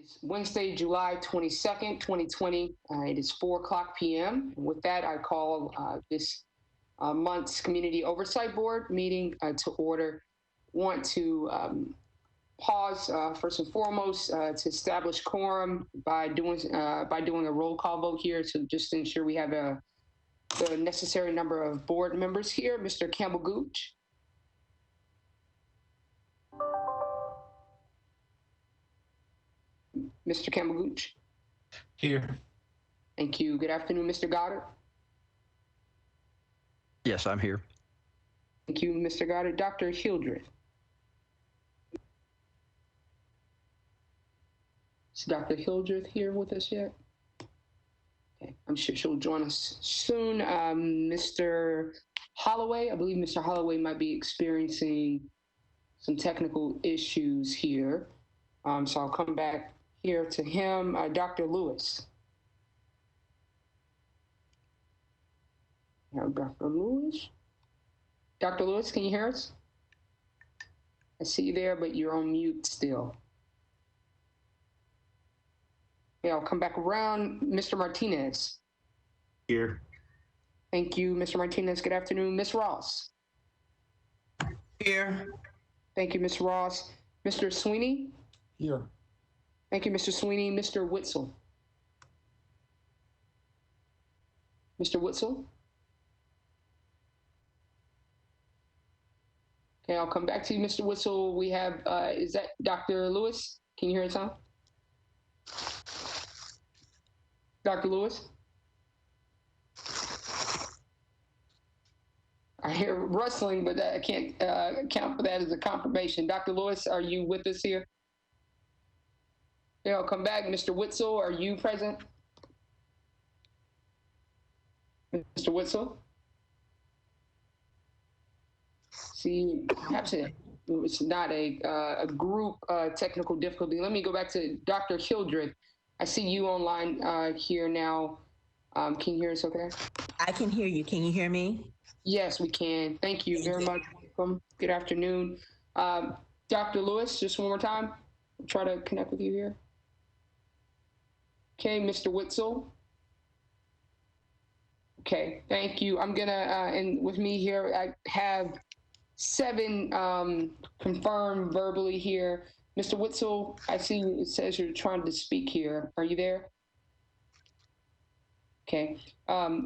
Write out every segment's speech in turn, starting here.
is Wednesday, July 22nd, 2020. It is 4:00 p.m. And with that, I call this month's Community Oversight Board meeting to order. Want to pause first and foremost to establish quorum by doing a roll call vote here to just ensure we have the necessary number of board members here. Mr. Campbell Gooch. Mr. Campbell Gooch. Here. Thank you. Good afternoon, Mr. Goddard. Yes, I'm here. Thank you, Mr. Goddard. Dr. Hildreth. Is Dr. Hildreth here with us yet? Okay, I'm sure she'll join us soon. Mr. Holloway, I believe Mr. Holloway might be experiencing some technical issues here. So I'll come back here to him. Dr. Lewis. Now, Dr. Lewis. Dr. Lewis, can you hear us? I see you there, but you're on mute still. Yeah, I'll come back around. Mr. Martinez. Here. Thank you, Mr. Martinez. Good afternoon. Ms. Ross. Here. Thank you, Ms. Ross. Mr. Sweeney. Here. Thank you, Mr. Sweeney. Mr. Witzel. Mr. Witzel. Okay, I'll come back to you, Mr. Witzel. We have, is that Dr. Lewis? Can you hear us, huh? Dr. Lewis? I hear rustling, but I can't account for that as a confirmation. Dr. Lewis, are you with us here? Yeah, I'll come back. Mr. Witzel, are you present? Mr. Witzel? See, perhaps it's not a group technical difficulty. Let me go back to Dr. Hildreth. I see you online here now. Can you hear us okay? I can hear you. Can you hear me? Yes, we can. Thank you very much. Welcome. Good afternoon. Dr. Lewis, just one more time. I'll try to connect with you here. Okay, Mr. Witzel. Okay, thank you. I'm gonna, and with me here, I have 7 confirmed verbally here. Mr. Witzel, I see it says you're trying to speak here. Are you there? Okay.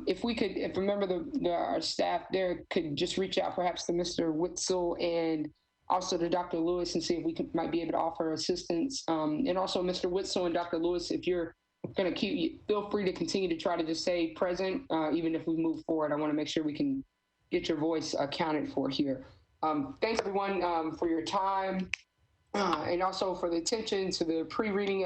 If we could, remember our staff there could just reach out perhaps to Mr. Witzel and also to Dr. Lewis and see if we might be able to offer assistance. And also Mr. Witzel and Dr. Lewis, if you're going to feel free to continue to try to just stay present, even if we move forward. I want to make sure we can get your voice accounted for here. Thanks everyone for your time and also for the attention to the pre-reading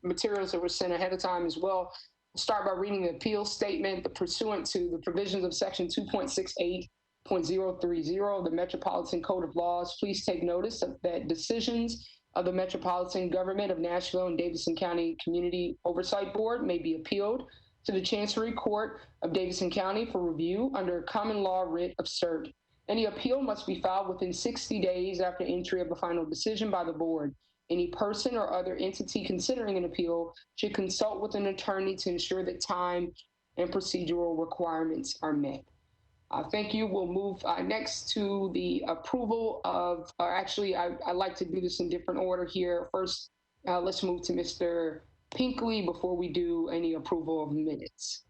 materials that were sent ahead of time as well. We'll start by reading the appeal statement pursuant to the provisions of section 2.68.030 of the Metropolitan Code of Laws. Please take notice that decisions of the Metropolitan Government of Nashville and Davidson County Community Oversight Board may be appealed to the Chancery Court of Davidson County for review under common law writ of cert. Any appeal must be filed within 60 days after entry of a final decision by the board. Any person or other entity considering an appeal should consult with an attorney to ensure that time and procedural requirements are met. Thank you. We'll move next to the approval of, actually, I like to do this in different order here. First, let's move to Mr. Pinkley before we do any approval of minutes.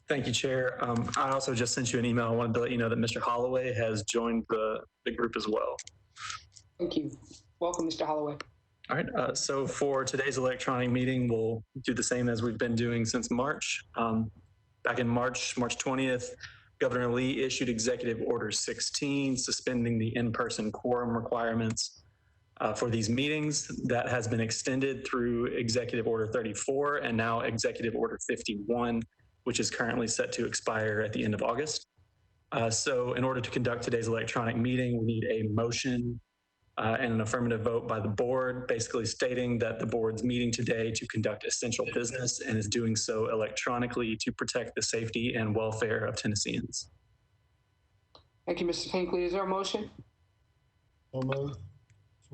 Thank you, Chair. I also just sent you an email. I wanted to let you know that Mr. Holloway has joined the group as well. Thank you. Welcome, Mr. Holloway. All right. So for today's electronic meeting, we'll do the same as we've been doing since March. Back in March 20th, Governor Lee issued Executive Order 16, suspending the in-person quorum requirements for these meetings. That has been extended through Executive Order 34 and now Executive Order 51, which is currently set to expire at the end of August. So in order to conduct today's electronic meeting, we need a motion and an affirmative vote by the board, basically stating that the board's meeting today to conduct essential business and is doing so electronically to protect the safety and welfare of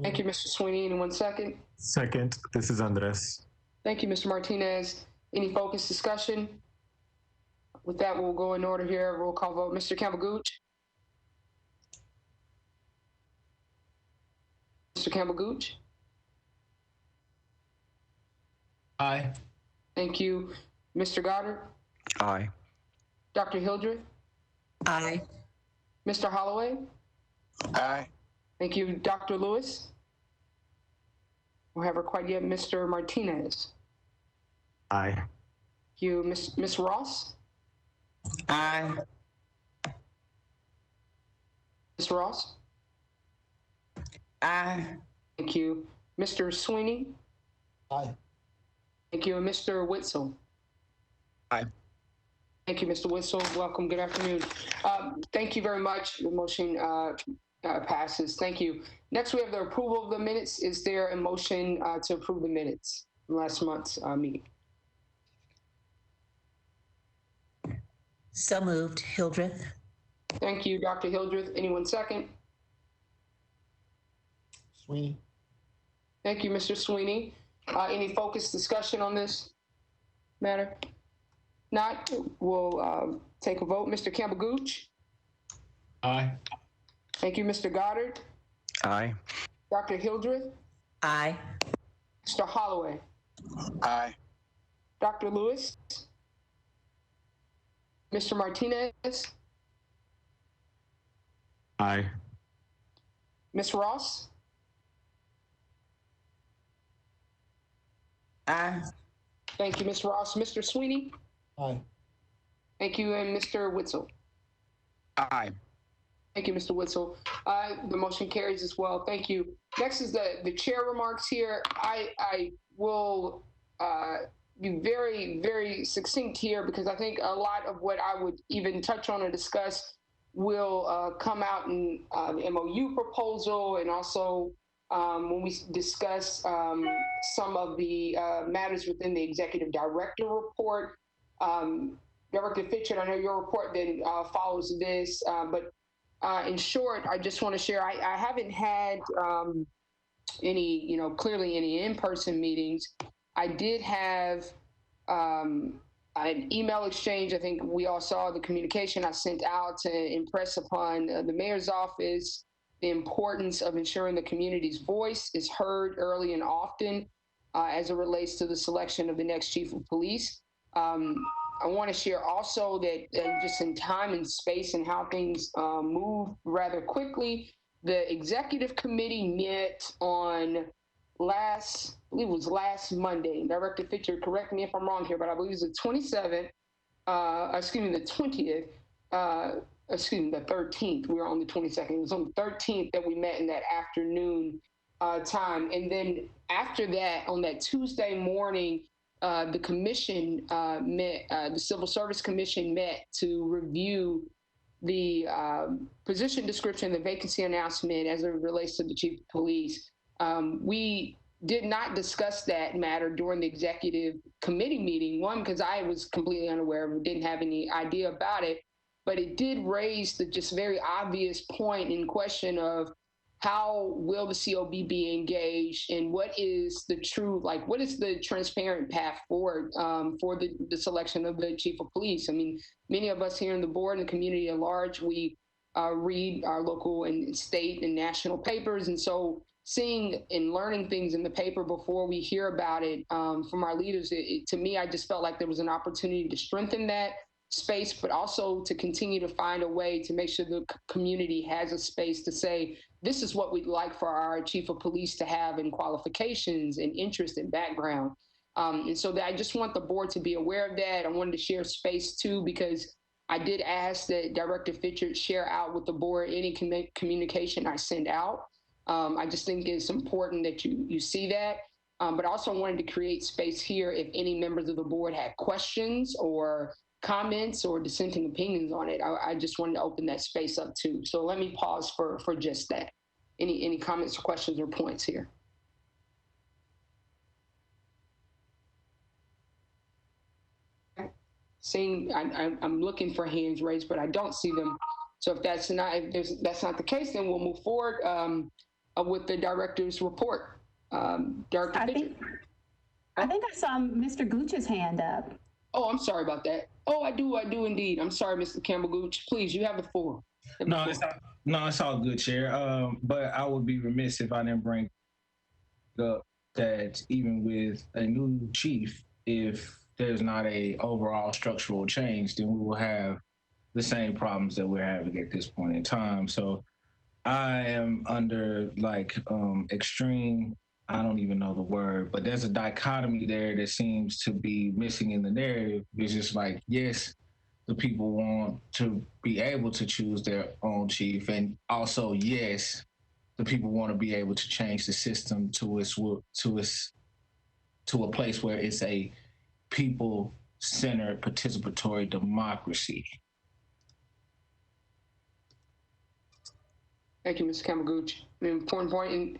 Thank you, Mr. Sweeney. Anyone second? Second, this is Andres. Thank you, Mr. Martinez. Any focused discussion? With that, we'll go in order here. Roll call vote. Mr. Campbell-Gooch? Mr. Campbell-Gooch? Aye. Thank you. Mr. Goddard? Aye. Dr. Hildreth? Aye. Mr. Holloway? Aye. Thank you. Dr. Lewis? We haven't quite yet. Mr. Martinez? Aye. Thank you. Ms. Ross? Aye. Ms. Ross? Aye. Thank you. Mr. Sweeney? Aye. Thank you. And Mr. Witzel? Aye. Thank you, Mr. Witzel. Welcome. Good afternoon. Thank you very much. The motion passes. Thank you. Next, we have the approval of the minutes. Is there a motion to approve the minutes from last month's meeting? So moved. Hildreth. Thank you, Dr. Hildreth. Anyone second? Sweeney. Thank you, Mr. Sweeney. Any focused discussion on this matter? Not, we'll take a vote. Mr. Campbell-Gooch? Aye. Thank you, Mr. Goddard. Aye. Dr. Hildreth? Aye. Mr. Holloway? Aye. Dr. Lewis? Mr. Martinez? Aye. Ms. Ross? Aye. Thank you, Ms. Ross. Mr. Sweeney? Aye. Thank you, and Mr. Witzel? Aye. Thank you, Mr. Witzel. The motion carries as well. Thank you. Next is the chair remarks here. I will be very, very succinct here because I think a lot of what I would even touch on or discuss will come out in the MOU proposal and also when we discuss some of the matters within the executive director report. Director Fitchett, I know your report then follows this, but in short, I just want to share, I haven't had any, clearly any in-person meetings. I did have an email exchange. I think we all saw the communication I sent out to impress upon the mayor's office the importance of ensuring the community's voice is heard early and often as it relates to the selection of the next chief of police. I want to share also that just in time and space and how things move rather quickly, the executive committee met on I believe it was last Monday. Director Fitchett, correct me if I'm wrong here, but I believe it was the 27th, the 20th, the 13th. We were on the 22nd. It was on the 13th that we met in that afternoon time. And then after that, on that Tuesday morning, the commission met, the Civil Service Commission met to review the position description, the vacancy announcement as it relates to the chief of police. We did not discuss that matter during the executive committee meeting, one, because I was completely unaware of it, didn't have any idea about it, but it did raise the just very obvious point in question of how will the COB be engaged and what is the true, what is the transparent path forward for the selection of the chief of police? I mean, many of us here in the board and the community at large, we read our local and state and national papers. And so seeing and learning things in the paper before we hear about it from our leaders, to me, I just felt like there was an opportunity to strengthen that space, but also to continue to find a way to make sure the community has a space to say, this is what we'd like for our chief of police to have in qualifications and interest and background. And so I just want the board to be aware of that. I wanted to share space too, because I did ask that Director Fitchett share out with the board any communication I send out. I just think it's important that you see that, but also wanted to create space here if any members of the board had questions or comments or dissenting opinions on it. I just wanted to open that space up too. So let me pause for just that. Any comments, questions, or points here? Seeing, I'm looking for hands raised, but I don't see them. So if that's not the case, then we'll move forward. with the director's report. Director Fisher. I think I saw Mr. Gooch's hand up. Oh, I'm sorry about that. Oh, I do indeed. I'm sorry, Mr. Campbell Gooch. Please, you have the floor. No, it's all good, Chair. But I would be remiss if I didn't bring up that even with a new chief, if there's not a overall structural change, then we will have the same problems that we're having at this point in time. So I am under extreme, I don't even know the word, but there's a dichotomy there that seems to be missing in the narrative. It's just like, yes, the people want to be able to choose their own chief, and also, yes, the people want to be able to change the system to a place where it's a people-centered participatory democracy. Thank you, Mr. Campbell Gooch. An important point.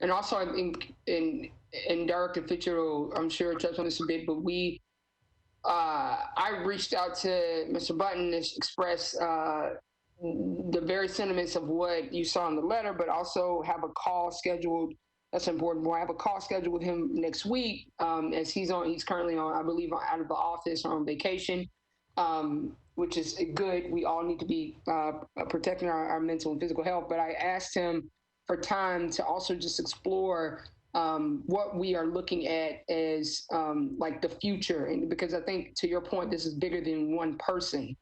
And also, I think in Director Fitzgerald, I'm sure touched on this a bit, but I reached out to Mr. Button to express the very sentiments of what you saw in the letter, but also have a call scheduled. That's important. We'll have a call scheduled with him next week, as he's currently on, I believe, out of the office or on vacation, which is good. We all need to be protecting our mental and physical health. But I asked him for time to also just explore what we are looking at as like the future. And because I think, to your point, this is bigger than one person.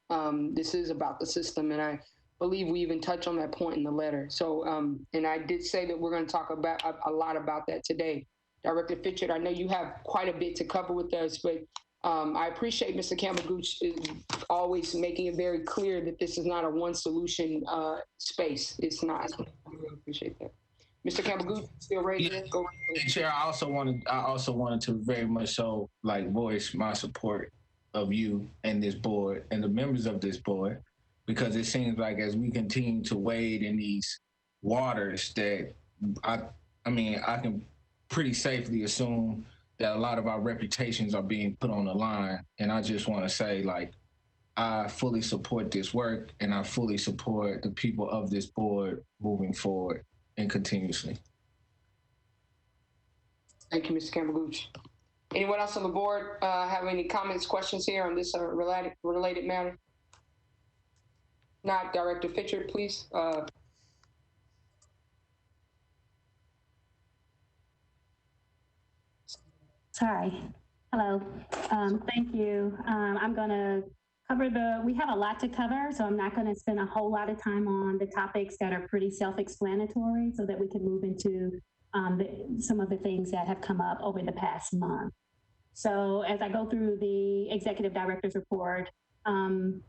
This is about the system. And I believe we even touch on that point in the letter. So, and I did say that we're going to talk about a lot about that today. Director Fitchett, I know you have quite a bit to cover with us, but I appreciate Mr. Campbell Gooch always making it very clear that this is not a one solution space. It's not. I really appreciate that. Mr. Campbell Gooch, still ready? Yeah. Go. Chair, I also wanted to very much so voice my support of you and this board and the members of this board, because it seems like as we continue to wade in these waters that I can pretty safely assume that a lot of our reputations are being put on the line. And I just want to say, I fully support this work, and I fully support the people of this board moving forward and continuously. Thank you, Mr. Campbell Gooch. Anyone else on the board have any comments, questions here on this related matter? Not, Director Fitchett, please. Sorry. Hello. Thank you. I'm going to cover we have a lot to cover, so I'm not going to spend a whole lot of time on the topics that are pretty self-explanatory so that we can move into some of the things that have come up over the past month. So as I go through the Executive Director's report, I'm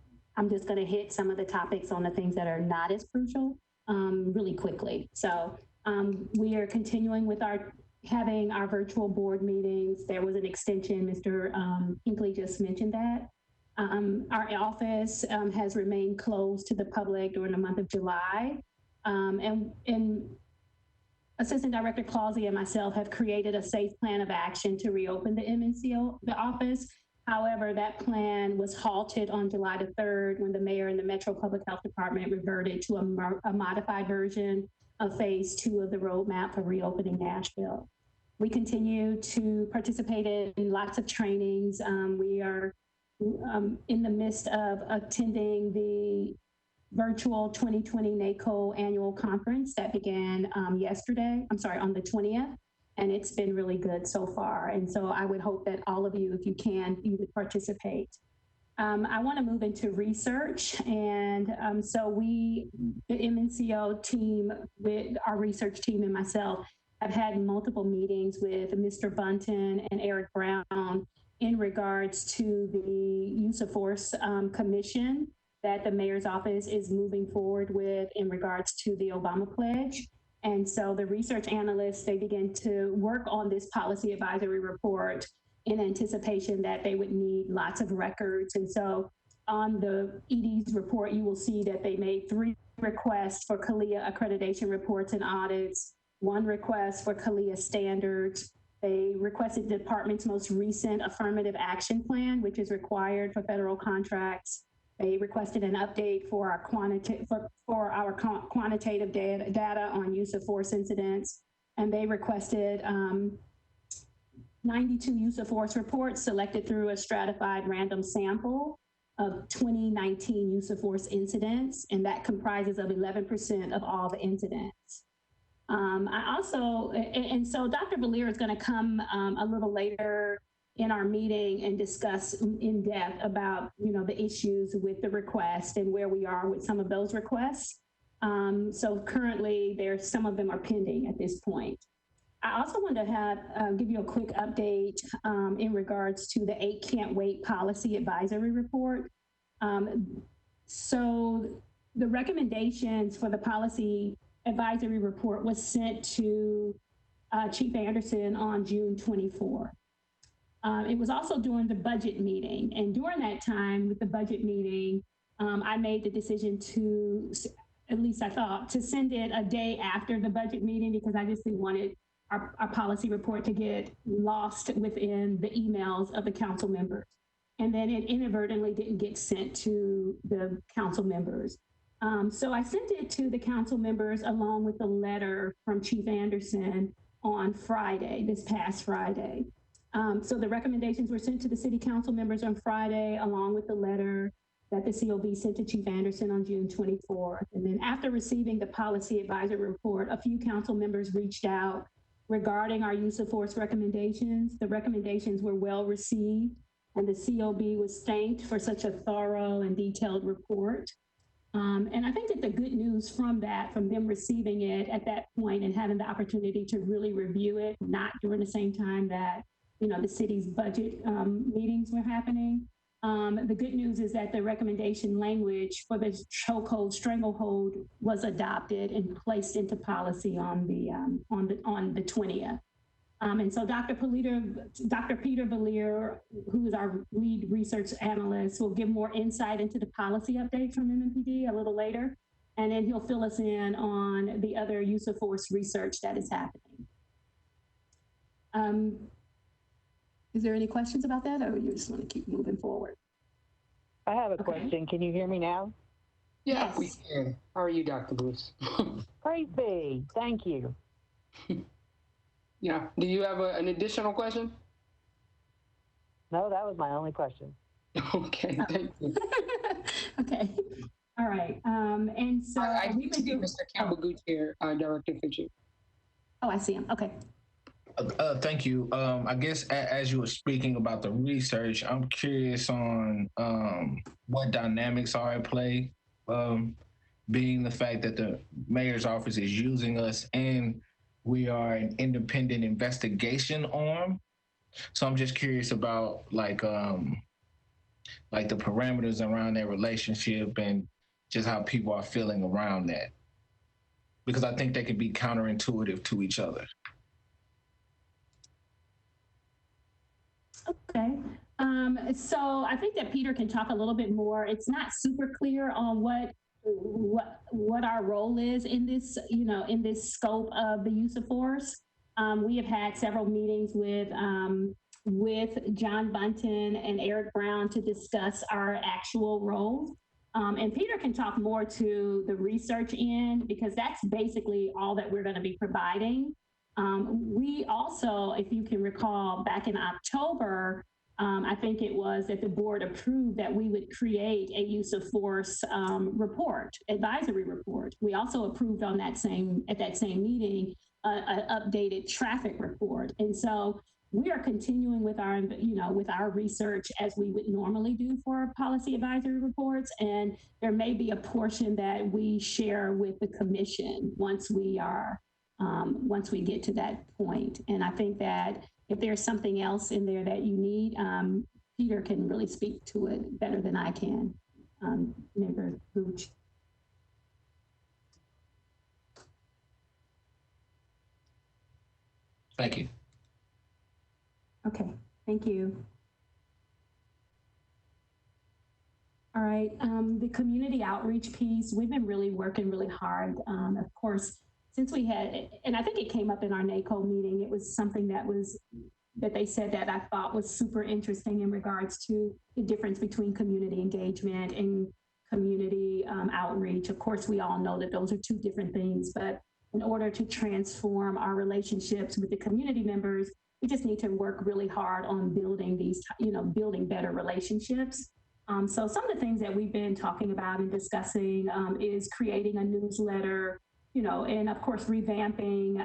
just going to hit some of the topics on the things that are not as crucial really quickly. So we are continuing with having our virtual board meetings. There was an extension, Mr. Hinckley just mentioned that. Our office has remained closed to the public during the month of July. And Assistant Director Clausey and myself have created a safe plan of action to reopen the MNCO, the office. However, that plan was halted on July the 3rd when the mayor and the Metro Public Health Department reverted to a modified version of phase 2 of the roadmap for reopening Nashville. We continue to participate in lots of trainings. We are in the midst of attending the virtual 2020 NACO annual conference that began on the 20th, and it's been really good so far. And so I would hope that all of you, if you can, you would participate. I want to move into research. And so the MNCO team, with our research team and myself, have had multiple meetings with Mr. Bunton and Eric Brown in regards to the use of force commission that the mayor's office is moving forward with in regards to the Obama pledge. And so the research analysts, they begin to work on this policy advisory report in anticipation that they would need lots of records. And so on the ED's report, you will see that they made 3 requests for CALIA accreditation reports and audits, 1 request for CALIA standards. They requested the department's most recent affirmative action plan, which is required for federal contracts. They requested an update for our quantitative data on use of force incidents, and they requested 92 use of force reports selected through a stratified random sample of 2019 use of force incidents, and that comprises of 11% of all the incidents. So Dr. Valier is going to come a little later in our meeting and discuss in depth about, the issues with the request and where we are with some of those requests. So currently, some of them are pending at this point. I also want to give you a quick update in regards to the 8 Can't Wait Policy Advisory Report. So the recommendations for the policy advisory report was sent to Chief Anderson on June 24. It was also during the budget meeting. And during that time with the budget meeting, I made the decision to, at least I thought, to send it a day after the budget meeting because I just didn't want our policy report to get lost within the emails of the council members. And then it inadvertently didn't get sent to the council members. So I sent it to the council members along with the letter from Chief Anderson on Friday, this past Friday. So the recommendations were sent to the city council members on Friday, along with the letter that the COB sent to Chief Anderson on June 24th. And then after receiving the policy advisory report, a few council members reached out regarding our use of force recommendations. The recommendations were well received, and the COB was thanked for such a thorough and detailed report. And I think that the good news from them receiving it at that point and having the opportunity to really review it, not during the same time that the city's budget meetings were happening. The good news is that the recommendation language for the chokehold stranglehold was adopted and placed into policy on the 20th. And so Dr. Peter Valier, who is our lead research analyst, will give more insight into the policy update from MMPD a little later. And then he'll fill us in on the other use of force research that is happening. Is there any questions about that, or you just want to keep moving forward? I have a question. Can you hear me now? Yeah, we can. How are you, Dr. Bruce? Praise be. Thank you. Yeah. Do you have an additional question? No, that was my only question. Okay, thank you. Okay. All right. And so I see Mr. Campbell here, Director Fisher. Oh, I see him. Okay. Thank you. I guess as you were speaking about the research, I'm curious on what dynamics are at play, being the fact that the mayor's office is using us and we are an independent investigation arm. So I'm just curious about like the parameters around that relationship and just how people are feeling around that, because I think they can be counterintuitive to each other. Okay. So I think that Peter can talk a little bit more. It's not super clear on what our role is in this, in this scope of the use of force. We have had several meetings with John Bunton and Eric Brown to discuss our actual roles. And Peter can talk more to the research end, because that's basically all that we're going to be providing. We also, if you can recall, back in October, I think it was that the board approved that we would create a use of force advisory report. We also approved at that same meeting, an updated traffic report. And so we are continuing with our research as we would normally do for policy advisory reports. And there may be a portion that we share with the commission once we get to that point. And I think that if there's something else in there that you need, Peter can really speak to it better than I can, Member Gooch. Thank you. Okay, thank you. All right, the community outreach piece, we've been really working really hard. Of course, since we had, and I think it came up in our NACO meeting, it was something that was that they said that I thought was super interesting in regards to the difference between community engagement and community outreach. Of course, we all know that those are two different things, but in order to transform our relationships with the community members, we just need to work really hard on building these, building better relationships. So some of the things that we've been talking about and discussing is creating a newsletter, and of course, revamping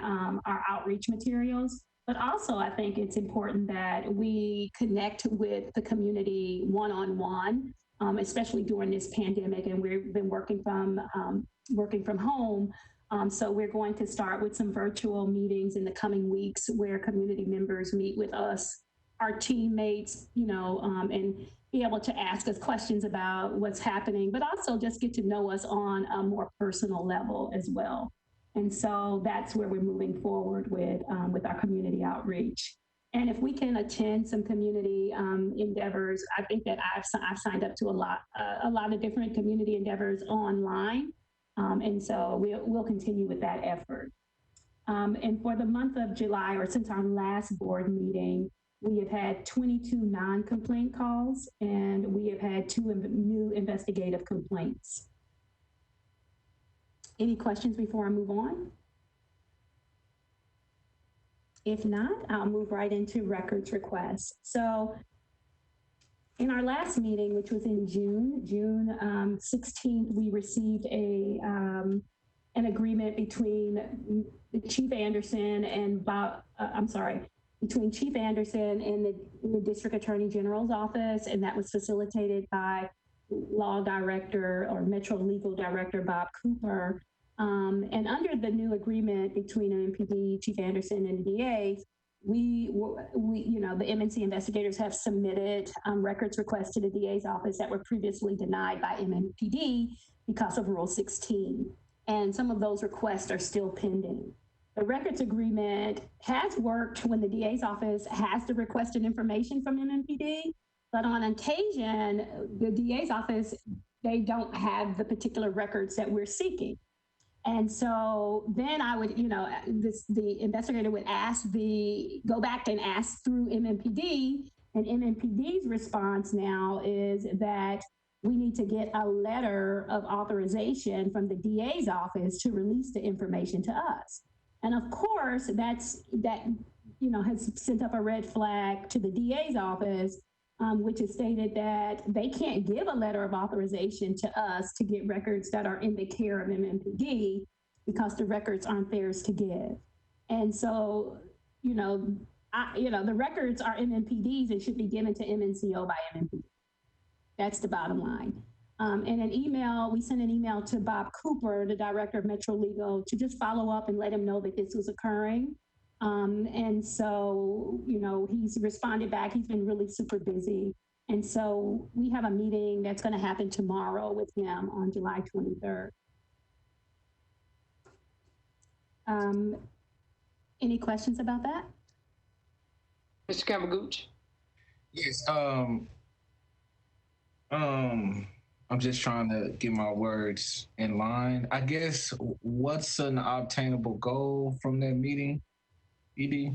our outreach materials. But also, I think it's important that we connect with the community one-on-one, especially during this pandemic, and we've been working from home. So we're going to start with some virtual meetings in the coming weeks where community members meet with us, our teammates, and be able to ask us questions about what's happening, but also just get to know us on a more personal level as well. And so that's where we're moving forward with our community outreach. And if we can attend some community endeavors, I think that I've signed up to a lot of different community endeavors online. And so we'll continue with that effort. And for the month of July, or since our last board meeting, we have had 22 non-complaint calls, and we have had 2 new investigative complaints. Any questions before I move on? If not, I'll move right into records requests. So in our last meeting, which was in June 16th, we received an agreement between Chief Anderson and between Chief Anderson and the District Attorney General's office, and that was facilitated by Law Director or Metro Legal Director Bob Cooper. And under the new agreement between MMPD, Chief Anderson, and the DA, the MNC investigators have submitted records requests to the DA's office that were previously denied by MMPD because of Rule 16. And some of those requests are still pending. The records agreement has worked when the DA's office has the requested information from MMPD, but on occasion, the DA's office, they don't have the particular records that we're seeking. And so then I would, the investigator would go back and ask through MMPD, and MMPD's response now is that we need to get a letter of authorization from the DA's office to release the information to us. And of course, that has sent up a red flag to the DA's office, which has stated that they can't give a letter of authorization to us to get records that are in the care of MMPD because the records aren't theirs to give. And so, the records are MMPD's and should be given to MNCO by MMPD. That's the bottom line. And we sent an email to Bob Cooper, the Director of Metro Legal, to just follow up and let him know that this was occurring. And so, he's responded back. He's been really super busy. And so we have a meeting that's going to happen tomorrow with him on July 23rd. Any questions about that? Mr. Kavaguch? Yes. I'm just trying to get my words in line. I guess, what's an obtainable goal from that meeting, ED?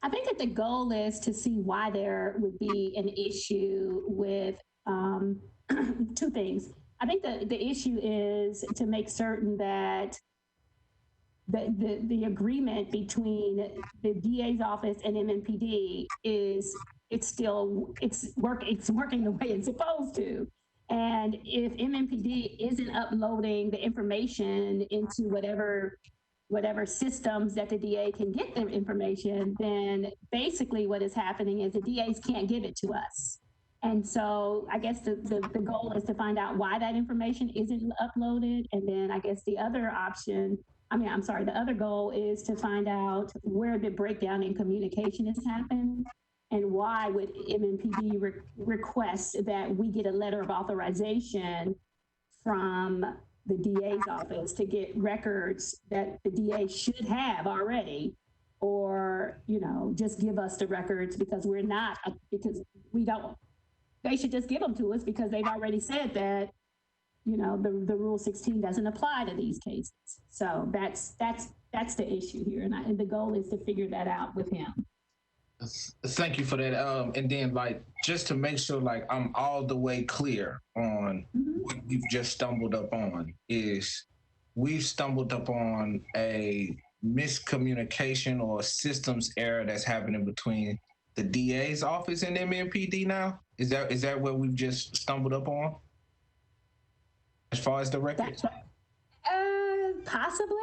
I think that the goal is to see why there would be an issue with 2 things. I think the issue is to make certain that the agreement between the DA's office and MMPD it's working the way it's supposed to. And if MMPD isn't uploading the information into whatever systems that the DA can get the information, then basically what is happening is the DAs can't give it to us. And so I guess the goal is to find out why that information isn't uploaded. And then I guess the other goal is to find out where the breakdown in communication has happened and why would MMPD request that we get a letter of authorization from the DA's office to get records that the DA should have already, or, just give us the records because we don't. They should just give them to us because they've already said that the Rule 16 doesn't apply to these cases. So that's the issue here. And the goal is to figure that out with him. Thank you for that. And then just to make sure I'm all the way clear on what we've just stumbled up on is we've stumbled upon a miscommunication or systems error that's happening between the DA's office and MNPD now? Is that what we've just stumbled up on? As far as the records? Possibly,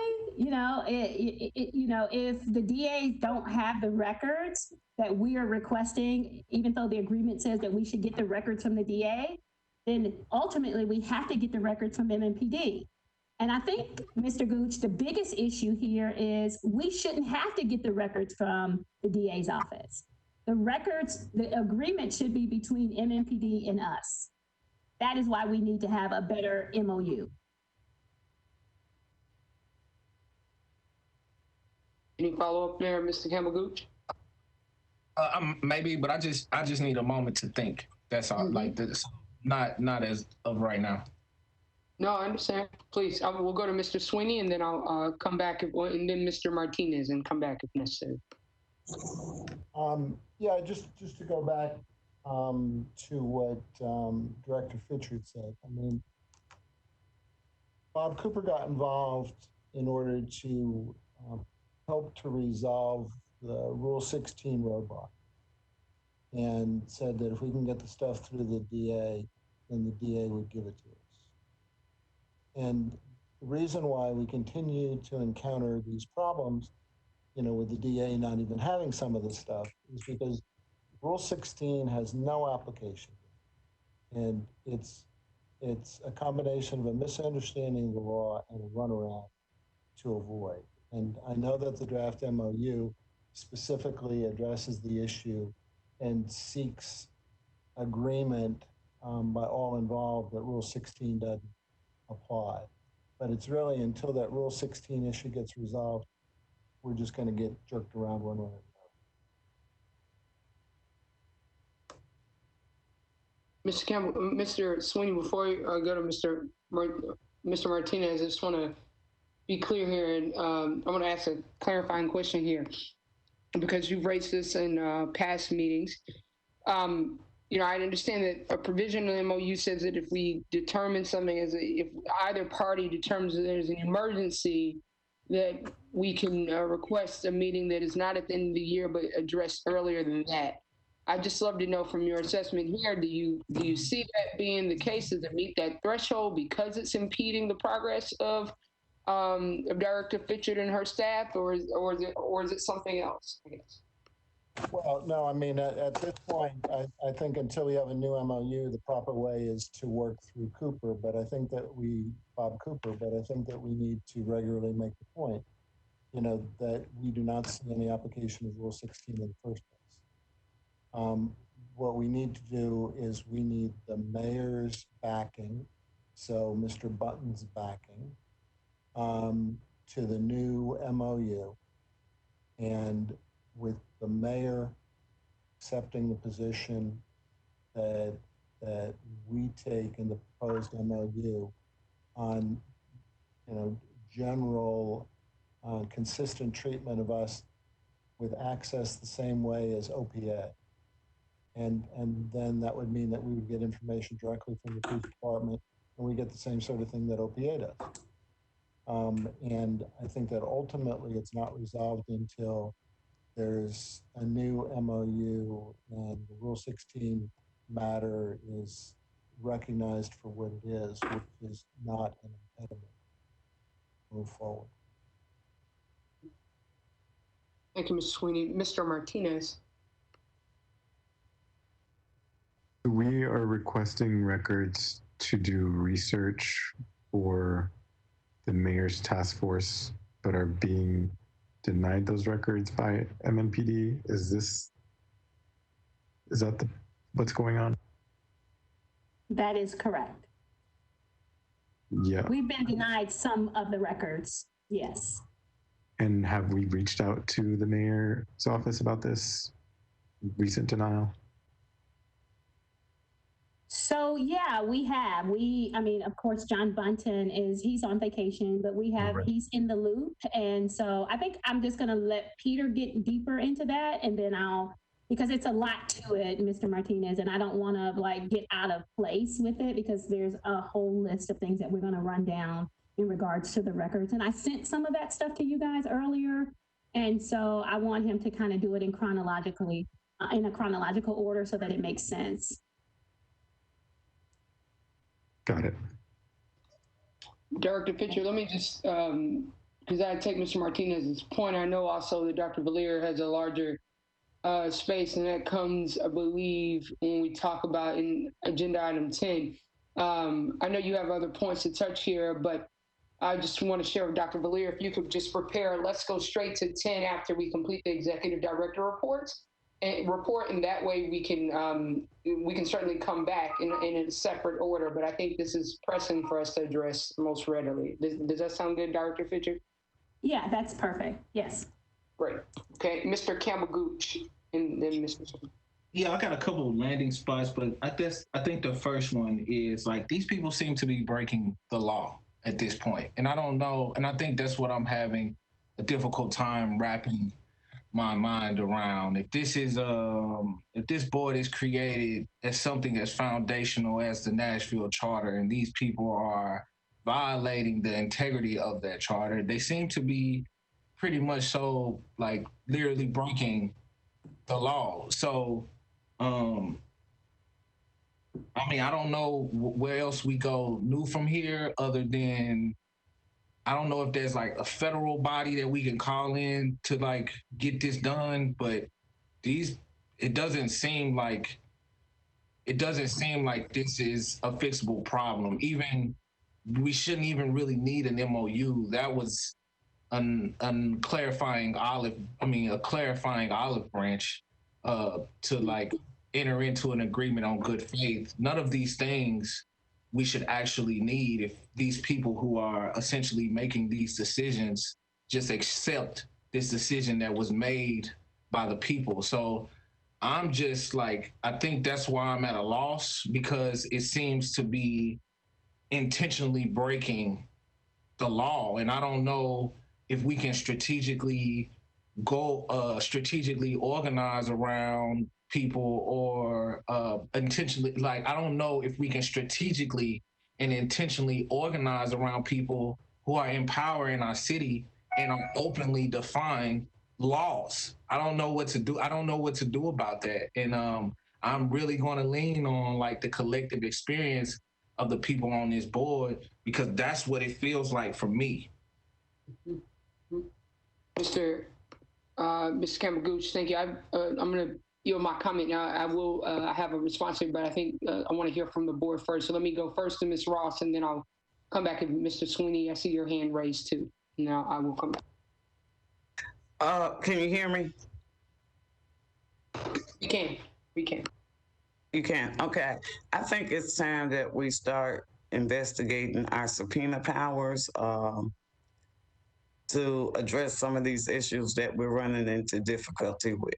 if the DAs don't have the records that we are requesting, even though the agreement says that we should get the records from the DA, then ultimately we have to get the records from MNPD. And I think, Mr. Gooch, the biggest issue here is we shouldn't have to get the records from the DA's office. The agreement should be between MNPD and us. That is why we need to have a better MOU. Any follow-up there, Mr. Campbell Gooch? Maybe, but I just need a moment to think. That's all. Like this, not as of right now. No, I understand. Please, we'll go to Mr. Sweeney, and then I'll come back, and then Mr. Martinez, and come back if necessary. Yeah, just to go back to what Director Fitchard said. I mean, Bob Cooper got involved in order to help to resolve the Rule 16 roadblock, and said that if we can get the stuff through the DA, then the DA would give it to us. And the reason why we continue to encounter these problems, with the DA not even having some of this stuff, is because Rule 16 has no application. And it's a combination of a misunderstanding of the law and a runaround to avoid. And I know that the draft MOU specifically addresses the issue and seeks agreement by all involved that Rule 16 doesn't apply. But it's really until that Rule 16 issue gets resolved, we're just going to get jerked around one way or another. Mr. Campbell, Mr. Sweeney, before I go to Mr. Martinez, I just want to be clear here, and I want to ask a clarifying question here, because you've raised this in past meetings. I understand that a provision of the MOU says that if we determine something if either party determines that there's an emergency, that we can request a meeting that is not at the end of the year, but addressed earlier than that. I'd just love to know from your assessment here, do you see that being the case? Does it meet that threshold because it's impeding the progress of Director Fitchard and her staff, or is it something else, I guess? Well, no, I mean, at this point, I think until we have a new MOU, the proper way is to work through Cooper, Bob Cooper, but I think that we need to regularly make the point, that we do not see any application of Rule 16 in the first place. What we need to do is we need the mayor's backing, so Mr. Button's backing, to the new MOU, and with the mayor accepting the position that we take in the proposed MOU on, general consistent treatment of us with access the same way as OPA. And then that would mean that we would get information directly from the police department, and we get the same sort of thing that OPA does. And I think that ultimately it's not resolved until there's a new MOU and the Rule 16 matter is recognized for what it is, which is not an impediment to move forward. Thank you, Mr. Sweeney. Mr. Martinez. We are requesting records to do research for the mayor's task force, but are being denied those records by MNPD. Is that what's going on? That is correct. Yeah. We've been denied some of the records, yes. And have we reached out to the mayor's office about this recent denial? So yeah, we have. I mean, of course, John Bunton he's on vacation, but he's in the loop. And so I think I'm just going to let Peter get deeper into that. And then because it's a lot to it, Mr. Martinez, and I don't want to like get out of place with it because there's a whole list of things that we're going to run down in regards to the records. And I sent some of that stuff to you guys earlier. And so I want him to kind of do it in a chronological order so that it makes sense. Got it. Director Pitcher, let me just, because I take Mr. Martinez's point, I know also that Dr. Valier has a larger space, and that comes, I believe, when we talk about in agenda item 10. I know you have other points to touch here, but I just want to share with Dr. Valier, if you could just prepare, let's go straight to 10 after we complete the executive director reports. And that way we can certainly come back in a separate order, but I think this is pressing for us to address most readily. Does that sound good, Director Fisher? Yeah, that's perfect. Yes. Great. Okay, Mr. Campbell-Gooch, and then Mr. Yeah, I got a couple of landing spots, but I think the first one is like these people seem to be breaking the law at this point, and I don't know, and I think that's what I'm having a difficult time wrapping my mind around. If this board is created as something as foundational as the Nashville Charter, and these people are violating the integrity of that charter, they seem to be pretty much so like literally breaking the law. So, I mean, I don't know where else we go new from here other than I don't know if there's like a federal body that we can call in to like get this done, but it doesn't seem like this is a fixable problem. Even we shouldn't even really need an MOU. That was a clarifying olive branch to like enter into an agreement on good faith. None of these things we should actually need if these people who are essentially making these decisions just accept this decision that was made by the people. So I'm just like, I think that's why I'm at a loss, because it seems to be intentionally breaking the law. And I don't know if we can strategically organize around people or intentionally, like, I don't know if we can strategically and intentionally organize around people who are in power in our city and are openly defying laws. I don't know what to do. I don't know what to do about that. And I'm really going to lean on like the collective experience of the people on this board, because that's what it feels like for me. Mr. Campbell-Gooch, thank you. I'm going to yield my comment now. I will have a response here, but I think I want to hear from the board first. So let me go first to Ms. Ross, and then I'll come back to Mr. Sweeney. I see your hand raised too. Now I will come back. Can you hear me? We can. You can. Okay. I think it's time that we start investigating our subpoena powers to address some of these issues that we're running into difficulty with.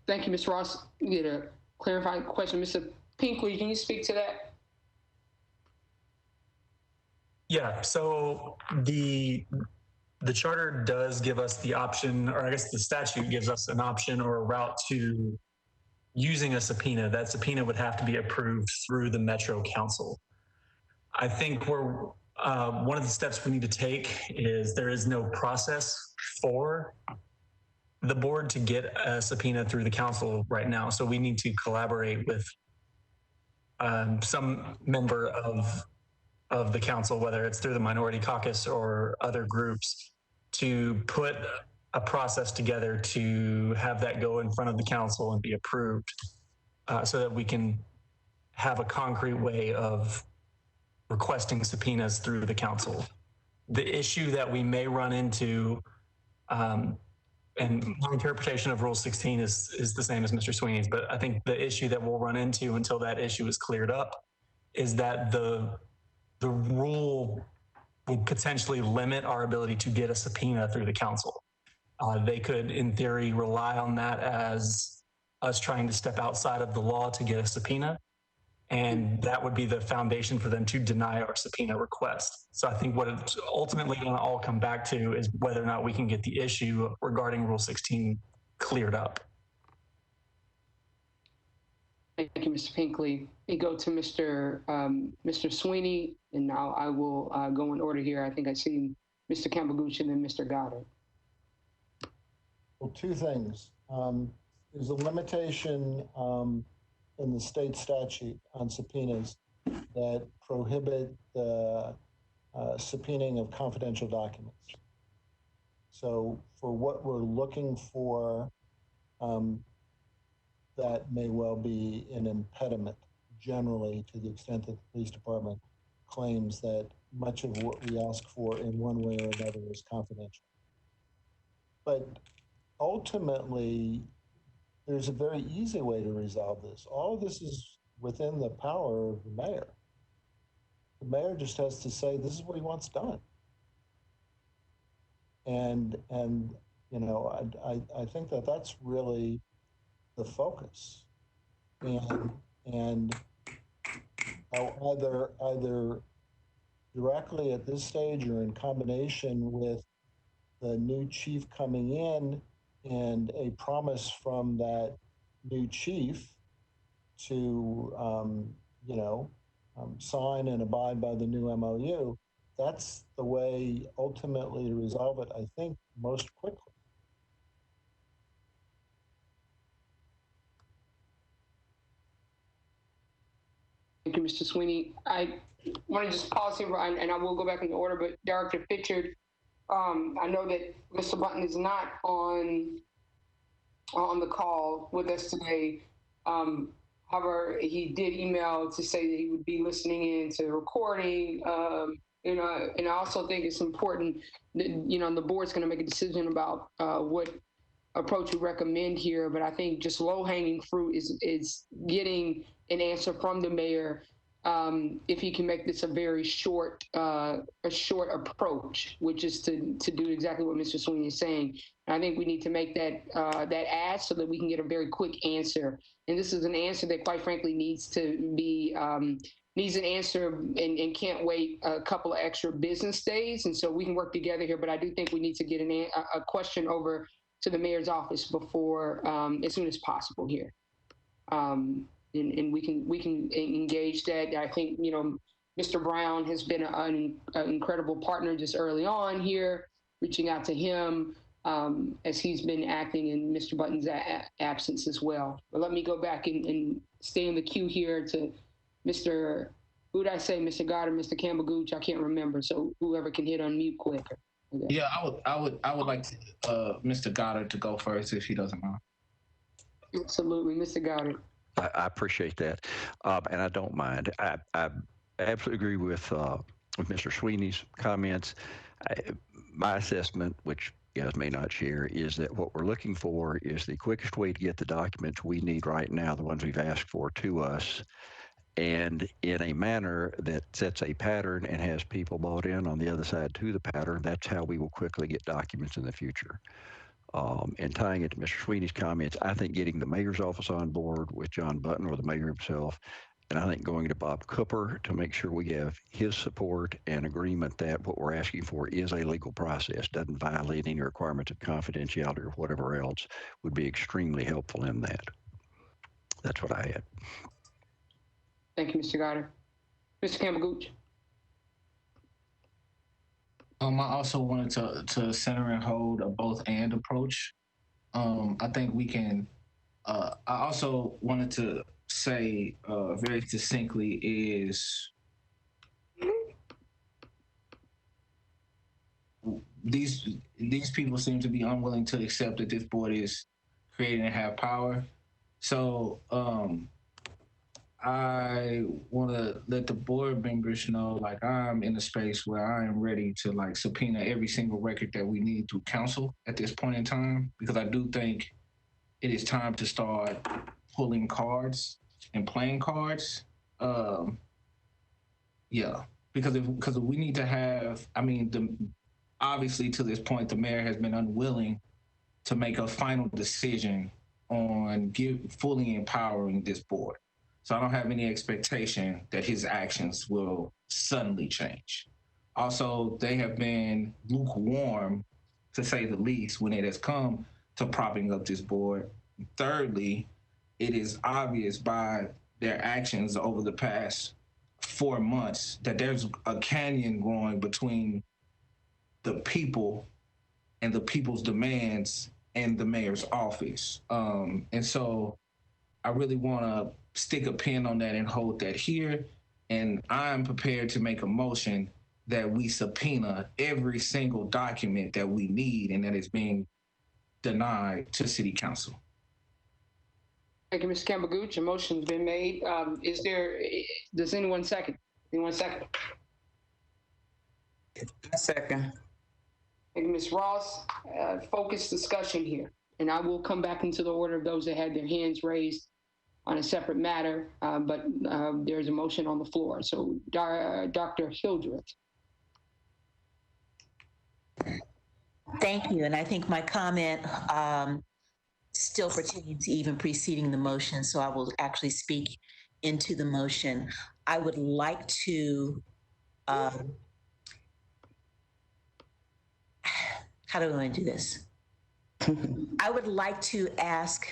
Thank you, Ms. Ross. You get a clarifying question. Mr. Pinkley, can you speak to that? Yeah, so the charter does give us the option, or I guess the statute gives us an option or a route to using a subpoena. That subpoena would have to be approved through the Metro Council. I think one of the steps we need to take is there is no process for the board to get a subpoena through the council right now. So we need to collaborate with some member of the council, whether it's through the minority caucus or other groups, to put a process together to have that go in front of the council and be approved, so that we can have a concrete way of requesting subpoenas through the council. The issue that we may run into, and my interpretation of Rule 16 is the same as Mr. Sweeney's, but I think the issue that we'll run into until that issue is cleared up is that the rule would potentially limit our ability to get a subpoena through the council. They could, in theory, rely on that as us trying to step outside of the law to get a subpoena. And that would be the foundation for them to deny our subpoena request. So I think what it's ultimately going to all come back to is whether or not we can get the issue regarding Rule 16 cleared up. Thank you, Mr. Pinkley. We go to Mr. Sweeney, and now I will go in order here. I think I see Mr. Kambaguchi and then Mr. Goddard. Well, two things. There's a limitation in the state statute on subpoenas that prohibit the subpoenaing of confidential documents. So for what we're looking for, that may well be an impediment generally, to the extent that the police department claims that much of what we ask for in one way or another is confidential. But ultimately, there's a very easy way to resolve this. All of this is within the power of the mayor. The mayor just has to say, this is what he wants done. And you know, I think that that's really the focus. And either directly at this stage or in combination with the new chief coming in and a promise from that new chief to, sign and abide by the new MOU, that's the way ultimately to resolve it, I think, most quickly. Thank you, Mr. Sweeney. I want to just pause here, and I will go back in order, but Director Pitchard, I know that Mr. Button is not on the call with us today. However, he did email to say that he would be listening in to the recording. And I also think it's important that, the board's going to make a decision about what approach we recommend here. But I think just low-hanging fruit is getting an answer from the mayor, if he can make this a very short approach, which is to do exactly what Mr. Sweeney is saying. And I think we need to make that ask so that we can get a very quick answer. And this is an answer that, quite frankly, needs an answer and can't wait a couple of extra business days. And so we can work together here. But I do think we need to get a question over to the mayor's office before, as soon as possible here. And we can engage that. I think, Mr. Brown has been an incredible partner just early on here, reaching out to him as he's been acting in Mr. Button's absence as well. But let me go back and stay in the queue here to Mr. Who did I say? Mr. Goddard, Mr. Kambaguchi? I can't remember. So whoever can hit unmute quicker. Okay. Yeah, I would like Mr. Goddard to go first if he doesn't mind. Absolutely, Mr. Goddard. I appreciate that, and I don't mind. I absolutely agree with Mr. Sweeney's comments. My assessment, which you guys may not share, is that what we're looking for is the quickest way to get the documents we need right now, the ones we've asked for, to us, and in a manner that sets a pattern and has people bought in on the other side to the pattern. That's how we will quickly get documents in the future. And tying it to Mr. Sweeney's comments, I think getting the mayor's office on board with John Button or the mayor himself, and I think going to Bob Cooper to make sure we have his support and agreement that what we're asking for is a legal process, doesn't violate any requirements of confidentiality or whatever else, would be extremely helpful in that. That's what I had. Thank you, Mr. Goddard. Mr. Kambaguchi. I also wanted to center and hold a both and approach. I think we can, I also wanted to say very succinctly is these people seem to be unwilling to accept that this board is created and have power. So I want to let the board members know, like, I'm in a space where I am ready to subpoena every single record that we need through council at this point in time, because I do think it is time to start pulling cards and playing cards. Yeah, because we need to have, obviously to this point, the mayor has been unwilling to make a final decision on fully empowering this board. So I don't have any expectation that his actions will suddenly change. Also, they have been lukewarm, to say the least, when it has come to propping up this board. Thirdly, it is obvious by their actions over the past 4 months that there's a canyon growing between the people and the people's demands and the mayor's office. And so I really want to stick a pin on that and hold that here. And I'm prepared to make a motion that we subpoena every single document that we need and that is being denied to City Council. Thank you, Mr. Campbell Gooch. A motion's been made. Does anyone second? Anyone second? I second. Thank you, Ms. Ross. Focused discussion here. And I will come back into the order of those that had their hands raised on a separate matter, but there's a motion on the floor. So Dr. Hildreth. Thank you. And I think my comment still pertains to even preceding the motion, so I will actually speak into the motion. I would like to, how do I want to do this? I would like to ask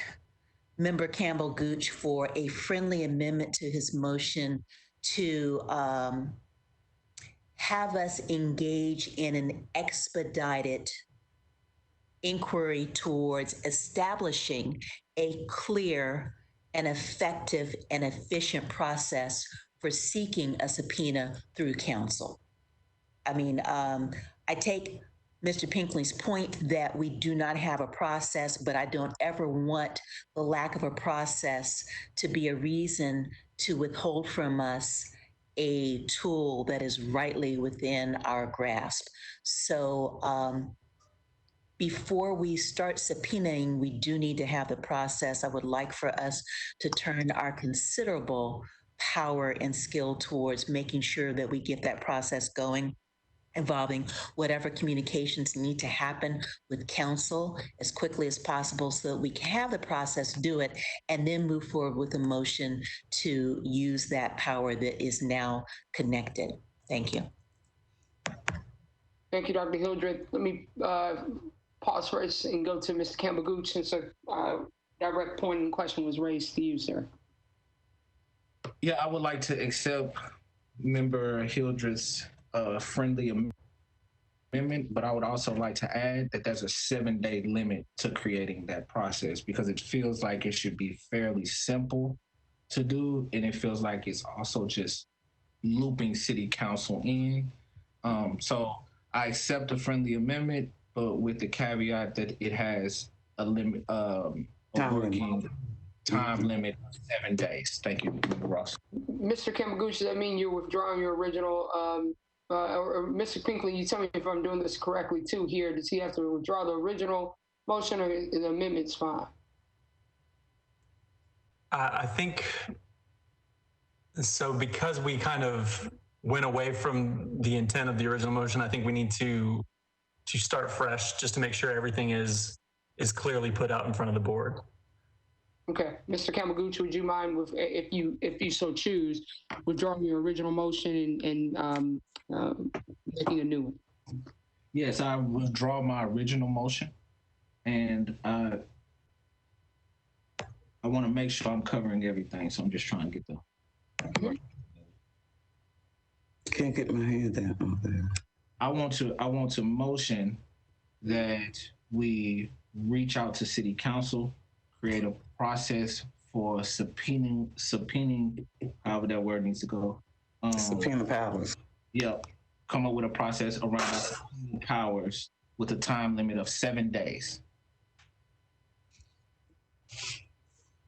Member Campbell Gooch for a friendly amendment to his motion to have us engage in an expedited inquiry towards establishing a clear and effective and efficient process for seeking a subpoena through council. I mean, I take Mr. Pinkley's point that we do not have a process, but I don't ever want the lack of a process to be a reason to withhold from us a tool that is rightly within our grasp. So before we start subpoenaing, we do need to have the process. I would like for us to turn our considerable power and skill towards making sure that we get that process going, involving whatever communications need to happen with council as quickly as possible so that we can have the process do it and then move forward with a motion to use that power that is now connected. Thank you. Thank you, Dr. Hildreth. Let me pause first and go to Mr. Campbell Gooch since a direct point in question was raised to you, sir. Yeah, I would like to accept Member Hildreth's friendly amendment, but I would also like to add that there's a 7-day limit to creating that process because it feels like it should be fairly simple to do, and it feels like it's also just looping City Council in. So I accept the friendly amendment, but with the caveat that it has a limit, a working time limit of 7 days. Thank you, Member Ross. Mr. Campbell Gooch, does that mean you're withdrawing your original, or Mr. Pinkley, you tell me if I'm doing this correctly too here, does he have to withdraw the original motion or the amendment's fine? I think so, because we kind of went away from the intent of the original motion. I think we need to start fresh just to make sure everything is clearly put out in front of the board. Okay, Mr. Campbell Gooch, would you mind with, if you so choose, withdrawing your original motion and making a new one? Yes, I withdraw my original motion, and I want to make sure I'm covering everything. So I'm just trying to get the. Can't get my hand out there. I want to motion that we reach out to City Council, create a process for subpoenaing, however that word needs to go. Subpoena powers. Yep. Come up with a process around subpoena powers with a time limit of 7 days.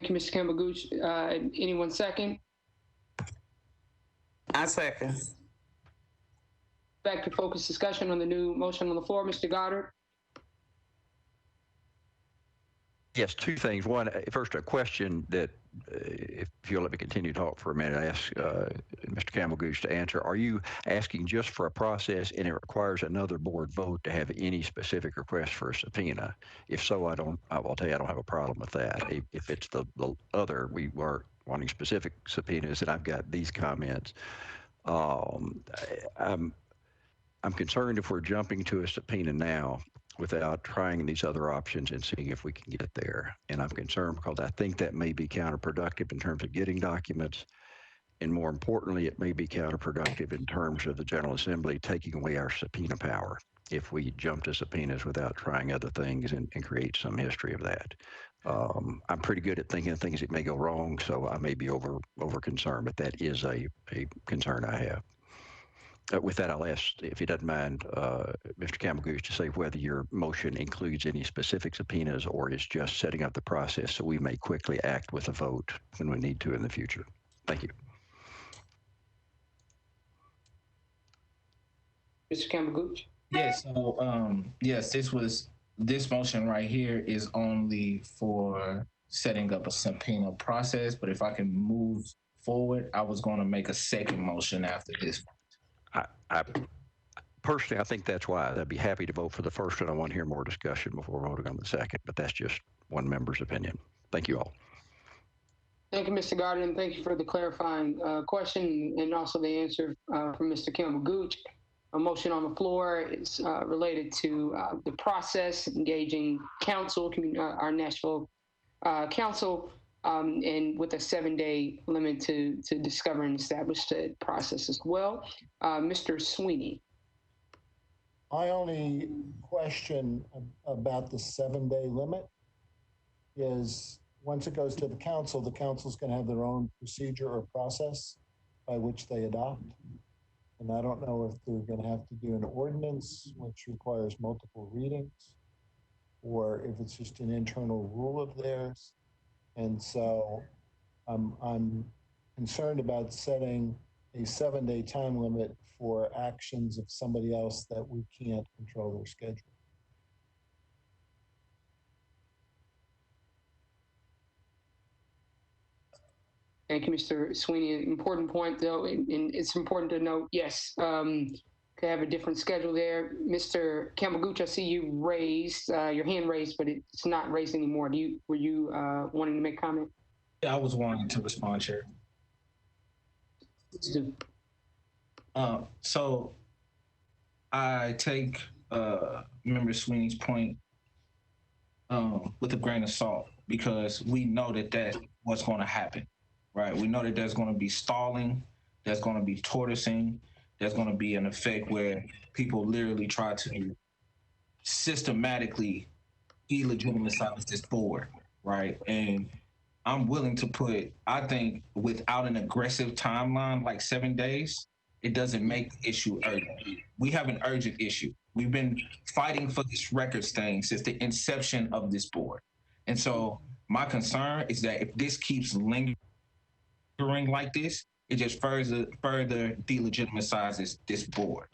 Thank you, Mr. Campbell Gooch. Anyone second? I second. Back to focus discussion on the new motion on the floor. Mr. Goddard. Yes, two things. One, first, a question that if you'll let me continue to talk for a minute, ask Mr. Campbell-Gooch to answer. Are you asking just for a process and it requires another board vote to have any specific request for a subpoena? If so, I will tell you I don't have a problem with that. If it's the other, we were wanting specific subpoenas, and I've got these comments. I'm concerned if we're jumping to a subpoena now without trying these other options and seeing if we can get there. And I'm concerned because I think that may be counterproductive in terms of getting documents. And more importantly, it may be counterproductive in terms of the General Assembly taking away our subpoena power if we jump to subpoenas without trying other things and create some history of that. I'm pretty good at thinking of things that may go wrong, so I may be over concerned, but that is a concern I have. With that, I'll ask, if he doesn't mind, Mr. Campbell-Gooch to say whether your motion includes any specific subpoenas or is just setting up the process so we may quickly act with a vote when we need to in the future. Thank you. Mr. Campbell-Gooch? Yes. So, yes, this motion right here is only for setting up a subpoena process. But if I can move forward, I was going to make a second motion after this. I personally, I think that's wise. I'd be happy to vote for the first one. I want to hear more discussion before voting on the second, but that's just one member's opinion. Thank you all. Thank you, Mr. Gardner. Thank you for the clarifying question and also the answer from Mr. Campbell-Gooch. A motion on the floor is related to the process, engaging council, our Nashville council, and with a 7-day limit to discover and establish the process as well. Mr. Sweeney. My only question about the 7-day limit is once it goes to the council's going to have their own procedure or process by which they adopt. And I don't know if they're going to have to do an ordinance, which requires multiple readings, or if it's just an internal rule of theirs. And so I'm concerned about setting a 7-day time limit for actions of somebody else that we can't control their schedule. Thank you, Mr. Sweeney. Important point, though, and it's important to note, yes, could have a different schedule there. Mr. Campbell-Gooch, I see you raised, your hand raised, but it's not raised anymore. Were you wanting to make comment? Yeah, I was wanting to respond, Chair. Please do. So I take Member Sweeney's point with a grain of salt, because we know that that's what's going to happen, right? We know that there's going to be stalling, there's going to be tortoising, there's going to be an effect where people literally try to systematically delegitimize this board, right? And I'm willing to put, I think, without an aggressive timeline like 7 days, it doesn't make the issue urgent. We have an urgent issue. We've been fighting for this records thing since the inception of this board. And so my concern is that if this keeps lingering like this, it just further delegitimizes this board.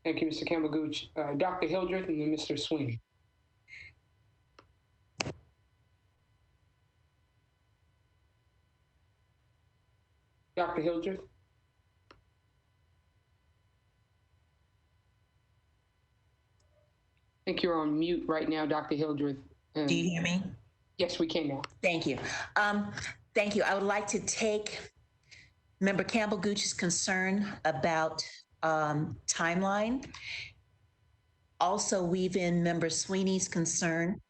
Thank you, Mr. Campbell-Gooch. Dr. Hildreth and then Mr. Sweeney. Dr. Hildreth. I think you're on mute right now, Dr. Hildreth. Do you hear me? Yes, we can now. Thank you. Thank you. I would like to take Member Campbell-Gooch's concern about timeline. Also weave in Member Sweeney's concern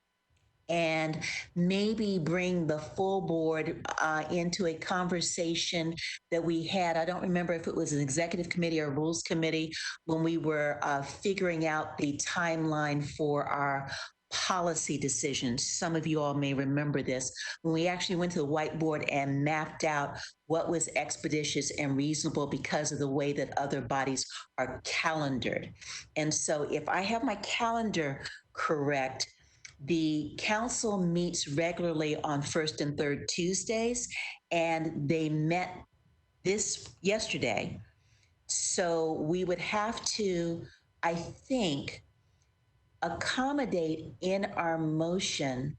and maybe bring the full board into a conversation that we had. I don't remember if it was an executive committee or rules committee when we were figuring out the timeline for our policy decisions. Some of you all may remember this, when we actually went to the whiteboard and mapped out what was expeditious and reasonable because of the way that other bodies are calendared. And so if I have my calendar correct, the council meets regularly on first and third Tuesdays, and they met yesterday. So we would have to, I think, accommodate in our motion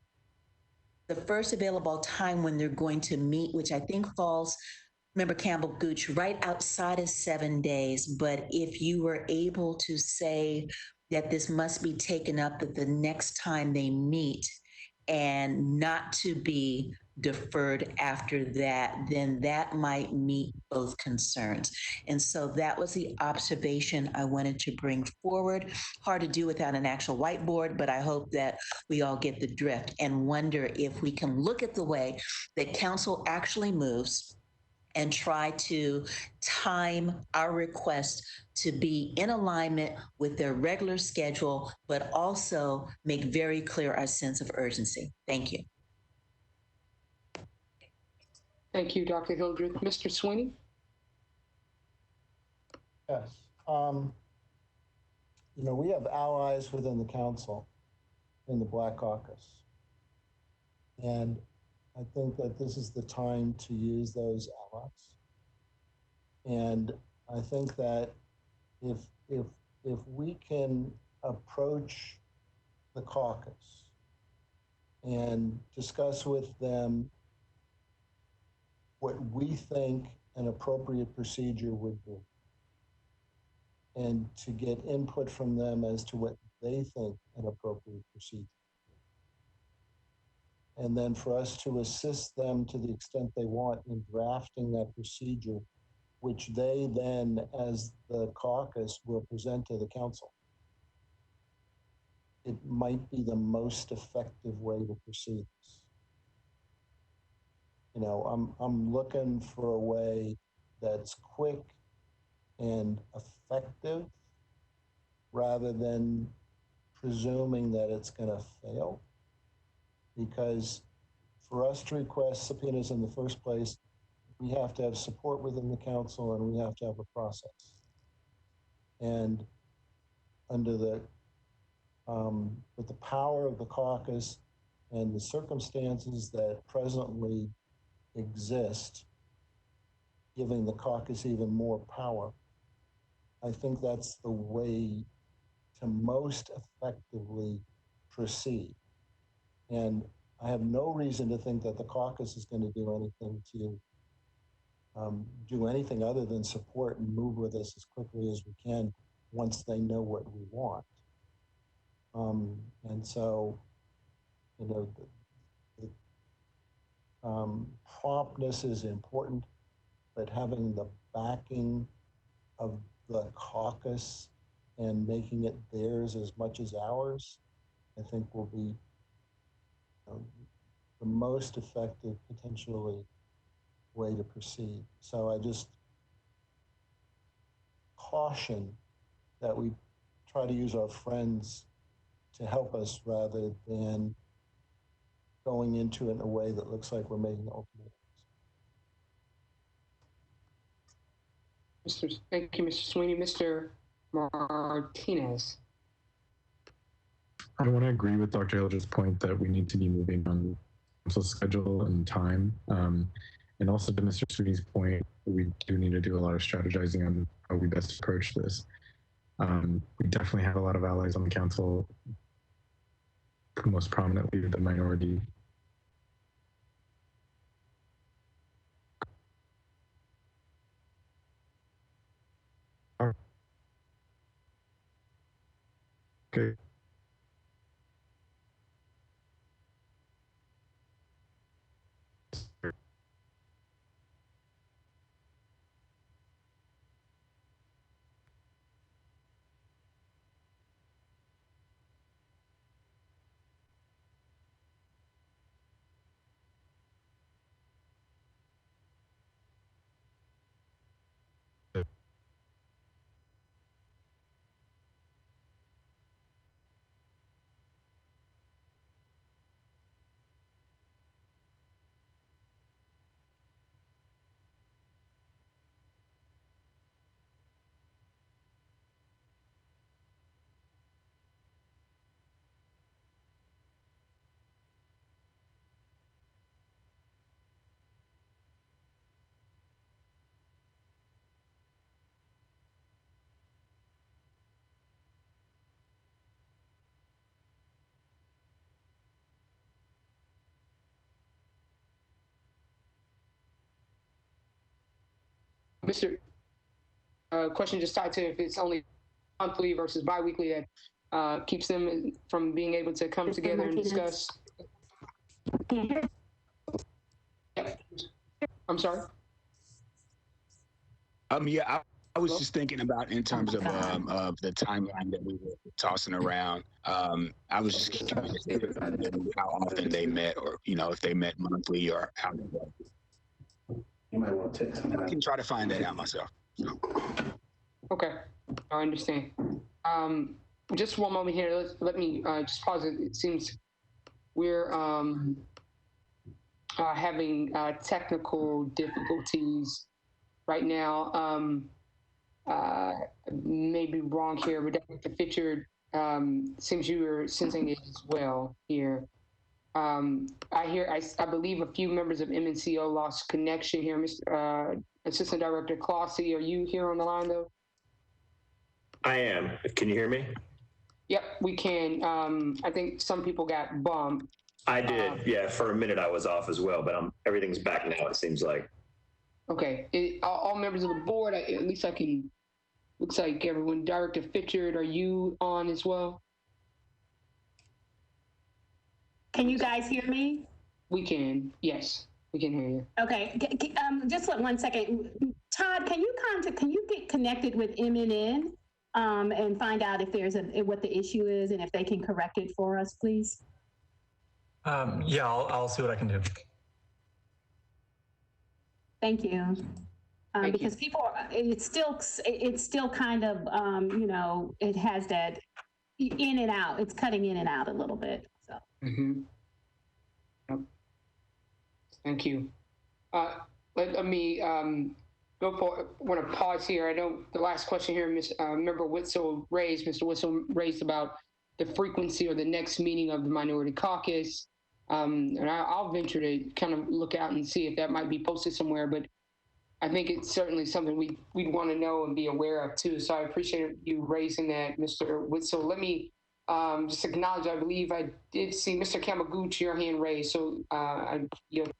the first available time when they're going to meet, which I think falls, Member Campbell Gooch, right outside of 7 days. But if you were able to say that this must be taken up at the next time they meet and not to be deferred after that, then that might meet both concerns. And so that was the observation I wanted to bring forward. Hard to do without an actual whiteboard, but I hope that we all get the drift and wonder if we can look at the way that council actually moves and try to time our request to be in alignment with their regular schedule, but also make very clear our sense of urgency. Thank you. Thank you, Dr. Hildreth. Mr. Sweeney? Yes. You know, we have allies within the council in the Black Caucus. And I think that this is the time to use those allies. And I think that if we can approach the caucus and discuss with them what we think an appropriate procedure would be, and to get input from them as to what they think an appropriate procedure. And then for us to assist them to the extent they want in drafting that procedure, which they then, as the caucus, will present to the council. It might be the most effective way to proceed. You know, I'm looking for a way that's quick and effective rather than presuming that it's going to fail. Because for us to request subpoenas in the first place, we have to have support within the council and we have to have a process. And under the, with the power of the caucus and the circumstances that presently exist, giving the caucus even more power, I think that's the way to most effectively proceed. And I have no reason to think that the caucus is going to do anything to do anything other than support and move with us as quickly as we can once they know what we want. And so, you know, promptness is important, but having the backing of the caucus and making it theirs as much as ours, I think will be the most effective, potentially, way to proceed. So I just caution that we try to use our friends to help us rather than going into it in a way that looks like we're making ultimatums. Thank you, Mr. Sweeney. Mr. Martinez. I want to agree with Dr. Hildreth's point that we need to be moving on council schedule and time. And also to Mr. Sweeney's point, we do need to do a lot of strategizing on how we best approach this. We definitely have a lot of allies on the council, most prominently the minority. Okay. Mr. Question just tied to if it's only monthly versus biweekly that keeps them from being able to come together and discuss. Yep. I'm sorry. Yeah, I was just thinking about in terms of the timeline that we were tossing around. I was just curious how often they met, or if they met monthly, or how. You might want to text me. I can try to find that out myself. So. Okay, I understand. Just one moment here. Let me just pause it. It seems we're having technical difficulties right now. Maybe wrong here, but Dr. Fitchard, seems you were sensing it as well here. I believe a few members of MNCO lost connection here. Mr. Assistant Director Clossy, are you here on the line though? I am. Can you hear me? Yep, we can. I think some people got bumped. I did. Yeah, for a minute I was off as well, but everything's back now, it seems like. Okay, all members of the board, at least I can, looks like everyone. Director Fitchard, are you on as well? Can you guys hear me? We can, yes, we can hear you. Okay, just 1 second. Todd, can you get connected with MNN and find out if there's what the issue is and if they can correct it for us, please? Yeah, I'll see what I can do. Thank you. Because people, it's still kind of, it has that in and out. It's cutting in and out a little bit. So. Mm-hmm. Yep. Thank you. Let me go for. I want to pause here. I know the last question here, Member Whitzel raised. Mr. Whitzel raised about the frequency or the next meeting of the Minority Caucus. And I'll venture to kind of look out and see if that might be posted somewhere, but I think it's certainly something we'd want to know and be aware of too. So I appreciate you raising that, Mr. Whitzel. Let me just acknowledge, I believe I did see Mr. Kamagooch, your hand raised. So Mr.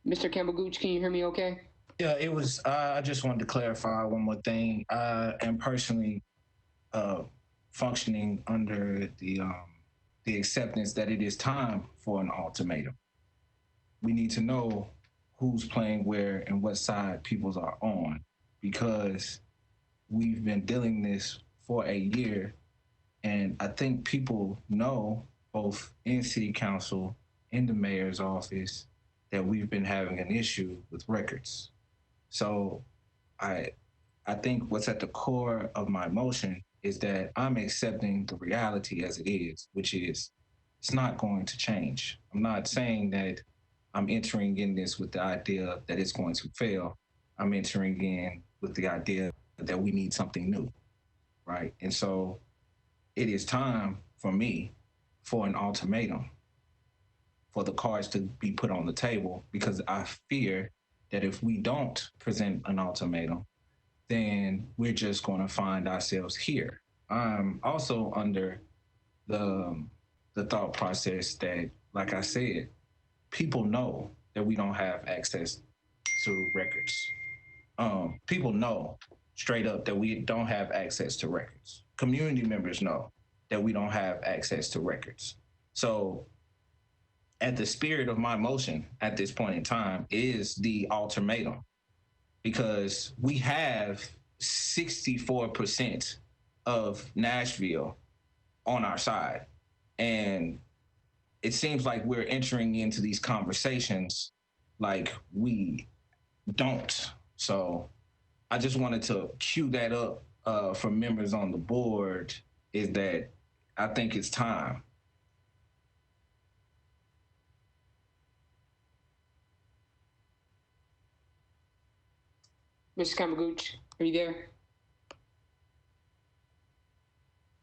Kamagooch, can you hear me okay? Yeah, it was, I just wanted to clarify one more thing. I am personally functioning under the acceptance that it is time for an ultimatum. We need to know who's playing where and what side peoples are on, because we've been dealing this for a year, and I think people know, both in City Council, in the mayor's office, that we've been having an issue with records. So I think what's at the core of my motion is that I'm accepting the reality as it is, which is it's not going to change. I'm not saying that I'm entering in this with the idea that it's going to fail. I'm entering in with the idea that we need something new, right? And so it is time for me for an ultimatum, for the cards to be put on the table, because I fear that if we don't present an ultimatum, then we're just going to find ourselves here. I'm also under the thought process that, like I said, people know that we don't have access to records. People know straight up that we don't have access to records. Community members know that we don't have access to records. So at the spirit of my motion at this point in time is the ultimatum, because we have 64% of Nashville on our side. And it seems like we're entering into these conversations like we don't. So I just wanted to cue that up for members on the board, is that I think it's time. Mr. Kamagooch, are you there?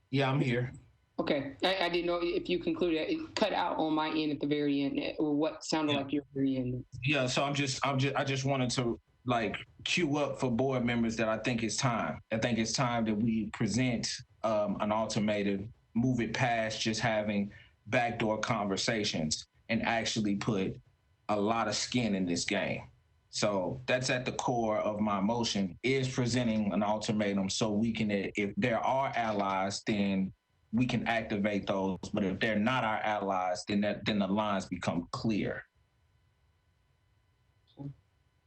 Yeah, I'm here. Okay, I didn't know if you concluded it cut out on my end at the very end, or what sounded like your very end. Yeah, so I just wanted to queue up for board members that I think it's time. I think it's time that we present an ultimatum, move it past just having backdoor conversations, and actually put a lot of skin in this game. So that's at the core of my motion, is presenting an ultimatum so we can, if there are allies, then we can activate those. But if they're not our allies, then the lines become clear.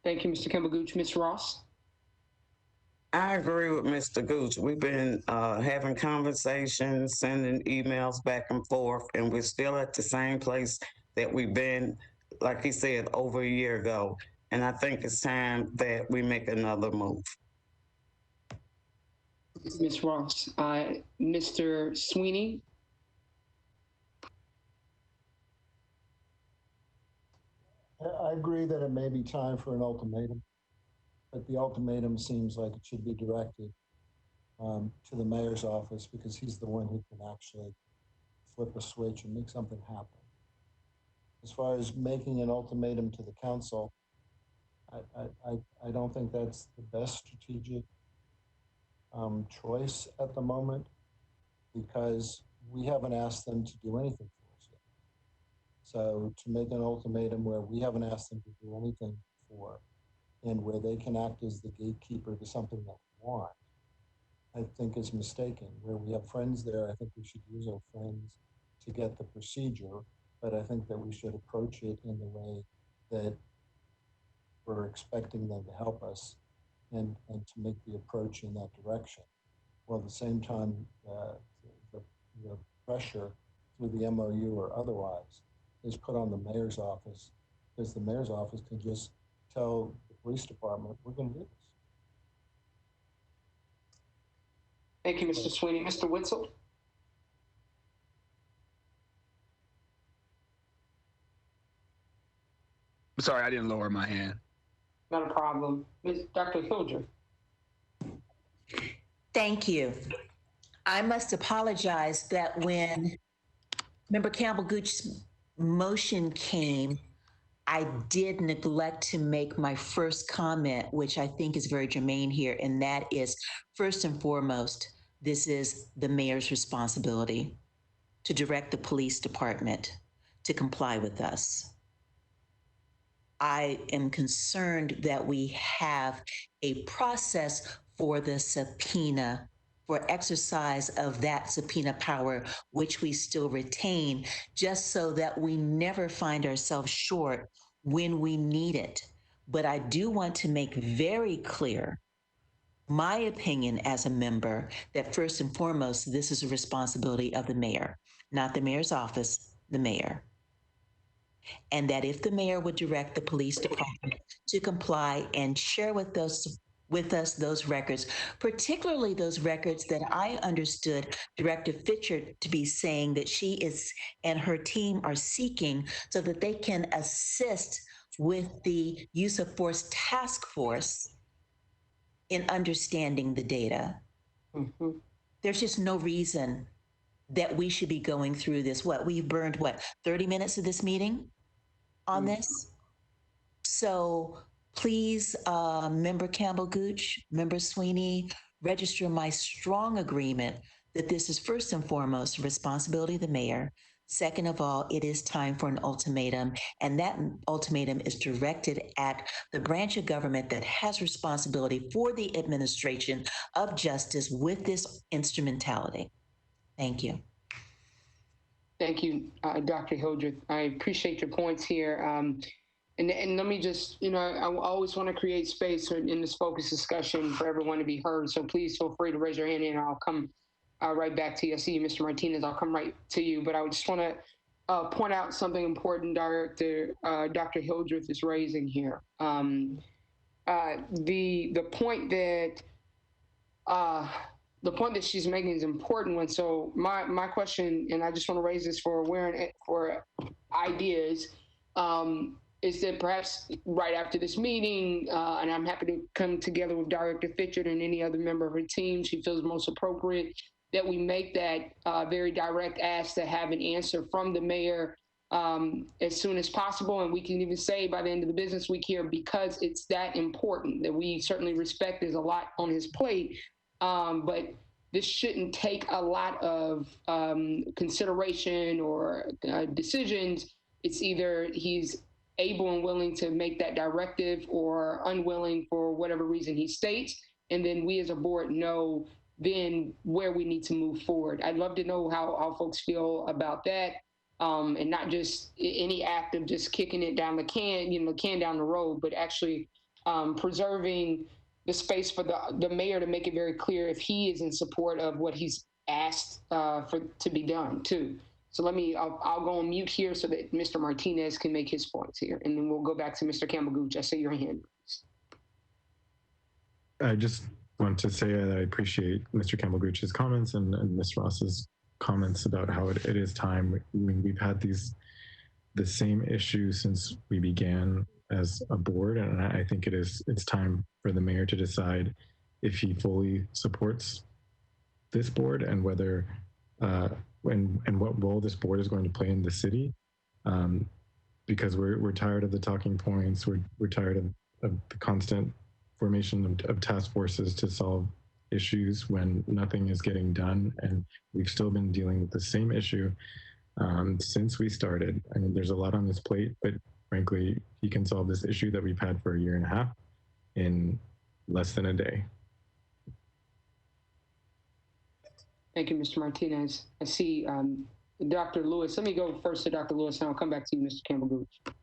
Thank you, Mr. Campbell Gooch. Ms. Ross? I agree with Mr. Gooch. We've been having conversations, sending emails back and forth, and we're still at the same place that we've been, like he said, over a year ago. And I think it's time that we make another move. Ms. Ross. Mr. Sweeney? I agree that it may be time for an ultimatum, but the ultimatum seems like it should be directed to the mayor's office, because he's the one who can actually flip a switch and make something happen. As far as making an ultimatum to the council, I don't think that's the best strategic choice at the moment, because we haven't asked them to do anything for us yet. So to make an ultimatum where we haven't asked them to do anything before, and where they can act as the gatekeeper to something that we want, I think is mistaken. Where we have friends there, I think we should use our friends to get the procedure, but I think that we should approach it in the way that we're expecting them to help us, and to make the approach in that direction. While at the same time, the pressure through the MOU or otherwise is put on the mayor's office, because the mayor's office can just tell the police department, we're going to do this. Thank you, Mr. Sweeney. Mr. Witzel? I'm sorry, I didn't lower my hand. Not a problem. Dr. Hilger? Thank you. I must apologize that when Member Campbell Gooch's motion came, I did neglect to make my first comment, which I think is very germane here, and that is, first and foremost, this is the mayor's responsibility to direct the police department to comply with us. I am concerned that we have a process for the subpoena, for exercise of that subpoena power, which we still retain, just so that we never find ourselves short when we need it. But I do want to make very clear my opinion as a member that first and foremost, this is a responsibility of the mayor, not the mayor's office, the mayor. And that if the mayor would direct the police department to comply and share with us those records, particularly those records that I understood Director Fisher to be saying that she is and her team are seeking, so that they can assist with the use of force task force in understanding the data. Mm-hmm. There's just no reason that we should be going through this. We've burned 30 minutes of this meeting on this? So please, Member Campbell Gooch, Member Sweeney, register my strong agreement that this is first and foremost responsibility of the mayor. Second of all, it is time for an ultimatum, and that ultimatum is directed at the branch of government that has responsibility for the administration of justice with this instrumentality. Thank you. Thank you, Dr. Hildreth. I appreciate your points here. And let me just, I always want to create space in this focused discussion for everyone to be heard. So please feel free to raise your hand and I'll come right back to you. I see you, Mr. Martinez. I'll come right to you. But I would just want to point out something important Dr. Hildreth is raising here. The point that she's making is an important one. So my question, and I just want to raise this for awareness, for ideas, is that perhaps right after this meeting, and I'm happy to come together with Director Fitchard and any other member of her team she feels most appropriate, that we make that very direct ask to have an answer from the mayor as soon as possible. And we can even say by the end of the business week here, because it's that important, that we certainly respect there's a lot on his plate. But this shouldn't take a lot of consideration or decisions. It's either he's able and willing to make that directive or unwilling for whatever reason he states. And then we as a board know then where we need to move forward. I'd love to know how folks feel about that. And not just any act of just kicking it down the can, can down the road, but actually preserving the space for the mayor to make it very clear if he is in support of what he's asked to be done too. So I'll go on mute here so that Mr. Martinez can make his points here, and then we'll go back to Mr. Campbell Gooch. I see your hand. I just want to say that I appreciate Mr. Campbell Gooch's comments and Ms. Ross's comments about how it is time. I mean, we've had the same issue since we began as a board, and I think it's time for the mayor to decide if he fully supports this board and whether and what role this board is going to play in the city, because we're tired of the talking points. We're tired of the constant formation of task forces to solve issues when nothing is getting done, and we've still been dealing with the same issue since we started. I mean, there's a lot on his plate, but frankly, he can solve this issue that we've had for a year and a half in less than a day. Thank you, Mr. Martinez. I see Dr. Lewis. Let me go first to Dr. Lewis, and I'll come back to you, Mr. Campbell Gooch.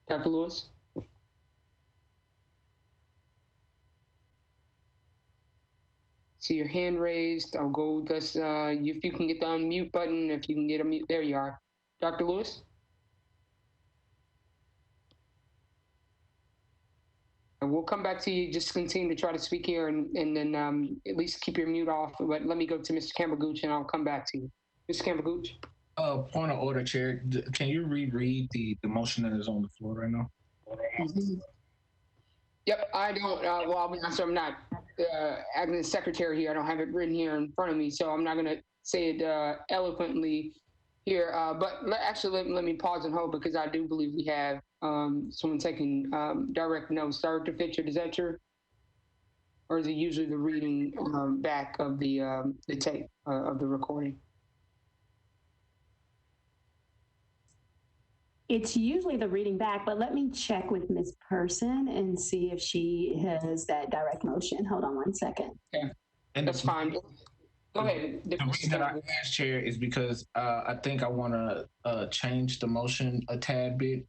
Dr. Lewis? See your hand raised. I'll go with if you can get the unmute button, if you can get a mute, there you are. Dr. Lewis? And we'll come back to you. Just continue to try to speak here and then at least keep your mute off. But let me go to Mr. Campbell Gooch and I'll come back to you. Mr. Campbell Gooch? Point of order, Chair. Can you reread the motion that is on the floor right now? Mm-hmm. Yep, I don't, well, I'll be honest, I'm not acting as secretary here. I don't have it written here in front of me, so I'm not gonna say it eloquently here. But let me pause and hold, because I do believe we have someone taking direct notes. Director Fitchard, is that true? Or is it usually the reading back of the tape of the recording? It's usually the reading back, but let me check with Ms. Person and see if she has that direct motion. Hold on one second. Okay, and that's fine. Go ahead. The reason that I asked, Chair, is because I think I want to change the motion a tad bit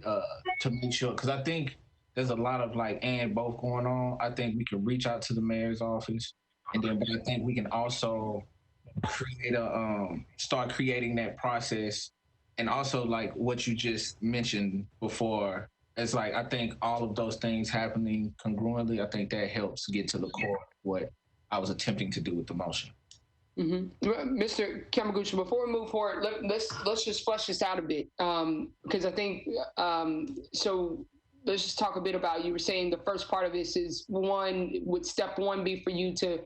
to make sure, because I think there's a lot of and both going on. I think we can reach out to the mayor's office, and then but I think we can also create start creating that process. And also, what you just mentioned before, it's I think all of those things happening congruently, I think that helps get to the core of what I was attempting to do with the motion. Mm-hmm. Mr. Kamaguchi, before we move forward, let's just flesh this out a bit, because I think, so let's just talk a bit about, you were saying the first part of this is would step one be for you to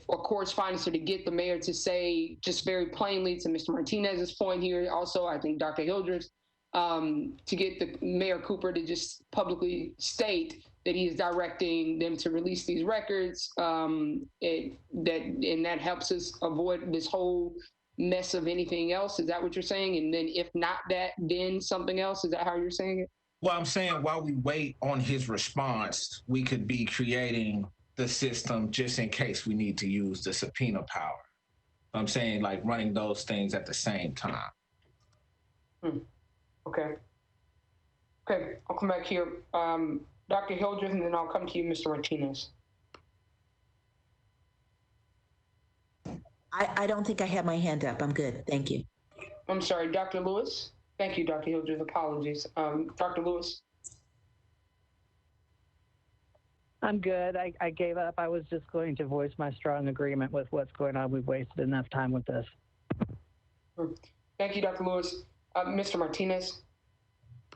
or correspondence or to get the mayor to say just very plainly, to Mr. Martinez's point here, also I think Dr. Hildreth's, to get the Mayor Cooper to just publicly state that he is directing them to release these records, and that helps us avoid this whole mess of anything else. Is that what you're saying? And then if not that, then something else? Is that how you're saying it? Well, I'm saying while we wait on his response, we could be creating the system just in case we need to use the subpoena power. I'm saying running those things at the same time. Okay, I'll come back here. Dr. Hildreth, and then I'll come to you, Mr. Martinez. I don't think I have my hand up. I'm good. Thank you. I'm sorry, Dr. Lewis. Thank you, Dr. Hildreth. Apologies. Dr. Lewis. I'm good. I gave up. I was just going to voice my strong agreement with what's going on. We've wasted enough time with this. Thank you, Dr. Lewis. Mr. Martinez.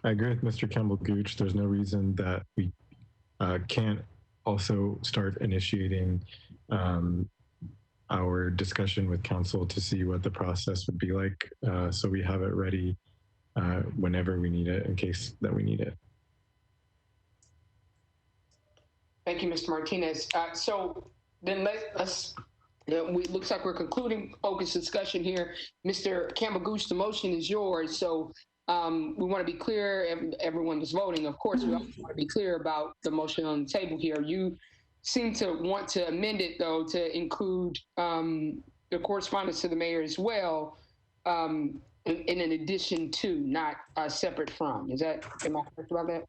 I agree with Mr. Campbell Gooch. There's no reason that we can't also start initiating our discussion with council to see what the process would be like, so we have it ready whenever we need it, in case that we need it. Thank you, Mr. Martinez. So then let's It looks like we're concluding focused discussion here. Mr. Campbell Gooch, the motion is yours. So we want to be clear, everyone is voting. Of course, we also want to be clear about the motion on the table here. You seem to want to amend it, though, to include the correspondence to the mayor as well, in addition to, not separate from. Am I correct about that?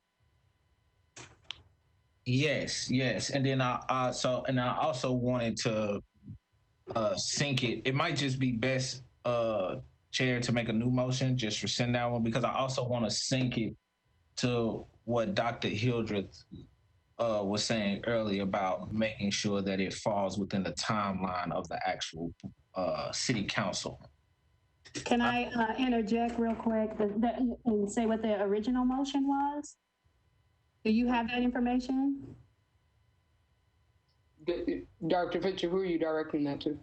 Yes. And then I also wanted to sync it. It might just be best, Chair, to make a new motion, just rescind that one, because I also want to sync it to what Dr. Hildreth was saying earlier about making sure that it falls within the timeline of the actual city council. Can I interject real quick and say what the original motion was? Do you have that information? Dr. Fisher, who are you directing that to?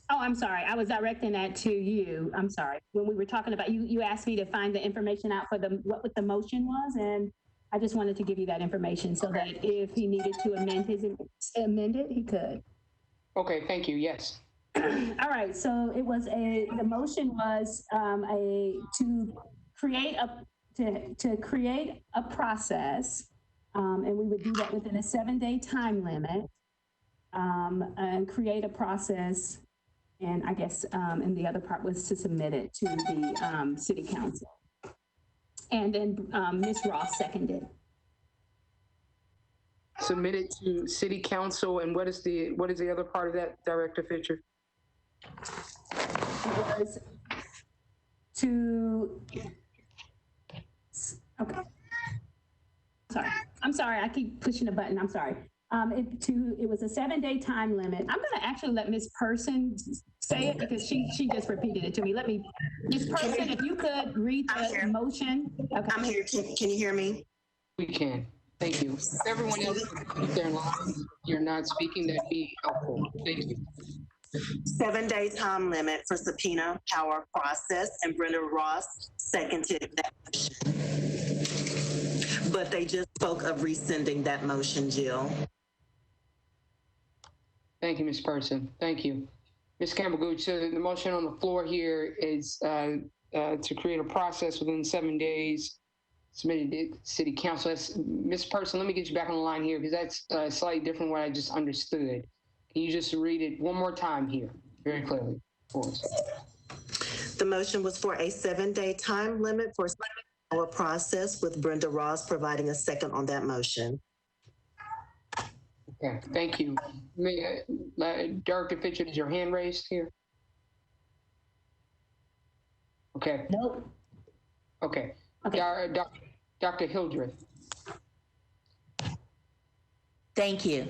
Oh, I'm sorry. I was directing that to you. I'm sorry. When we were talking about, you asked me to find the information out for what the motion was, and I just wanted to give you that information so that if he needed to amend it, he could. Okay, thank you. Yes. All right. So it was the motion was to create a process, and we would do that within a 7-day time limit, and create a process. And I guess, and the other part was to submit it to the city council. And then Ms. Ross seconded. Submit it to city council, and what is the other part of that, Director Fisher? It was to, okay. I'm sorry, I keep pushing the button, I'm sorry. It was a 7-day time limit. I'm gonna actually let Ms. Person say it because she just repeated it to me. Ms. Person, if you could read the motion. Okay. I'm here, can you hear me? We can, thank you. If everyone else, if they're in line, you're not speaking, that'd be helpful, thank you. 7-day time limit for subpoena power process, and Brenda Ross seconded that motion. But they just spoke of rescinding that motion, Jill. Thank you, Ms. Person. Thank you. Ms. Campbell-Gooch, so the motion on the floor here is to create a process within 7 days, submitted to City Council. Ms. Person, let me get you back on the line here because that's slightly different from what I just understood. Can you just read it one more time here, very clearly for us? The motion was for a 7-day time limit for our process, with Brenda Ross providing a second on that motion. Okay, thank you. Director Fisher, is your hand raised here? Okay. Nope. Okay. Okay. Dr. Hildreth. Thank you.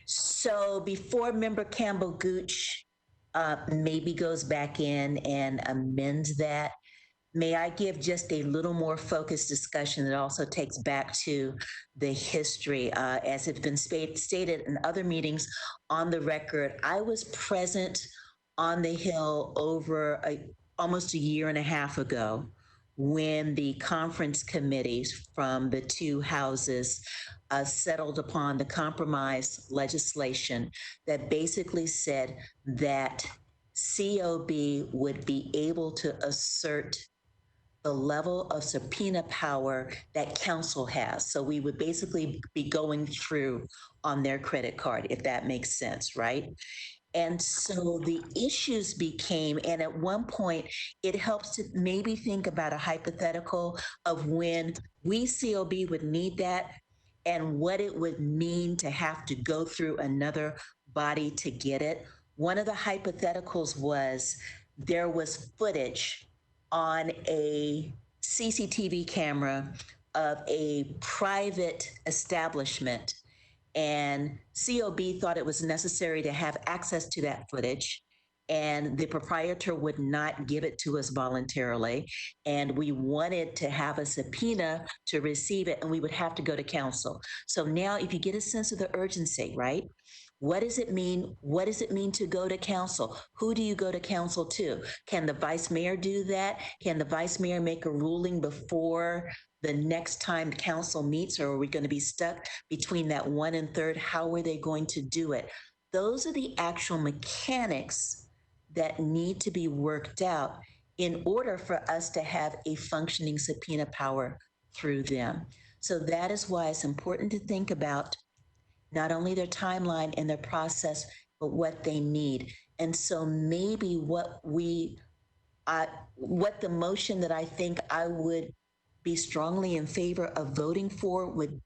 So before Member Campbell Gooch maybe goes back in and amends that, may I give just a little more focused discussion that also takes back to the history? As it's been stated in other meetings on the record, I was present on the Hill over almost a year and a half ago when the conference committees from the two houses settled upon the compromise legislation that basically said that COB would be able to assert the level of subpoena power that council has. So we would basically be going through on their credit card, if that makes sense, right? And so the issues became, and at one point, it helps to maybe think about a hypothetical of when we COB would need that and what it would mean to have to go through another body to get it. One of the hypotheticals was there was footage on a CCTV camera of a private establishment, and COB thought it was necessary to have access to that footage, and the proprietor would not give it to us voluntarily, and we wanted to have a subpoena to receive it, and we would have to go to council. So now if you get a sense of the urgency, right? What does it mean? What does it mean to go to council? Who do you go to council to? Can the vice mayor do that? Can the vice mayor make a ruling before the next time council meets, or are we going to be stuck between that 1 and 3rd? How are they going to do it? Those are the actual mechanics that need to be worked out in order for us to have a functioning subpoena power through them. So that is why it's important to think about not only their timeline and their process, but what they need. And so maybe what the motion that I think I would be strongly in favor of voting for would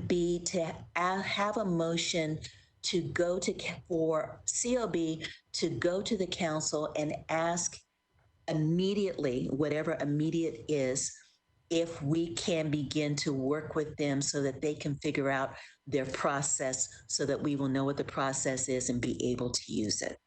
be to have a motion to go to, for COB to go to the council and ask immediately, whatever immediate is, if we can begin to work with them so that they can figure out their process so that we will know what the process is and be able to use it.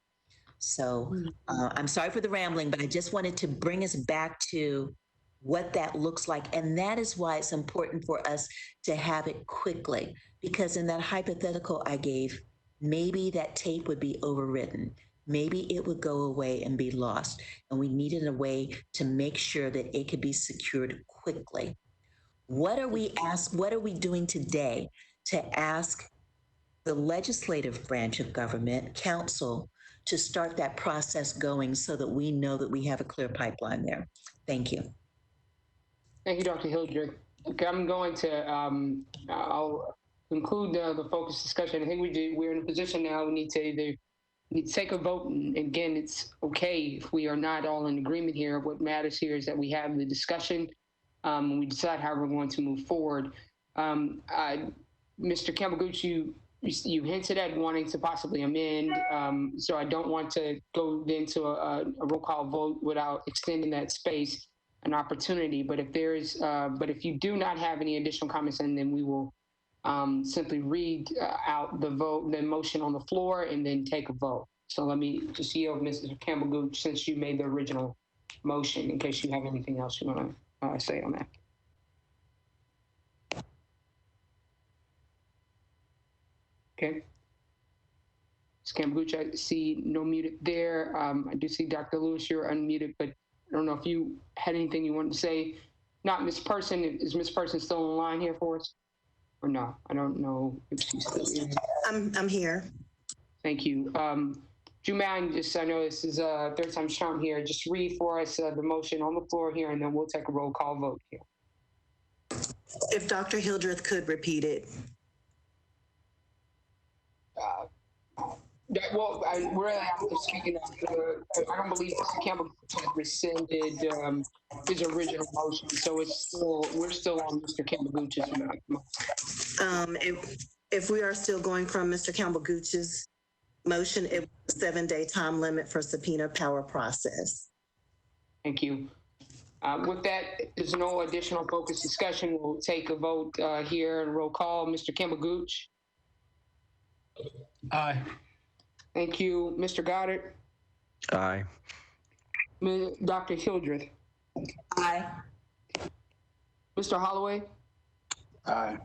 So I'm sorry for the rambling, but I just wanted to bring us back to what that looks like. And that is why it's important for us to have it quickly, because in that hypothetical I gave, maybe that tape would be overwritten. Maybe it would go away and be lost. And we needed a way to make sure that it could be secured quickly. What are we doing today to ask the legislative branch of government, council, to start that process going so that we know that we have a clear pipeline there? Thank you. Thank you, Dr. Hildreth. Okay, I'm going to, I'll conclude the focus discussion. I think we're in a position now, we need to either take a vote. And again, it's okay if we are not all in agreement here. What matters here is that we have the discussion and we decide how we're going to move forward. Mr. Campbell-Gooch, you hinted at wanting to possibly amend, so I don't want to go into a roll call vote without extending that space an opportunity. But if you do not have any additional comments, and then we will simply read out the motion on the floor, and then take a vote. So let me just yield, Mr. Campbell-Gooch, since you made the original motion, in case you have anything else you want to say on that. Okay. Ms. Campbell-Gooch, I see no muted there. I do see Dr. Lewis, you're unmuted, but I don't know if you had anything you wanted to say. Not Ms. Person. Is Ms. Person still on the line here for us? Or no? I don't know if she's still in. I'm here. Thank you. Do you mind just, I know this is a third time charm here, just read for us the motion on the floor here, and then we'll take a roll call vote here. If Dr. Hildreth could repeat it. Well, we're after speaking of I don't believe Mr. Campbell rescinded his original motion, so we're still on Mr. Campbell-Gooch's motion. If we are still going from Mr. Campbell-Gooch's motion, it was a 7-day time limit for subpoena power process. Thank you. With that, if there's no additional focused discussion, we'll take a vote here and roll call. Mr. Campbell-Gooch? Aye. Thank you. Mr. Goddard? Aye. Dr. Hildreth? Aye. Mr. Holloway? Aye.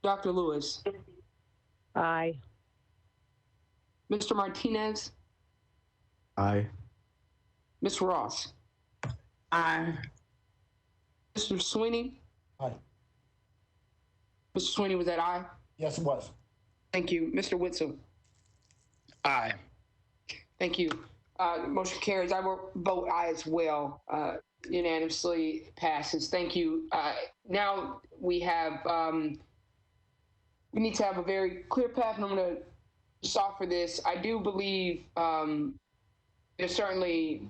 Dr. Lewis? Aye. Mr. Martinez? Aye. Ms. Ross? Aye. Mr. Sweeney? Aye. Mr. Sweeney, was that aye? Yes, it was. Thank you. Mr. Whitson? Aye. Thank you. Motion carries. I will vote aye as well. Unanimously passes. Thank you. Now we have, we need to have a very clear path, and I'm going to just offer this. I do believe there's certainly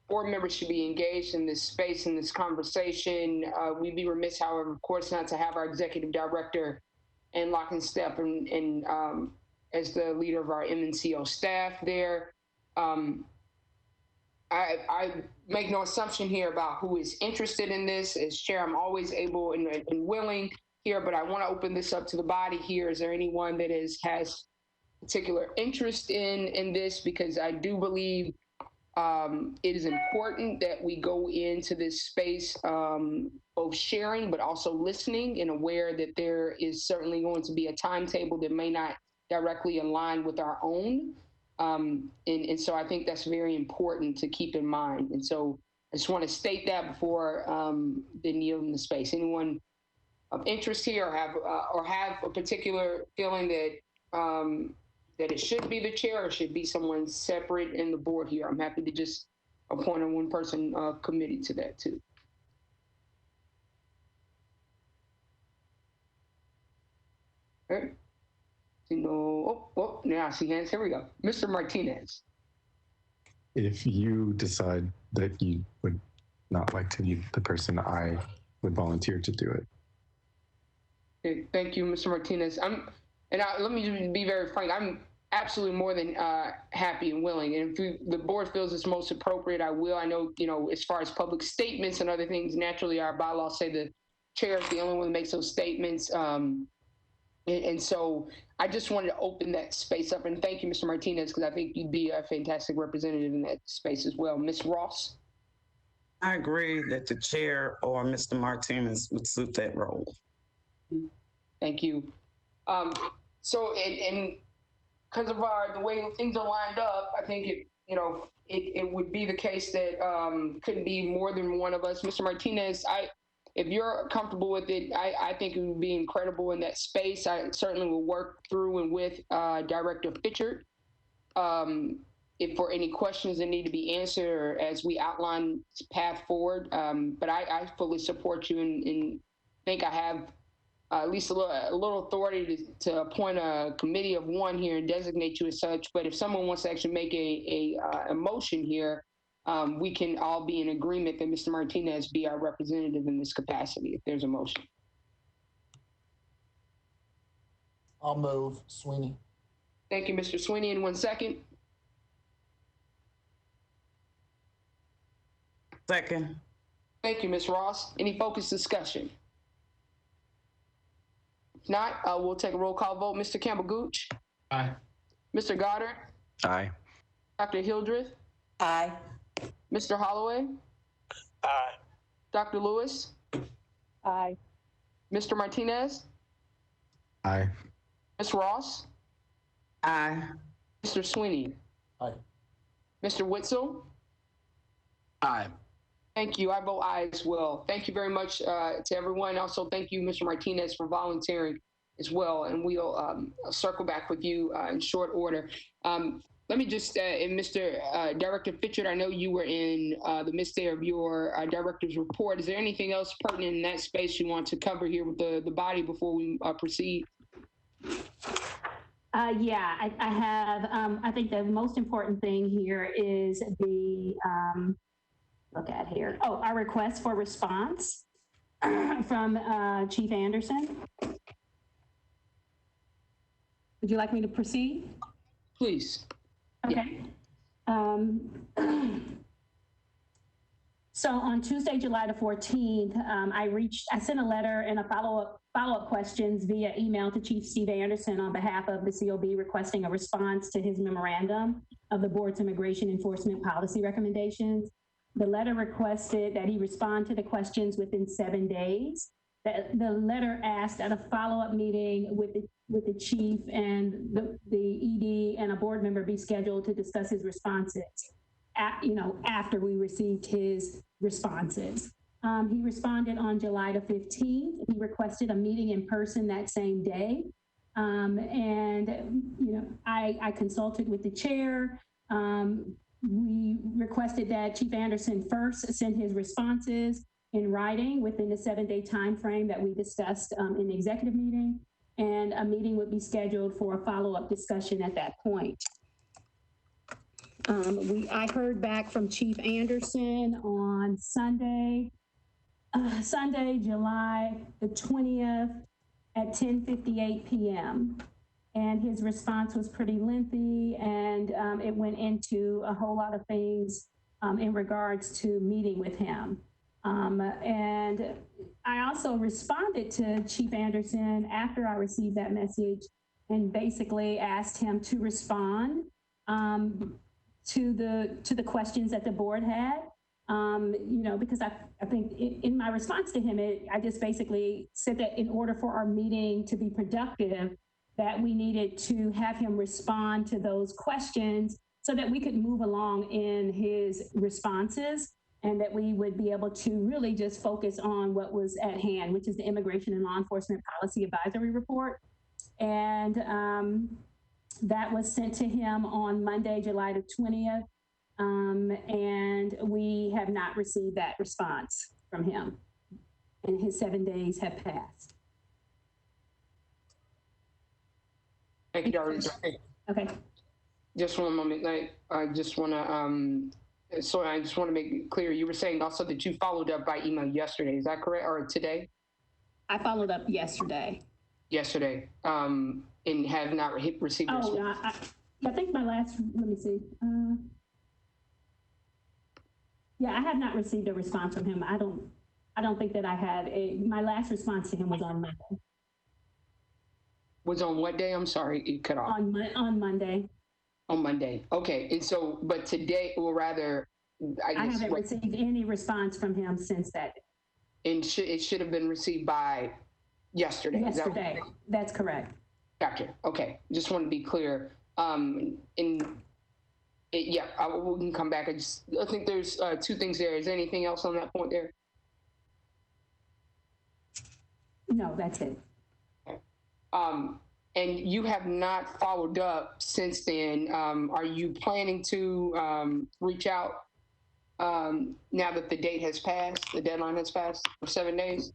board members should be engaged in this space, in this conversation. We'd be remiss, however, of course, not to have our executive director and lock in step and as the leader of our MNCO staff there. I make no assumption here about who is interested in this. As chair, I'm always able and willing here, but I want to open this up to the body here. Is there anyone that has particular interest in this? Because I do believe it is important that we go into this space both sharing but also listening, and aware that there is certainly going to be a timetable that may not directly align with our own. And so I think that's very important to keep in mind. And so I just want to state that before then yielding the space. Anyone of interest here or have a particular feeling that that it should be the chair or should be someone separate in the board here? I'm happy to just appoint a one-person committee to that too. Okay. Now I see hands. Here we go. Mr. Martinez. If you decide that you would not like to be the person, I would volunteer to do it. Okay, thank you, Mr. Martinez. Let me just be very frank. I'm absolutely more than happy and willing. And if the board feels it's most appropriate, I will. I know, as far as public statements and other things, naturally our bylaws say the chair is the only one that makes those statements. And so I just wanted to open that space up, and thank you, Mr. Martinez, because I think you'd be a fantastic representative in that space as well. Ms. Ross? I agree that the chair or Mr. Martinez would suit that role. Thank you. So, and because of the way things are lined up, I think it would be the case that couldn't be more than one of us. Mr. Martinez, if you're comfortable with it, I think it would be incredible in that space. I certainly will work through and with Director Fitchard if for any questions that need to be answered or as we outline this path forward. But I fully support you and think I have at least a little authority to appoint a committee of one here and designate you as such. But if someone wants to actually make a motion here, we can all be in agreement that Mr. Martinez be our representative in this capacity, if there's a motion. I'll move. Sweeney. Thank you, Mr. Sweeney. In 1 second. Second. Thank you, Ms. Ross. Any focused discussion? If not, we'll take a roll call vote. Mr. Campbell-Gooch? Aye. Mr. Goddard? Aye. Dr. Hildreth? Aye. Mr. Holloway? Aye. Dr. Lewis? Aye. Mr. Martinez? Aye. Ms. Ross? Aye. Mr. Sweeney? Aye. Mr. Witzel? Aye. Thank you. I vote aye as well. Thank you very much to everyone. Also, thank you, Mr. Martinez, for volunteering as well. And we'll circle back with you in short order. Let me just, and Mr. Director Fitchard, I know you were in the midst there of your director's report. Is there anything else pertinent in that space you want to cover here with the body before we proceed? Yeah, I have, I think the most important thing here is the, look at here. Oh, our request for response from Chief Anderson. Would you like me to proceed? Please. Okay. So on Tuesday, July the 14th, I sent a letter and a follow-up questions via email to Chief Steve Anderson on behalf of the COB requesting a response to his memorandum of the board's immigration enforcement policy recommendations. The letter requested that he respond to the questions within 7 days. The letter asked at a follow-up meeting with the chief and the ED and a board member be scheduled to discuss his responses. After we received his responses. He responded on July the 15th. He requested a meeting in person that same day. I consulted with the chair. We requested that Chief Anderson first send his responses in writing within the 7-day time frame that we discussed in the executive meeting, and a meeting would be scheduled for a follow-up discussion at that point. I heard back from Chief Anderson on Sunday, July the 20th at 10:58 p.m. And his response was pretty lengthy, and it went into a whole lot of things in regards to meeting with him. And I also responded to Chief Anderson after I received that message and basically asked him to respond to the questions that the board had. Because I think in my response to him, I just basically said that in order for our meeting to be productive, that we needed to have him respond to those questions so that we could move along in his responses. and that we would be able to really just focus on what was at hand, which is the Immigration and Law Enforcement Policy Advisory Report. And that was sent to him on Monday, July the 20th. And we have not received that response from him. And his 7 days have passed. Thank you, Dr. Okay. Just one moment. I just want to, so I just want to make it clear. You were saying also that you followed up by email yesterday. Is that correct? Or today? I followed up yesterday. Yesterday. And have not received a response. I think my last, let me see. Yeah, I have not received a response from him. I don't think that I had my last response to him was on Monday. Was on what day? I'm sorry, it cut off. On Monday. On Monday. Okay. And so, but today, or rather, I haven't received any response from him since that day. And it should have been received by yesterday. Yesterday. That's correct. Gotcha. Okay. Just want to be clear. We can come back. I think there's two things there. Is there anything else on that point there? No, that's it. And you have not followed up since then. Are you planning to reach out now that the date has passed, the deadline has passed for 7 days?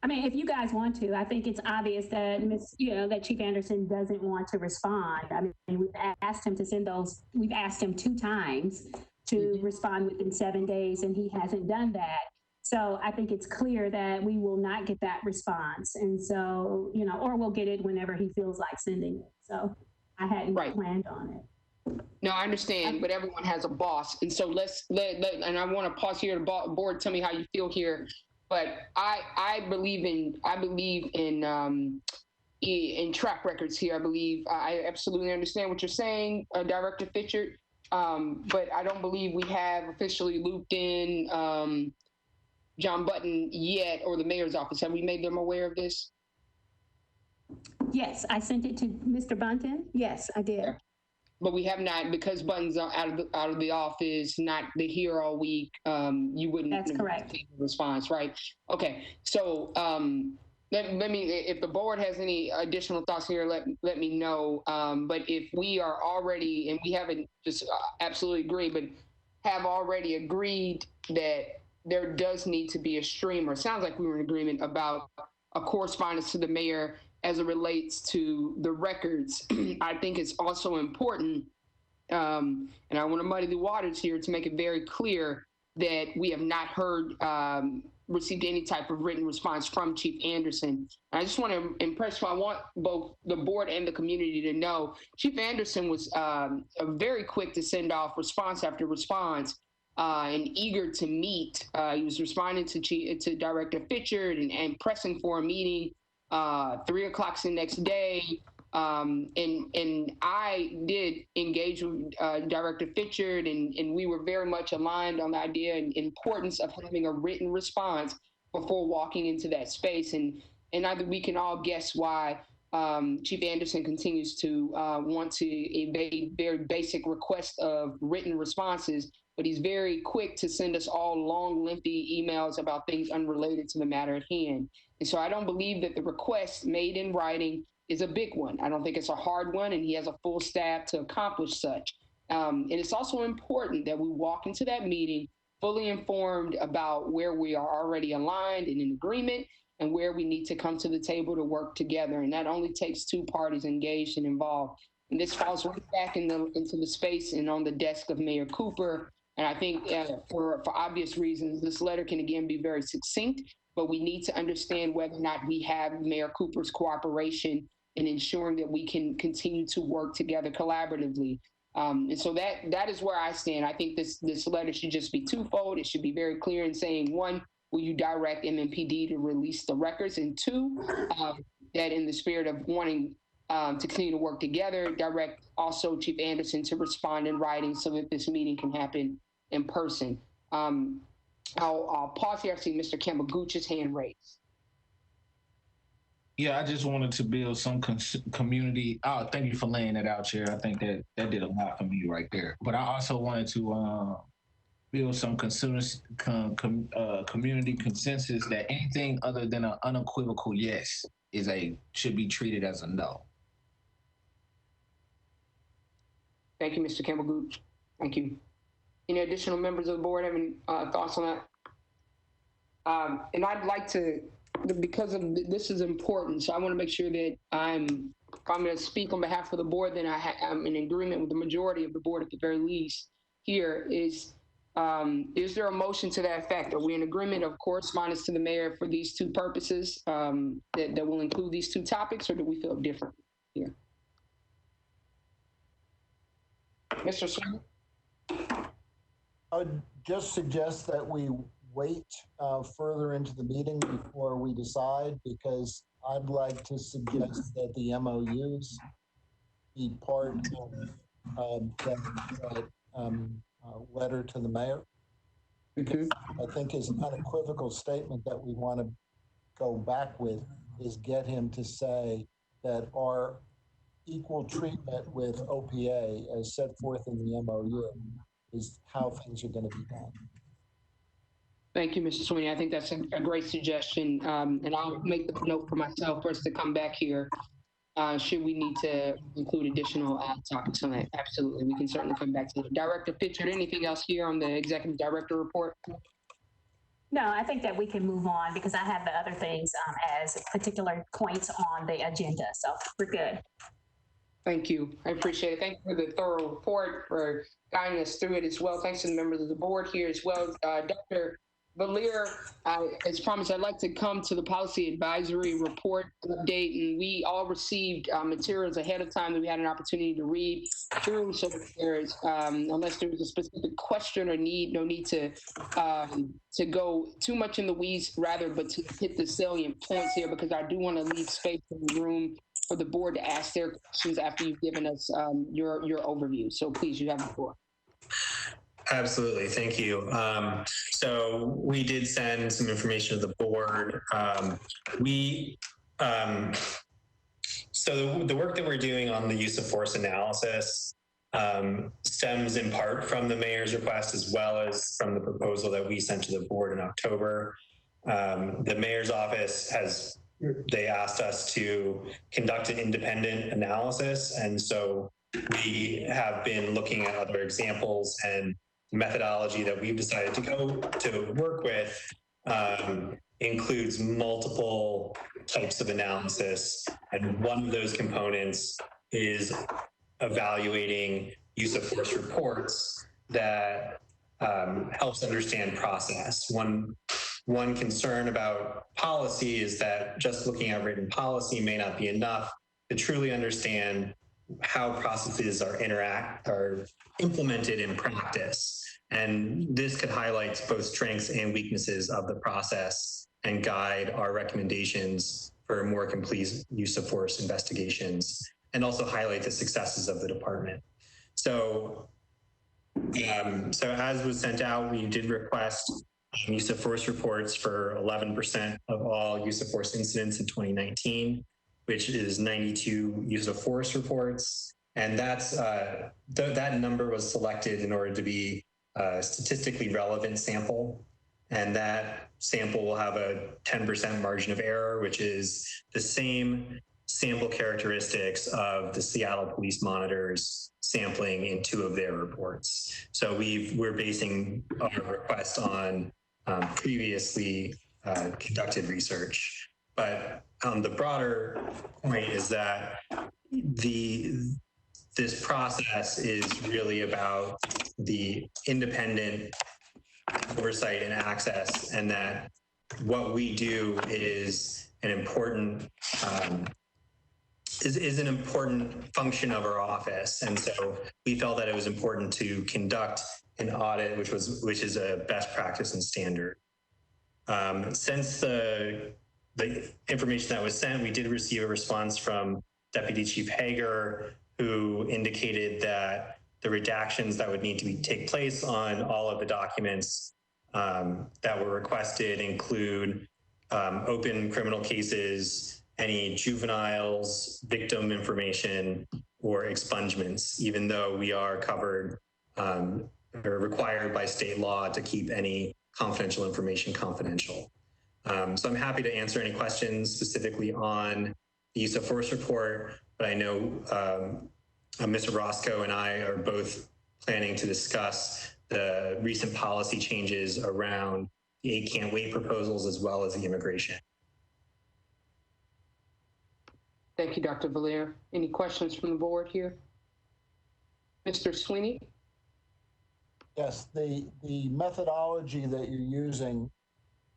I mean, if you guys want to, I think it's obvious that that Chief Anderson doesn't want to respond. I mean, we've asked him to send those. We've asked him 2 times to respond within 7 days, and he hasn't done that. So I think it's clear that we will not get that response. And so, or we'll get it whenever he feels like sending it. So I hadn't planned on it. No, I understand, but everyone has a boss. And so and I want to pause here, the board, tell me how you feel here. But I believe in track records here. I absolutely understand what you're saying, Director Fitchard. But I don't believe we have officially looped in John Button yet, or the mayor's office. Have we made them aware of this? Yes, I sent it to Mr. Bunton. Yes, I did. Yeah. But we have not, because Button's out of the office, not here all week. You wouldn't. That's correct. Response, right? Okay. So let me, if the board has any additional thoughts here, let me know. But if we are already, and we haven't just absolutely agreed, but have already agreed that there does need to be a stream, or it sounds like we were in agreement about a correspondence to the mayor as it relates to the records. I think it's also important, and I want to muddy the waters here to make it very clear that we have not received any type of written response from Chief Anderson. I just want to impress, I want both the board and the community to know, Chief Anderson was very quick to send off response after response, and eager to meet. He was responding to Director Fitchard and pressing for a meeting 3 o'clock the next day. And I did engage with Director Fitchard, and we were very much aligned on the idea and importance of having a written response before walking into that space. And I think we can all guess why Chief Anderson continues to want to evade very basic requests of written responses, but he's very quick to send us all long, lengthy emails about things unrelated to the matter at hand. And so I don't believe that the request made in writing is a big one. I don't think it's a hard one, and he has a full staff to accomplish such. And it's also important that we walk into that meeting fully informed about where we are already aligned and in agreement, and where we need to come to the table to work together. And that only takes 2 parties engaged and involved. And this falls right back into the space and on the desk of Mayor Cooper. And I think for obvious reasons, this letter can again be very succinct, but we need to understand whether or not we have Mayor Cooper's cooperation in ensuring that we can continue to work together collaboratively. And so that is where I stand. I think this letter should just be twofold. It should be very clear in saying, 1, will you direct MMPD to release the records? And 2, that in the spirit of wanting to continue to work together, direct also Chief Anderson to respond in writing so that this meeting can happen in person. I'll pause here. I see Mr. Kamaguchi's hand raised. Yeah, I just wanted to build some community. Oh, thank you for laying that out, Chair. I think that did a lot for me right there. But I also wanted to build some community consensus that anything other than an unequivocal yes should be treated as a no. Thank you, Mr. Campbell Gooch. Thank you. Any additional members of the board have any thoughts on that? And I'd like to, because of this is important, so I want to make sure that if I'm going to speak on behalf of the board, then I'm in agreement with the majority of the board at the very least. Here is there a motion to that effect? Are we in agreement of correspondence to the mayor for these two purposes that will include these two topics, or do we feel different here? Mr. Sweeney? I would just suggest that we wait further into the meeting before we decide, because I'd like to suggest that the MOUs be part of that letter to the mayor. Because I think his unequivocal statement that we want to go back with is get him to say that our equal treatment with OPA as set forth in the MOU is how things are going to be done. Thank you, Mr. Sweeney. I think that's a great suggestion. And I'll make the note for myself for us to come back here should we need to include additional topics on that. Absolutely. We can certainly come back to it. Director Pitchford, anything else here on the executive director report? No, I think that we can move on because I have the other things as particular points on the agenda. So we're good. Thank you. I appreciate it. Thank you for the thorough report, for guiding us through it as well. Thanks to the members of the board here as well. Dr. Valier, as promised, I'd like to come to the policy advisory report update, and we all received materials ahead of time that we had an opportunity to read through. So there's, unless there was a specific question or no need to go too much in the weeds, rather, but to hit the salient points here, because I do want to leave space in the room for the board to ask their questions after you've given us your overview. So please, you have the floor. Absolutely, thank you. So we did send some information to the board. So the work that we're doing on the use of force analysis stems in part from the mayor's request, as well as from the proposal that we sent to the board in October. The mayor's office they asked us to conduct an independent analysis. And so we have been looking at other examples, and methodology that we've decided to work with includes multiple types of analysis. And one of those components is evaluating use of force reports that helps understand process. One concern about policy is that just looking at written policy may not be enough to truly understand how processes are implemented in practice. And this could highlight both strengths and weaknesses of the process and guide our recommendations for more complete use of force investigations, and also highlight the successes of the department. So as was sent out, we did request use of force reports for 11% of all use of force incidents in 2019, which is 92 use of force reports. And that's that number was selected in order to be a statistically relevant sample. And that sample will have a 10% margin of error, which is the same sample characteristics of the Seattle Police Monitor's sampling in 2 of their reports. So we're basing our request on previously conducted research. But the broader point is that this process is really about the independent oversight and access, and that what we do is an important is an important function of our office. And so we felt that it was important to conduct an audit, which is a best practice and standard. Since the information that was sent, we did receive a response from Deputy Chief Hager, who indicated that the redactions that would need to take place on all of the documents that were requested include open criminal cases, any juveniles, victim information, or expungements, even though we are covered or required by state law to keep any confidential information confidential. So I'm happy to answer any questions specifically on the use of force report, but I know Mr. Roscoe and I are both planning to discuss the recent policy changes around the 8 can't wait proposals as well as the immigration. Thank you, Dr. Valier. Any questions from the board here? Mr. Sweeney? Yes, the methodology that you're using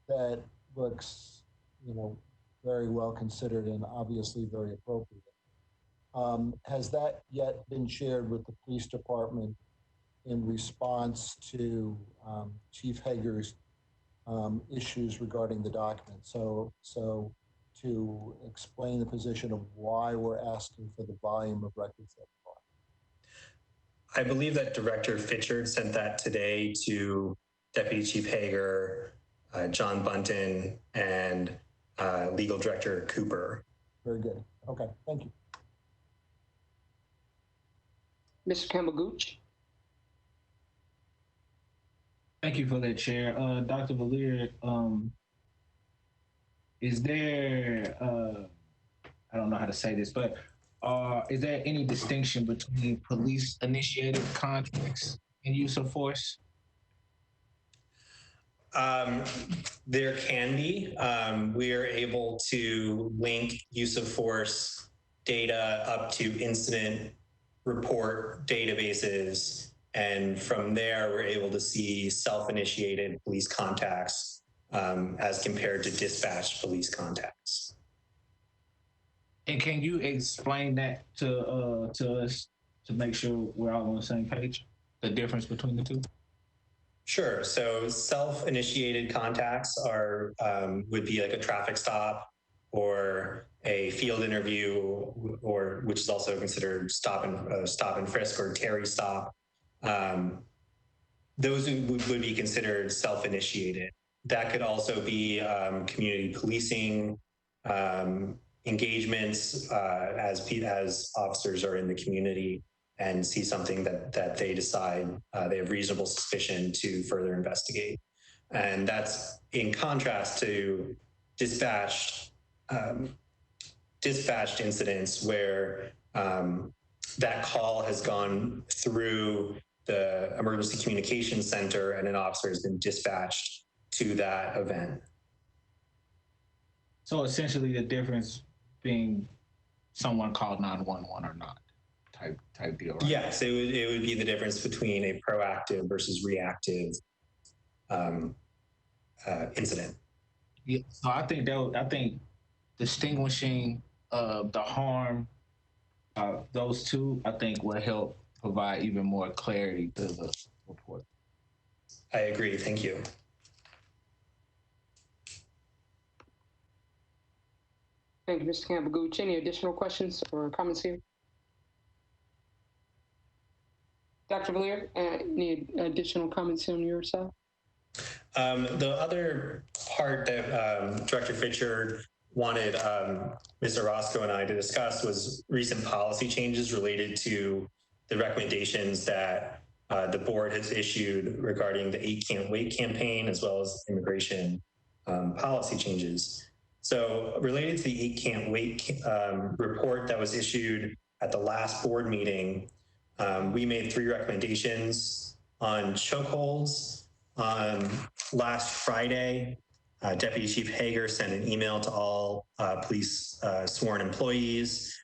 that looks, very well considered and obviously very appropriate. Has that yet been shared with the police department in response to Chief Hager's issues regarding the document? So to explain the position of why we're asking for the volume of records that we are. I believe that Director Fitchard sent that today to Deputy Chief Hager, John Bunton, and Legal Director Cooper. Very good. Okay, thank you. Mr. Campbell-Gooch? Thank you for that, Chair. Dr. Valier, is there, I don't know how to say this, but is there any distinction between police-initiated contacts and use of force? There can be. We are able to link use of force data up to incident report databases. And from there, we're able to see self-initiated police contacts as compared to dispatched police contacts. And can you explain that to us to make sure we're all on the same page? The difference between the two? Sure. So self-initiated contacts are would be like a traffic stop or a field interview, or which is also considered stop and frisk or Terry stop. Those would be considered self-initiated. That could also be community policing engagements as officers are in the community and see something that they decide they have reasonable suspicion to further investigate. And that's in contrast to dispatched incidents where that call has gone through the emergency communications center and an officer has been dispatched to that event. So essentially the difference being someone called 911 or not type deal, right? Yes, it would be the difference between a proactive versus reactive incident. Yeah, so I think distinguishing the harm, those two, I think will help provide even more clarity to the report. I agree. Thank you. Thank you, Mr. Campbell-Gooch. Any additional questions or comments here? Dr. Valier, any additional comments on your side? The other part that Director Fitchard wanted Mr. Roscoe and I to discuss was recent policy changes related to the recommendations that the board has issued regarding the 8 Can't Wait campaign, as well as immigration policy changes. So related to the 8 Can't Wait report that was issued at the last board meeting, we made 3 recommendations on chokeholds. Last Friday, Deputy Chief Hager sent an email to all police sworn employees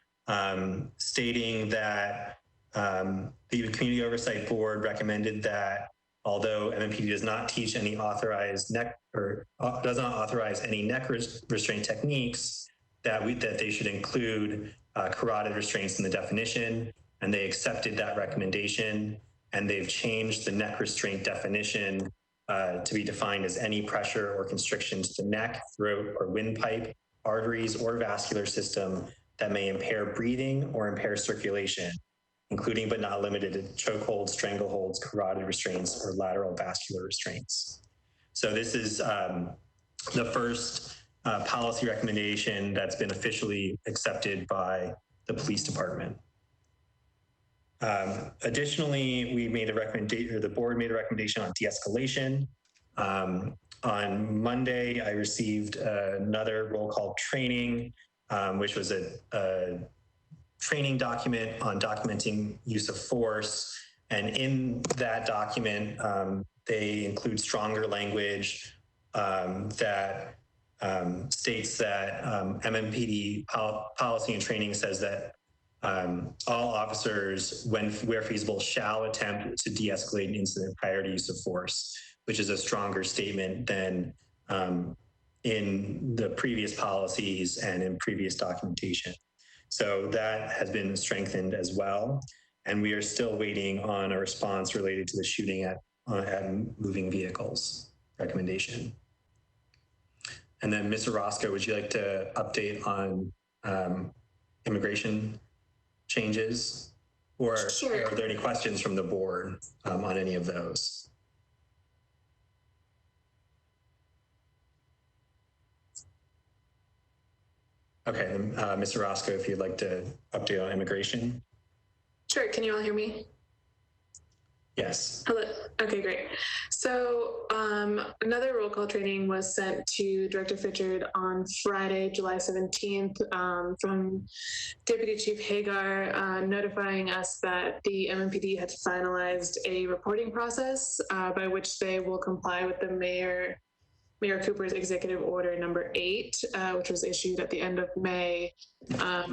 stating that the Community Oversight Board recommended that although MMPD does not teach any authorized does not authorize any neck restraint techniques, that they should include carotid restraints in the definition, and they accepted that recommendation, and they've changed the neck restraint definition to be defined as any pressure or constriction to the neck, throat, or windpipe, arteries, or vascular system that may impair breathing or impair circulation, including but not limited to chokeholds, strangleholds, carotid restraints, or lateral vascular restraints. So this is the first policy recommendation that's been officially accepted by the police department. Additionally, we made a recommendation, or the board made a recommendation on de-escalation. On Monday, I received another roll call training, which was a training document on documenting use of force. And in that document, they include stronger language that states that MMPD policy and training says that all officers, where feasible, shall attempt to de-escalate an incident prior to use of force, which is a stronger statement than in the previous policies and in previous documentation. So that has been strengthened as well. And we are still waiting on a response related to the shooting at moving vehicles recommendation. And then Mr. Roscoe, would you like to update on immigration changes? Or Sure. Are there any questions from the board on any of those? Okay, then, Mr. Roscoe, if you'd like to update on immigration. Sure, can you all hear me? Yes. Hello. Okay, great. So another roll call training was sent to Director Fitchard on Friday, July 17th from Deputy Chief Hagar, notifying us that the MMPD had finalized a reporting process by which they will comply with the Mayor Cooper's Executive Order number 8, which was issued at the end of May,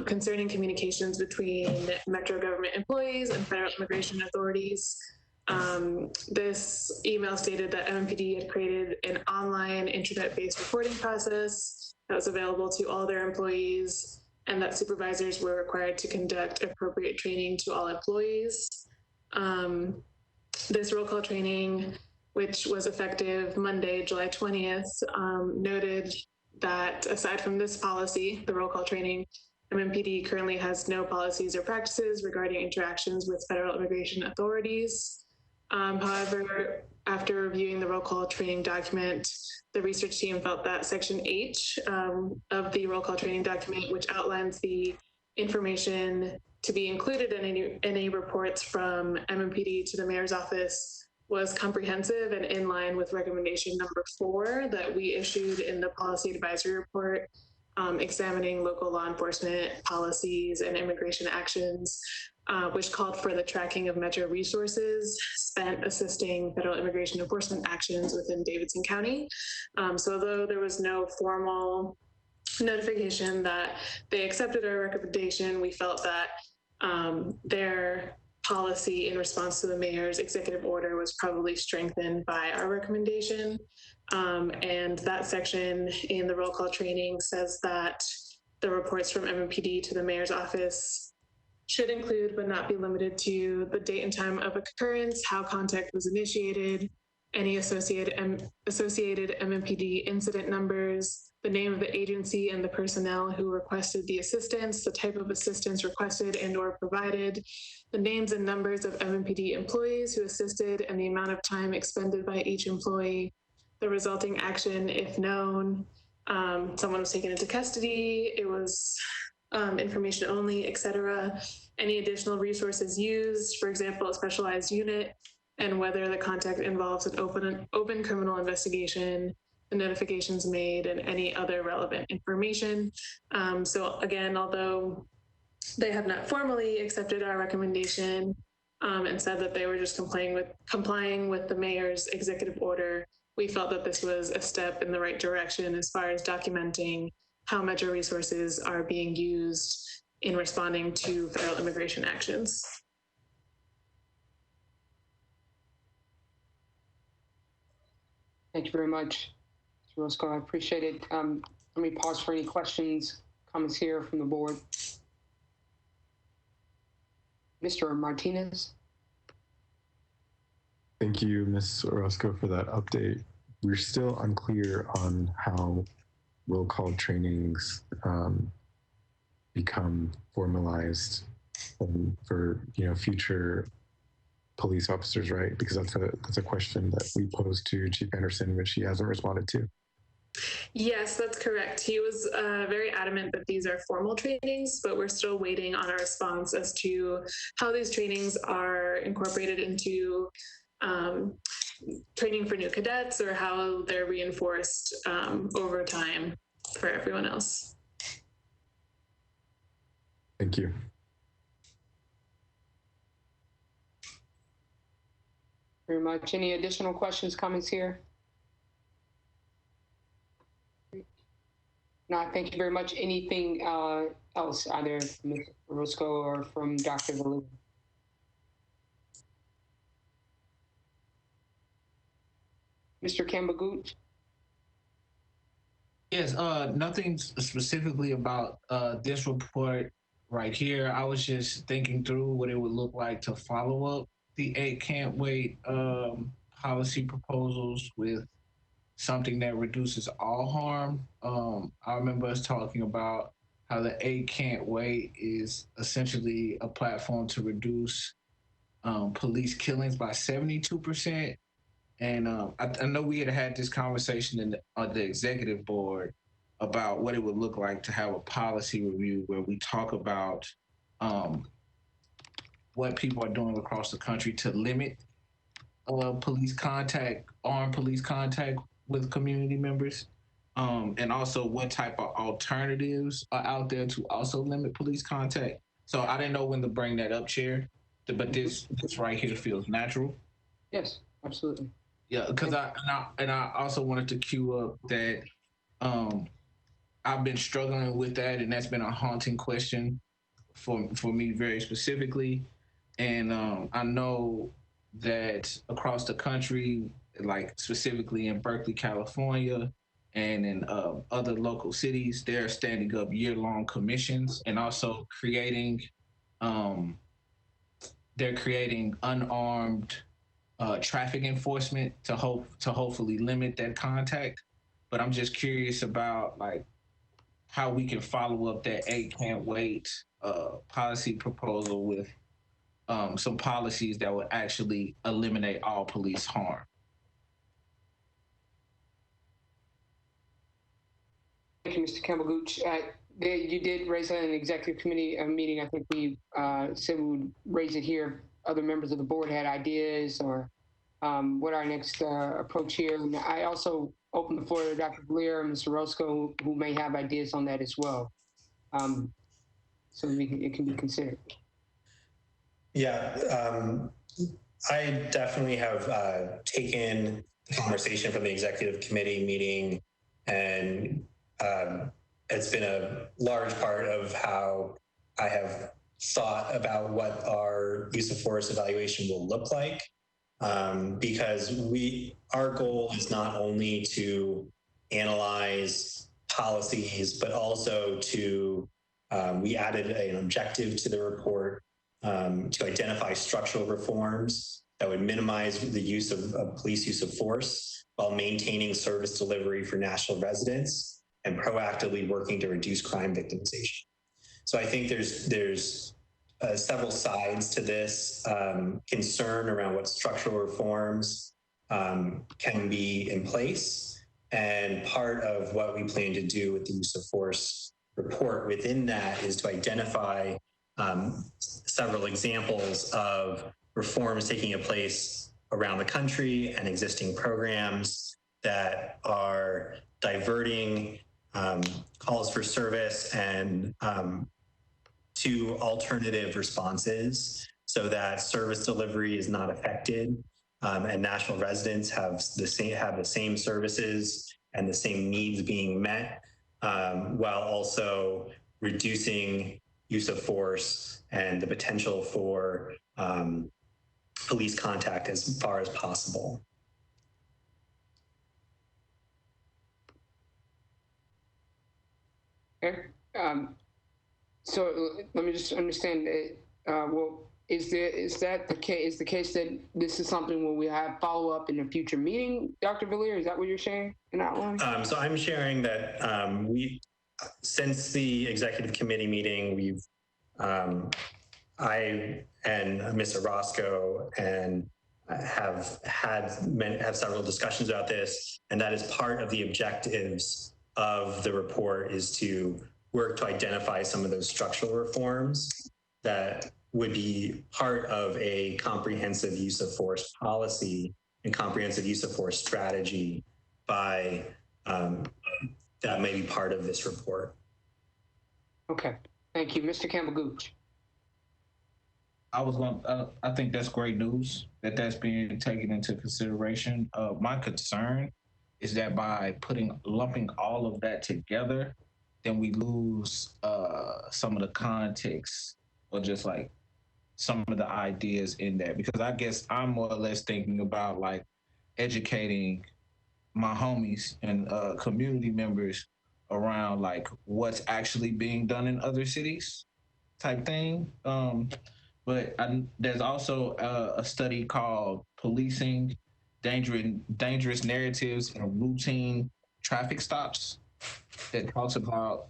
concerning communications between Metro government employees and federal immigration authorities. This email stated that MMPD had created an online internet-based reporting process that was available to all their employees, and that supervisors were required to conduct appropriate training to all employees. This roll call training, which was effective Monday, July 20th, noted that aside from this policy, the roll call training, MMPD currently has no policies or practices regarding interactions with federal immigration authorities. However, after reviewing the roll call training document, the research team felt that Section H of the roll call training document, which outlines the information to be included in any reports from MMPD to the mayor's office, was comprehensive and in line with recommendation number 4 that we issued in the policy advisory report, examining local law enforcement policies and immigration actions, which called for the tracking of Metro resources spent assisting federal immigration enforcement actions within Davidson County. So although there was no formal notification that they accepted our recommendation, we felt that their policy in response to the mayor's executive order was probably strengthened by our recommendation. And that section in the roll call training says that the reports from MMPD to the mayor's office should include, but not be limited to, the date and time of occurrence, how contact was initiated, any associated MMPD incident numbers, the name of the agency and the personnel who requested the assistance, the type of assistance requested and or provided, the names and numbers of MMPD employees who assisted and the amount of time expended by each employee, the resulting action if known, someone was taken into custody, it was information only, etc. Any additional resources used, for example, a specialized unit, and whether the contact involves an open criminal investigation, the notifications made, and any other relevant information. So again, although they have not formally accepted our recommendation and said that they were just complying with the mayor's executive order, we felt that this was a step in the right direction as far as documenting how Metro resources are being used in responding to federal immigration actions. Thank you very much, Mr. Roscoe. I appreciate it. Let me pause for any questions, comments here from the board. Mr. Martinez. Thank you, Ms. Orozco, for that update. We're still unclear on how roll call trainings become formalized for future police officers, right? Because that's a question that we posed to Chief Anderson, which he hasn't responded to. Yes, that's correct. He was very adamant that these are formal trainings, but we're still waiting on a response as to how these trainings are incorporated into training for new cadets or how they're reinforced over time for everyone else. Thank you. Very much. Any additional questions, comments here? No, thank you very much. Anything else, either from Ms. Roscoe or from Dr. Valera? Mr. Campbell-Gooch? Yes, nothing specifically about this report right here. I was just thinking through what it would look like to follow up the 8 can't wait policy proposals with something that reduces all harm. I remember us talking about how the 8 can't wait is essentially a platform to reduce police killings by 72%. And I know we had this conversation in the executive board about what it would look like to have a policy review where we talk about what people are doing across the country to limit police contact, armed police contact with community members, and also what type of alternatives are out there to also limit police contact. So I didn't know when to bring that up, Chair, but this right here feels natural. Yes, absolutely. Yeah, because I also wanted to cue up that I've been struggling with that, and that's been a haunting question for me very specifically. And I know that across the country, like specifically in Berkeley, California, and in other local cities, they're standing up year-long commissions and also creating, they're creating unarmed traffic enforcement to hopefully limit that contact. But I'm just curious about like how we can follow up that 8 can't wait policy proposal with some policies that would actually eliminate all police harm. Thank you, Mr. Campbell-Gooch. You did raise that in an executive committee meeting. I think we said we would raise it here. Other members of the board had ideas or what our next approach here. And I also open the floor to Dr. Valera and Mr. Roscoe, who may have ideas on that as well. So it can be considered. Yeah, I definitely have taken the conversation from the executive committee meeting, and it's been a large part of how I have thought about what our use of force evaluation will look like. Because our goal is not only to analyze policies, but also to, we added an objective to the report to identify structural reforms that would minimize the use of police use of force while maintaining service delivery for Nashville residents and proactively working to reduce crime victimization. So I think there's several sides to this concern around what structural reforms can be in place. And part of what we plan to do with the use of force report within that is to identify several examples of reforms taking place around the country and existing programs that are diverting calls for service and to alternative responses so that service delivery is not affected and Nashville residents have the same services and the same needs being met while also reducing use of force and the potential for police contact as far as possible. Okay. So let me just understand. Well, is that the case? Is the case that this is something where we have follow up in a future meeting, Dr. Valera? Is that what you're sharing in outline? So I'm sharing that since the executive committee meeting, I and Ms. Orozco and have several discussions about this, and that is part of the objectives of the report, is to work to identify some of those structural reforms that would be part of a comprehensive use of force policy and comprehensive use of force strategy by that may be part of this report. Okay, thank you. Mr. Campbell-Gooch. I think that's great news that that's being taken into consideration. My concern is that by lumping all of that together, then we lose some of the context or just like some of the ideas in there. Because I guess I'm more or less thinking about like educating my homies and community members around like what's actually being done in other cities type thing. But there's also a study called Policing Dangerous Narratives and Routine Traffic Stops that talks about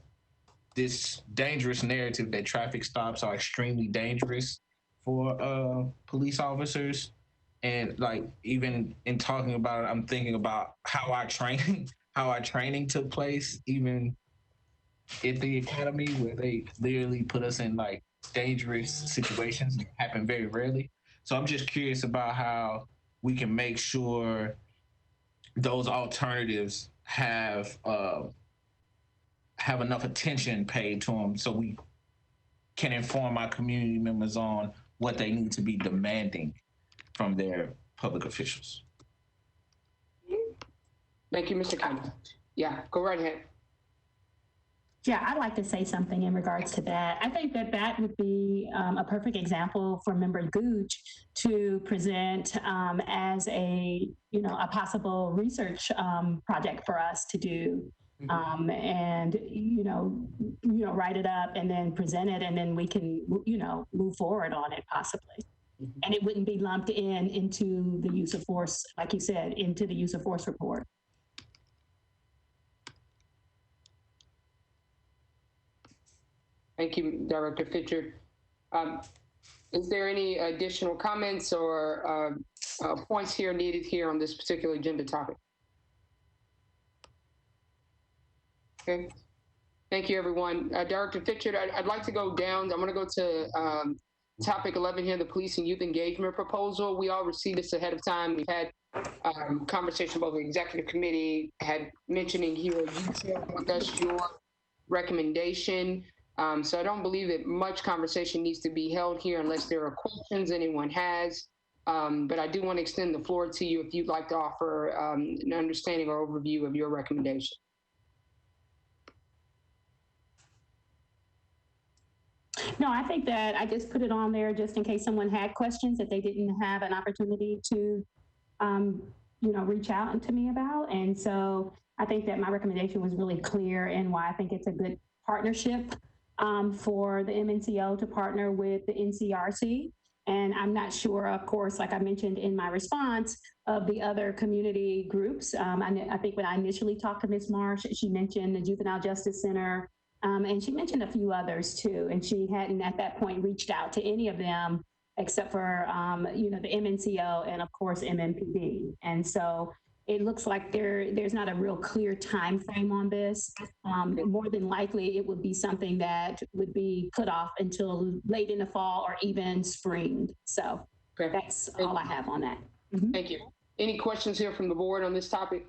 this dangerous narrative that traffic stops are extremely dangerous for police officers. And like, even in talking about it, I'm thinking about how our training took place, even at the academy, where they literally put us in like dangerous situations that happen very rarely. So I'm just curious about how we can make sure those alternatives have enough attention paid to them, so we can inform our community members on what they need to be demanding from their public officials. Thank you, Mr. Campbell. Yeah, go right ahead. Yeah, I'd like to say something in regards to that. I think that would be a perfect example for Member Gooch to present as a possible research project for us to do, and write it up and then present it, and then we can move forward on it possibly. And it wouldn't be lumped into the use of force, like you said, into the use of force report. Thank you, Director Fitchard. Is there any additional comments or points here needed here on this particular agenda topic? Okay. Thank you, everyone. Director Fitchard, I'd like to go down. I'm going to go to topic 11 here, the Police and Youth Engagement Proposal. We all received this ahead of time. We've had conversation about the executive committee, had mentioning here, you shared with us your recommendation. So I don't believe that much conversation needs to be held here unless there are questions anyone has. But I do want to extend the floor to you if you'd like to offer an understanding or overview of your recommendation. No, I think that I just put it on there just in case someone had questions that they didn't have an opportunity to, reach out to me about. And so I think that my recommendation was really clear and why I think it's a good partnership for the MNCO to partner with the NCRC. And I'm not sure, of course, like I mentioned in my response, of the other community groups. I think when I initially talked to Ms. Marsh, she mentioned the Juvenile Justice Center, and she mentioned a few others too. And she hadn't at that point reached out to any of them except for, the MNCO and of course, MMPD. And so it looks like there's not a real clear time frame on this. More than likely, it would be something that would be put off until late in the fall or even spring. So that's all I have on that. Thank you. Any questions here from the board on this topic?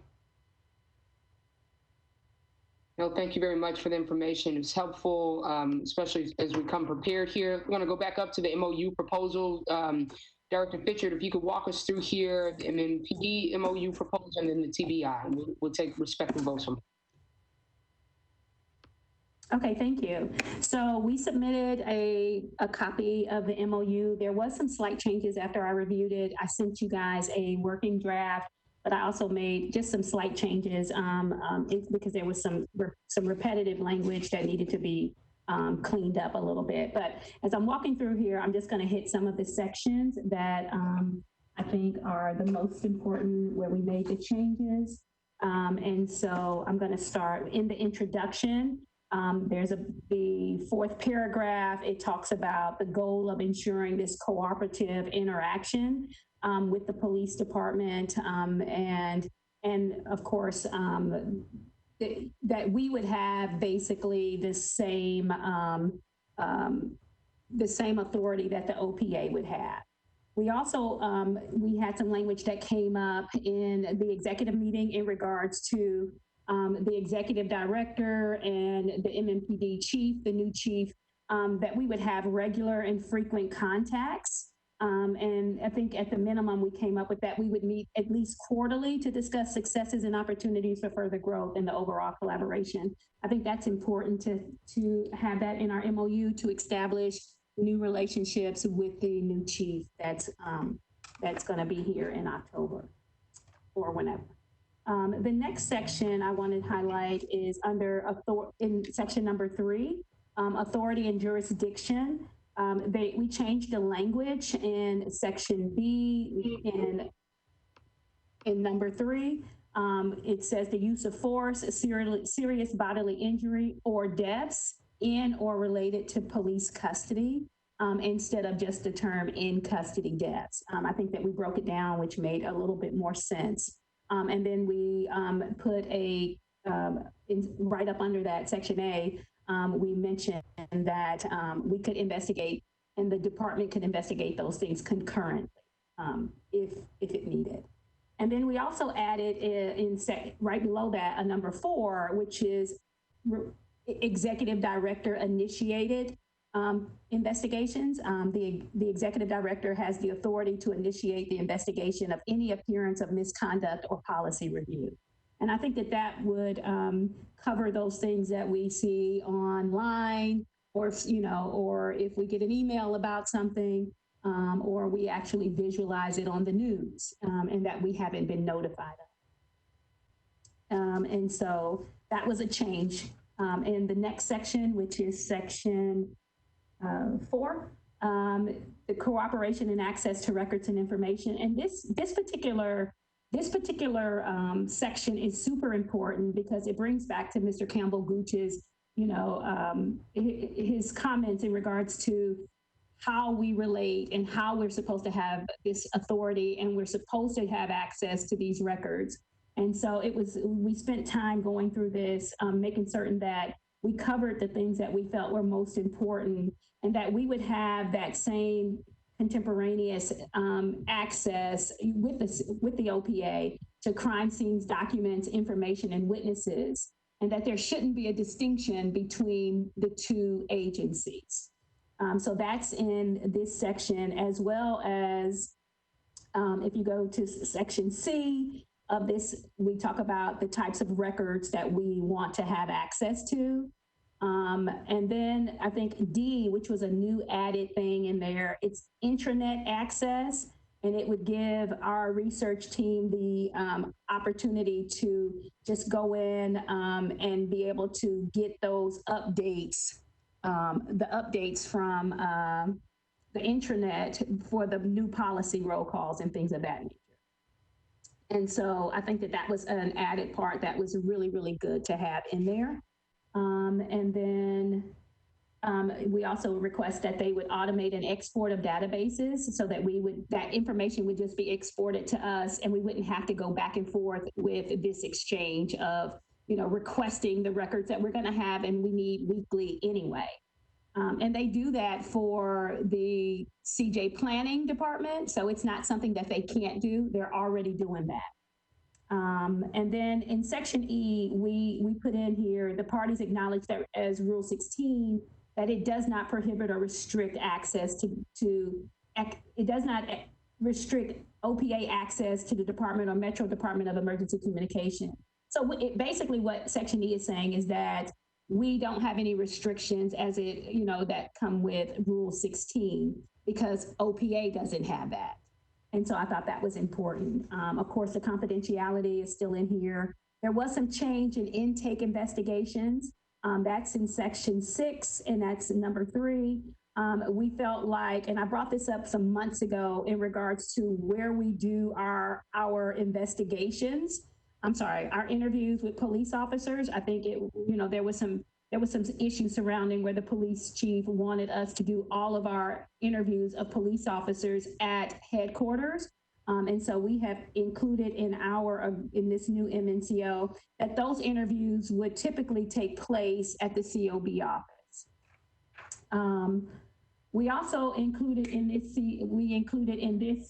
No, thank you very much for the information. It's helpful, especially as we come prepared here. We're going to go back up to the MOU proposal. Director Fitchard, if you could walk us through here, and then PD MOU proposal, and then the TBI, and we'll take respectful votes from. Okay, thank you. So we submitted a copy of the MOU. There was some slight changes after I reviewed it. I sent you guys a working draft, but I also made just some slight changes because there was some repetitive language that needed to be cleaned up a little bit. But as I'm walking through here, I'm just going to hit some of the sections that I think are the most important where we made the changes. And so I'm going to start in the introduction. There's the fourth paragraph. It talks about the goal of ensuring this cooperative interaction with the police department, and of course, that we would have basically the same authority that the OPA would have. We also, we had some language that came up in the executive meeting in regards to the executive director and the MMPD chief, the new chief, that we would have regular and frequent contacts. And I think at the minimum, we came up with that we would meet at least quarterly to discuss successes and opportunities for further growth in the overall collaboration. I think that's important to have that in our MOU, to establish new relationships with the new chief that's going to be here in October or whenever. The next section I want to highlight is under in section number 3, authority and jurisdiction. We changed the language in section B in number 3. It says the use of force, serious bodily injury, or deaths in or related to police custody, instead of just the term in custody deaths. I think that we broke it down, which made a little bit more sense. And then we put right up under that section A, we mentioned that we could investigate, and the department could investigate those things concurrently if it needed. And then we also added right below that a number 4, which is executive director initiated investigations. The executive director has the authority to initiate the investigation of any appearance of misconduct or policy review. And I think that would cover those things that we see online, or if we get an email about something, or we actually visualize it on the news, and that we haven't been notified of. And so that was a change. In the next section, which is section 4, the cooperation and access to records and information. And this particular section is super important because it brings back to Mr. Campbell Gooch's, his comments in regards to how we relate and how we're supposed to have this authority, and we're supposed to have access to these records. And so we spent time going through this, making certain that we covered the things that we felt were most important, and that we would have that same contemporaneous access with the OPA to crime scenes, documents, information, and witnesses, and that there shouldn't be a distinction between the two agencies. So that's in this section, as well as if you go to section C of this, we talk about the types of records that we want to have access to. And then I think D, which was a new added thing in there, it's intranet access, and it would give our research team the opportunity to just go in and be able to get those updates, the updates from the intranet for the new policy roll calls and things of that nature. And so I think that was an added part that was really, really good to have in there. And then we also request that they would automate an export of databases so that that information would just be exported to us, and we wouldn't have to go back and forth with this exchange of, requesting the records that we're going to have and we need weekly anyway. And they do that for the CJ planning department. So it's not something that they can't do. They're already doing that. And then in section E, we put in here, the parties acknowledge that as Rule 16, that it does not prohibit or restrict access it does not restrict OPA access to the Department or Metro Department of Emergency Communication. So basically what section E is saying is that we don't have any restrictions as that come with Rule 16, because OPA doesn't have that. And so I thought that was important. Of course, the confidentiality is still in here. There was some change in intake investigations. That's in section 6, and that's number 3. We felt like, and I brought this up some months ago in regards to where we do our investigations. Our interviews with police officers. I think there was some issues surrounding where the police chief wanted us to do all of our interviews of police officers at headquarters. And so we have included in this new MNCO that those interviews would typically take place at the COB office. We also included in this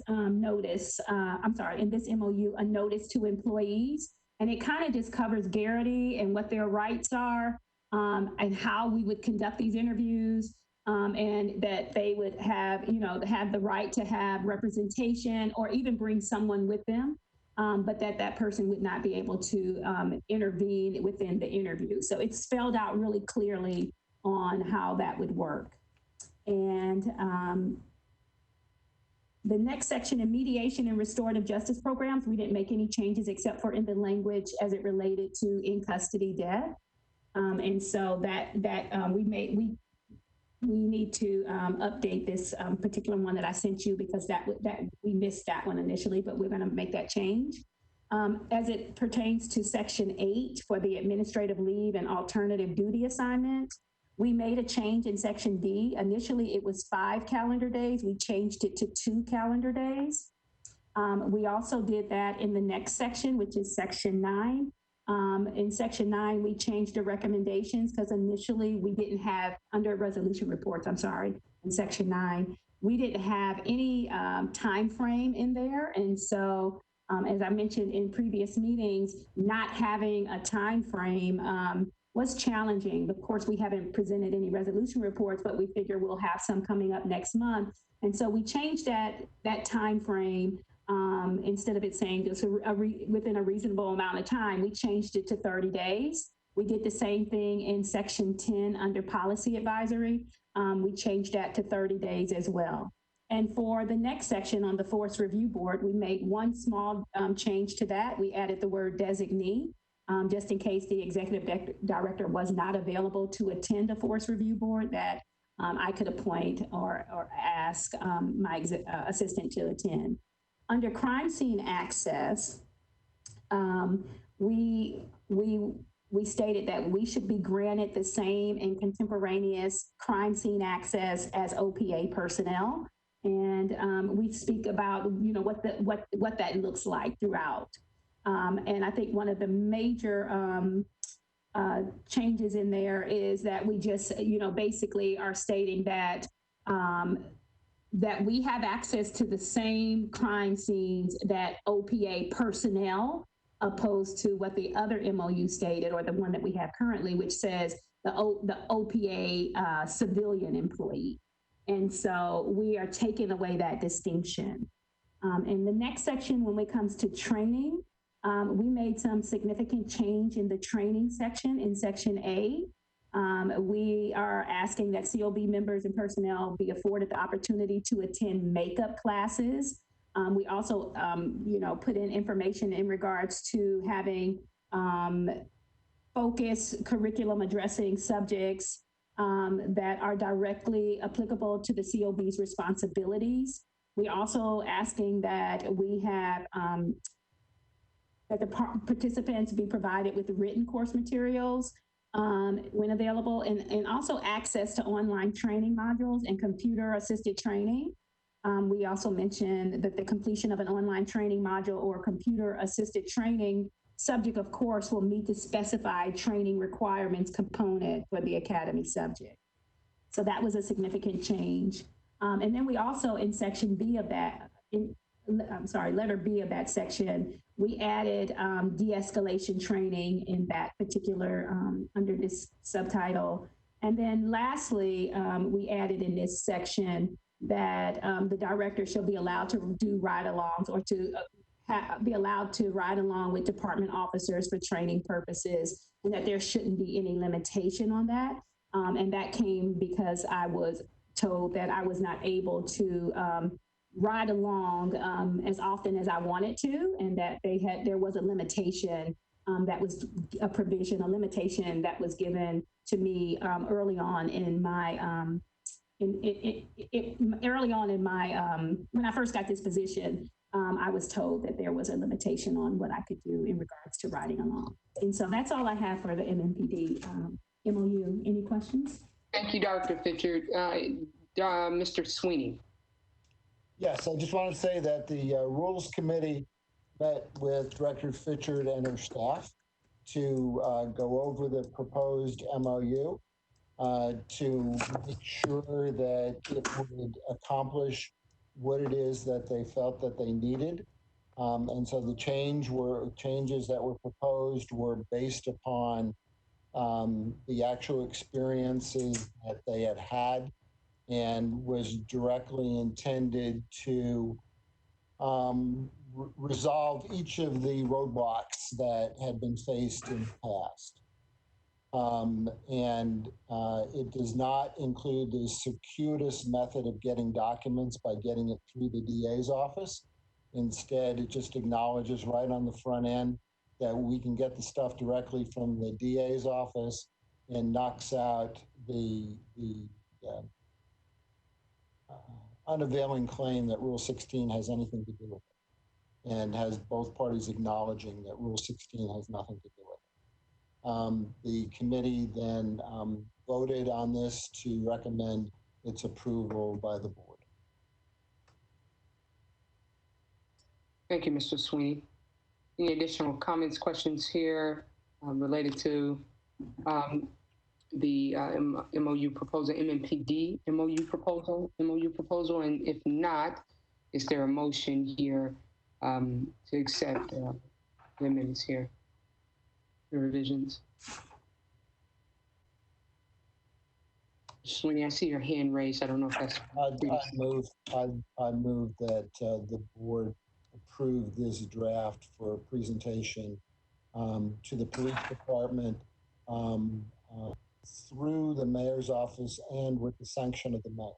notice, in this MOU, a notice to employees, and it kind of just covers garrity and what their rights are, and how we would conduct these interviews, and that they would have the right to have representation or even bring someone with them, but that person would not be able to intervene within the interview. So it's spelled out really clearly on how that would work. And the next section in mediation and restorative justice programs, we didn't make any changes except for in the language as it related to in custody death. And so we need to update this particular one that I sent you, because that we missed that one initially, but we're going to make that change. As it pertains to Section 8 for the administrative leave and alternative duty assignment, we made a change in Section D. Initially, it was 5 calendar days. We changed it to 2 calendar days. We also did that in the next section, which is Section 9. In Section 9, we changed the recommendations because initially we didn't have, under resolution reports, in Section 9, we didn't have any time frame in there. And so, as I mentioned in previous meetings, not having a time frame was challenging. Of course, we haven't presented any resolution reports, but we figure we'll have some coming up next month. And so we changed that time frame. Instead of it saying just within a reasonable amount of time, we changed it to 30 days. We did the same thing in Section 10 under policy advisory. We changed that to 30 days as well. And for the next section on the Force Review Board, we made one small change to that. We added the word designee, just in case the executive director was not available to attend a Force Review Board, that I could appoint or ask my assistant to attend. Under crime scene access, we stated that we should be granted the same and contemporaneous crime scene access as OPA personnel, and we speak about what that looks like throughout. And I think one of the major changes in there is that we just basically are stating that that we have access to the same crime scenes that OPA personnel, opposed to what the other MOU stated, or the one that we have currently, which says the OPA civilian employee. And so we are taking away that distinction. In the next section, when it comes to training, we made some significant change in the training section in Section A. We are asking that COB members and personnel be afforded the opportunity to attend makeup classes. We also, put in information in regards to having focused curriculum addressing subjects that are directly applicable to the COB's responsibilities. We also asking that we have that the participants be provided with written course materials when available, and also access to online training modules and computer-assisted training. We also mentioned that the completion of an online training module or computer-assisted training subject of course will meet the specified training requirements component for the academy subject. So that was a significant change. And then we also, in Section B of that, letter B of that section, we added de-escalation training in that particular, under this subtitle. And then lastly, we added in this section that the director shall be allowed to do ride-alongs, or to be allowed to ride along with department officers for training purposes, and that there shouldn't be any limitation on that. And that came because I was told that I was not able to ride along as often as I wanted to, and that there was a limitation that was a provision, a limitation that was given to me early on in my when I first got this position. I was told that there was a limitation on what I could do in regards to riding along. And so that's all I have for the MMPD MOU. Any questions? Thank you, Dr. Fitchard. Mr. Sweeney. Yes, I just want to say that the Rules Committee met with Director Fitchard and her staff to go over the proposed MOU to make sure that it would accomplish what it is that they felt that they needed. And so the changes that were proposed were based upon the actual experiences that they had had, and was directly intended to resolve each of the roadblocks that had been faced in the past. It does not include the circuitous method of getting documents by getting it through the DA's office. Instead, it just acknowledges right on the front end that we can get the stuff directly from the DA's office and knocks out the unavailing claim that Rule 16 has anything to do with it, and has both parties acknowledging that Rule 16 has nothing to do with it. The committee then voted on this to recommend its approval by the board. Thank you, Mr. Sweeney. Any additional comments, questions here related to the MOU proposal, MMPD MOU proposal, and if not, is there a motion here to accept the amendments here, the revisions? Sweeney, I see your hand raised. I don't know if that's. I move that the board approve this draft for presentation to the police department through the mayor's office and with the sanction of the mayor.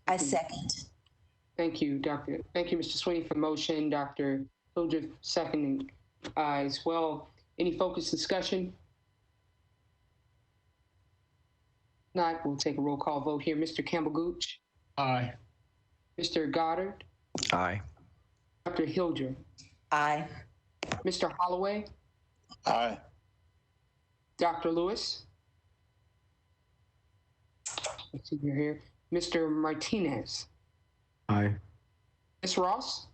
I second. Thank you, Doctor. Thank you, Mr. Sweeney, for the motion. Dr. Hildreth seconding as well. Any focused discussion? Not, we'll take a roll call vote here. Mr. Campbell-Gooch? Aye. Mr. Goddard? Aye. Dr. Hildreth? Aye. Mr. Holloway? Aye. Dr. Lewis? Let's see, you're here. Mr. Martinez? Aye. Ms. Ross?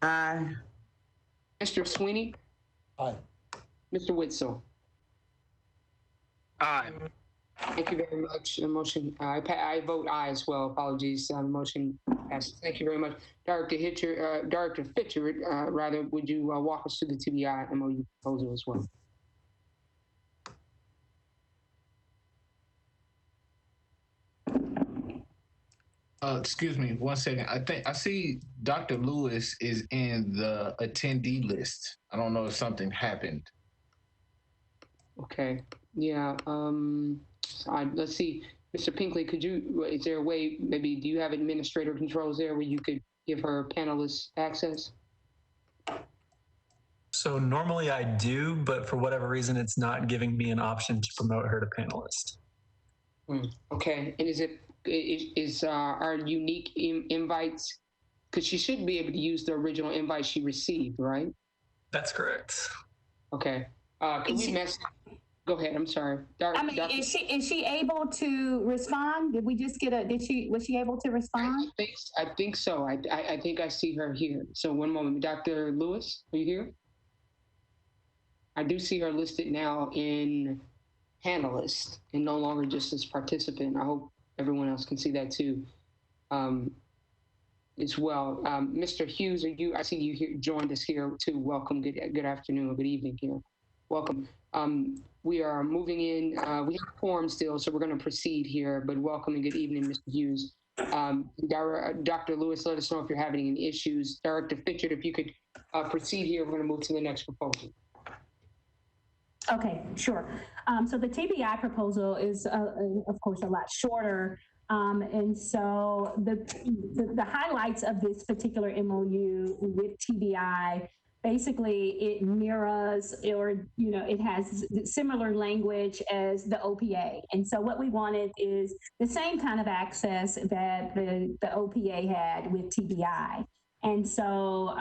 Aye. Mr. Sweeney? Aye. Mr. Witzel? Aye. Thank you very much. The motion, I vote aye as well. Apologies. The motion passes. Thank you very much. Director Fitchard, rather, would you walk us through the TBI MOU proposal as well? Excuse me, 1 second. I think I see Dr. Lewis is in the attendee list. I don't know if something happened. Okay. Yeah. Let's see. Mr. Pinkley, is there a way, maybe, do you have administrator controls there where you could give her panelists access? So normally I do, but for whatever reason, it's not giving me an option to promote her to panelist. Okay. And is our unique invites, because she should be able to use the original invite she received, right? That's correct. Okay. Can we mess? Go ahead. I'm sorry. Is she able to respond? Did we just get was she able to respond? I think so. I think I see her here. So one moment, Dr. Lewis, are you here? I do see her listed now in panelist and no longer just as participant. I hope everyone else can see that too, as well. Mr. Hughes, I see you here, joined us here too. Welcome. Good afternoon or good evening here. Welcome. We are moving in. We have quorum still, so we're going to proceed here. But welcome and good evening, Mr. Hughes. Dr. Lewis, let us know if you're having any issues. Director Fitchard, if you could proceed here, we're going to move to the next proposal. Okay, sure. So the TBI proposal is, of course, a lot shorter. And so the highlights of this particular MOU with TBI, basically it mirrors, or it has similar language as the OPA. And so what we wanted is the same kind of access that the OPA had with TBI. And so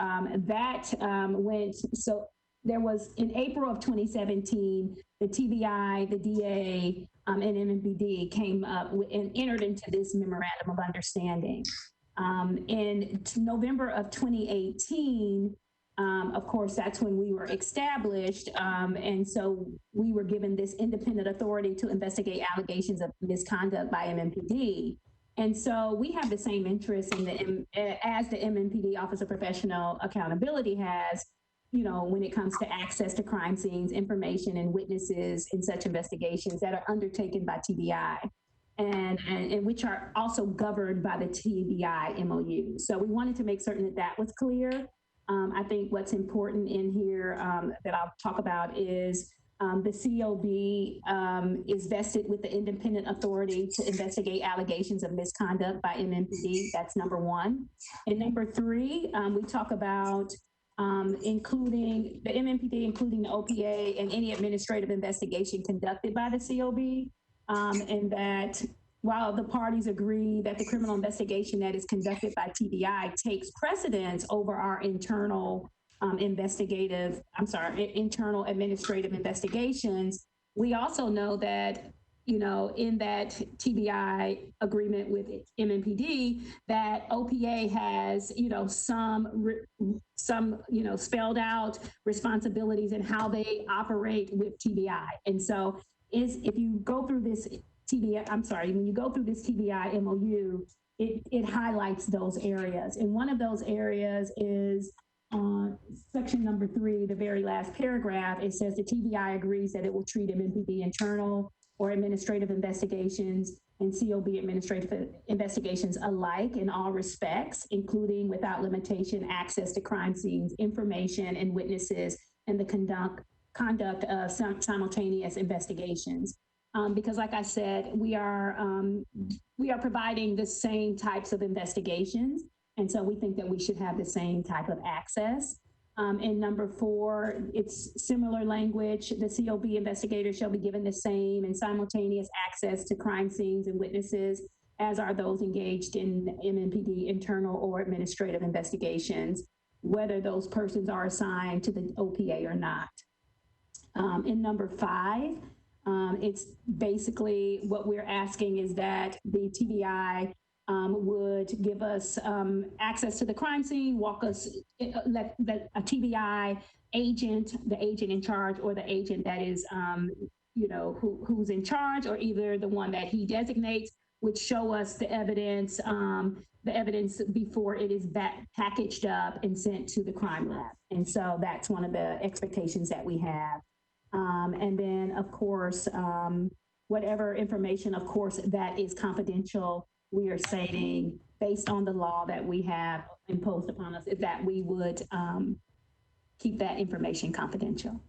there was, in April of 2017, the TBI, the DA, and MMPD came up with and entered into this memorandum of understanding. In November of 2018, of course, that's when we were established. And so we were given this independent authority to investigate allegations of misconduct by MMPD. And so we have the same interest in as the MMPD Office of Professional Accountability has, you know, when it comes to access to crime scenes, information, and witnesses in such investigations that are undertaken by TBI. And which are also governed by the TBI MOU. So we wanted to make certain that that was clear. I think what's important in here that I'll talk about is the COB is vested with the independent authority to investigate allegations of misconduct by MMPD. That's number one. And number three, we talk about including the MMPD, including the OPA and any administrative investigation conducted by the COB. And that while the parties agree that the criminal investigation that is conducted by TBI takes precedence over our internal internal administrative investigations, we also know that, you know, in that TBI agreement with MMPD, that OPA has, you know, some, you know, spelled out responsibilities and how they operate with TBI. And so if you go through this when you go through this TBI MOU, it highlights those areas. And one of those areas is section number 3, the very last paragraph. It says the TBI agrees that it will treat MMPD internal or administrative investigations and COB administrative investigations alike in all respects, including without limitation access to crime scenes, information and witnesses, and the conduct of simultaneous investigations. Because like I said, we are providing the same types of investigations. And so we think that we should have the same type of access. And number 4, it's similar language. The COB investigator shall be given the same and simultaneous access to crime scenes and witnesses as are those engaged in MMPD internal or administrative investigations, whether those persons are assigned to the OPA or not. In number 5, it's basically what we're asking is that the TBI would give us access to the crime scene, let a TBI agent, the agent in charge or the agent that is, you know, who's in charge, or either the one that he designates, would show us the evidence before it is packaged up and sent to the crime lab. And so that's one of the expectations that we have. And then, of course, whatever information, of course, that is confidential, we are saying, based on the law that we have imposed upon us, is that we would keep that information confidential.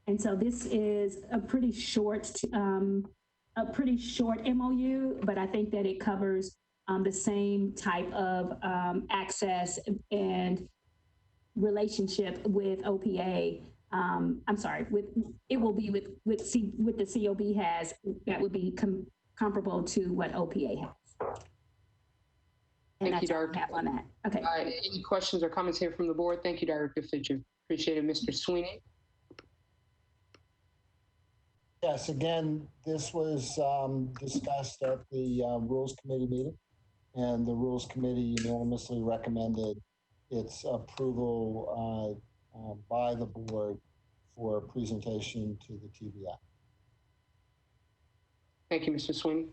And so this is a pretty short MOU, but I think that it covers the same type of access and relationship with OPA. It will be with the COB has, that would be comparable to what OPA has. And thank you, Dr. On that. Okay. Any questions or comments here from the board? Thank you, Dr. Fisher. Appreciate it, Mr. Sweeney. Yes, again, this was discussed at the Rules Committee meeting, and the Rules Committee unanimously recommended its approval by the board for presentation to the TBI. Thank you, Mr. Sweeney.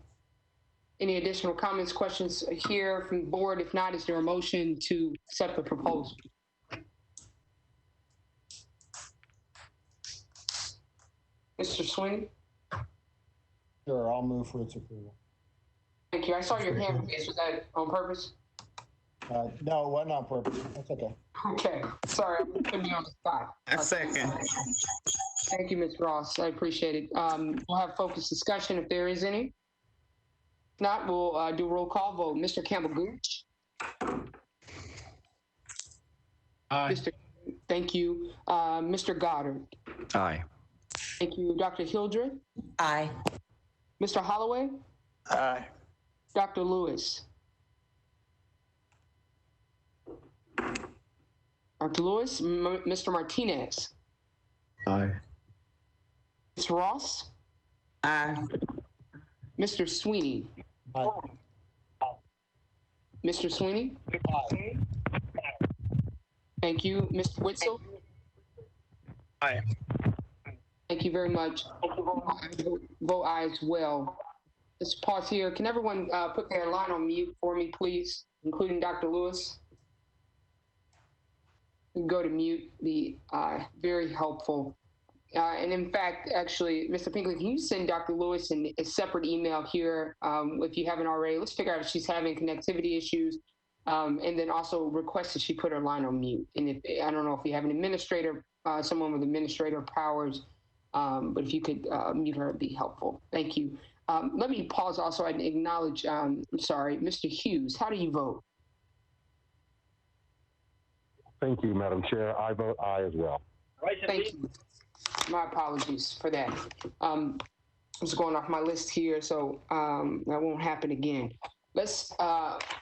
Any additional comments, questions here from the board? If not, is there a motion to accept the proposal? Mr. Sweeney? Sure, I'll move for its approval. Thank you. I saw your hand raised. Was that on purpose? No, it wasn't on purpose. That's okay. Okay. Sorry, I'm putting you on the spot. A second. Thank you, Ms. Ross. I appreciate it. We'll have focused discussion if there is any. If not, we'll do a roll call vote. Mr. Campbell Gooch? Aye. Thank you. Mr. Goddard? Aye. Thank you. Dr. Hildreth? Aye. Mr. Holloway? Aye. Dr. Lewis? Dr. Lewis? Mr. Martinez? Aye. Ms. Ross? Aye. Mr. Sweeney. Aye. Mr. Sweeney? Thank you. Mr. Witzel? Aye. Thank you very much. I vote aye as well. Let's pause here. Can everyone put their line on mute for me, please, including Dr. Lewis? Go to mute, be very helpful. And in fact, actually, Mr. Pinkley, can you send Dr. Lewis a separate email here if you haven't already? Let's figure out if she's having connectivity issues, and then also request that she put her line on mute. And if I don't know if you have an administrator, someone with administrator powers, but if you could mute her, it'd be helpful. Thank you. Let me pause also and acknowledge, I'm sorry, Mr. Hughes, how do you vote? Thank you, Madam Chair. I vote aye as well. Thank you. My apologies for that. I'm just going off my list here, so that won't happen again. Let's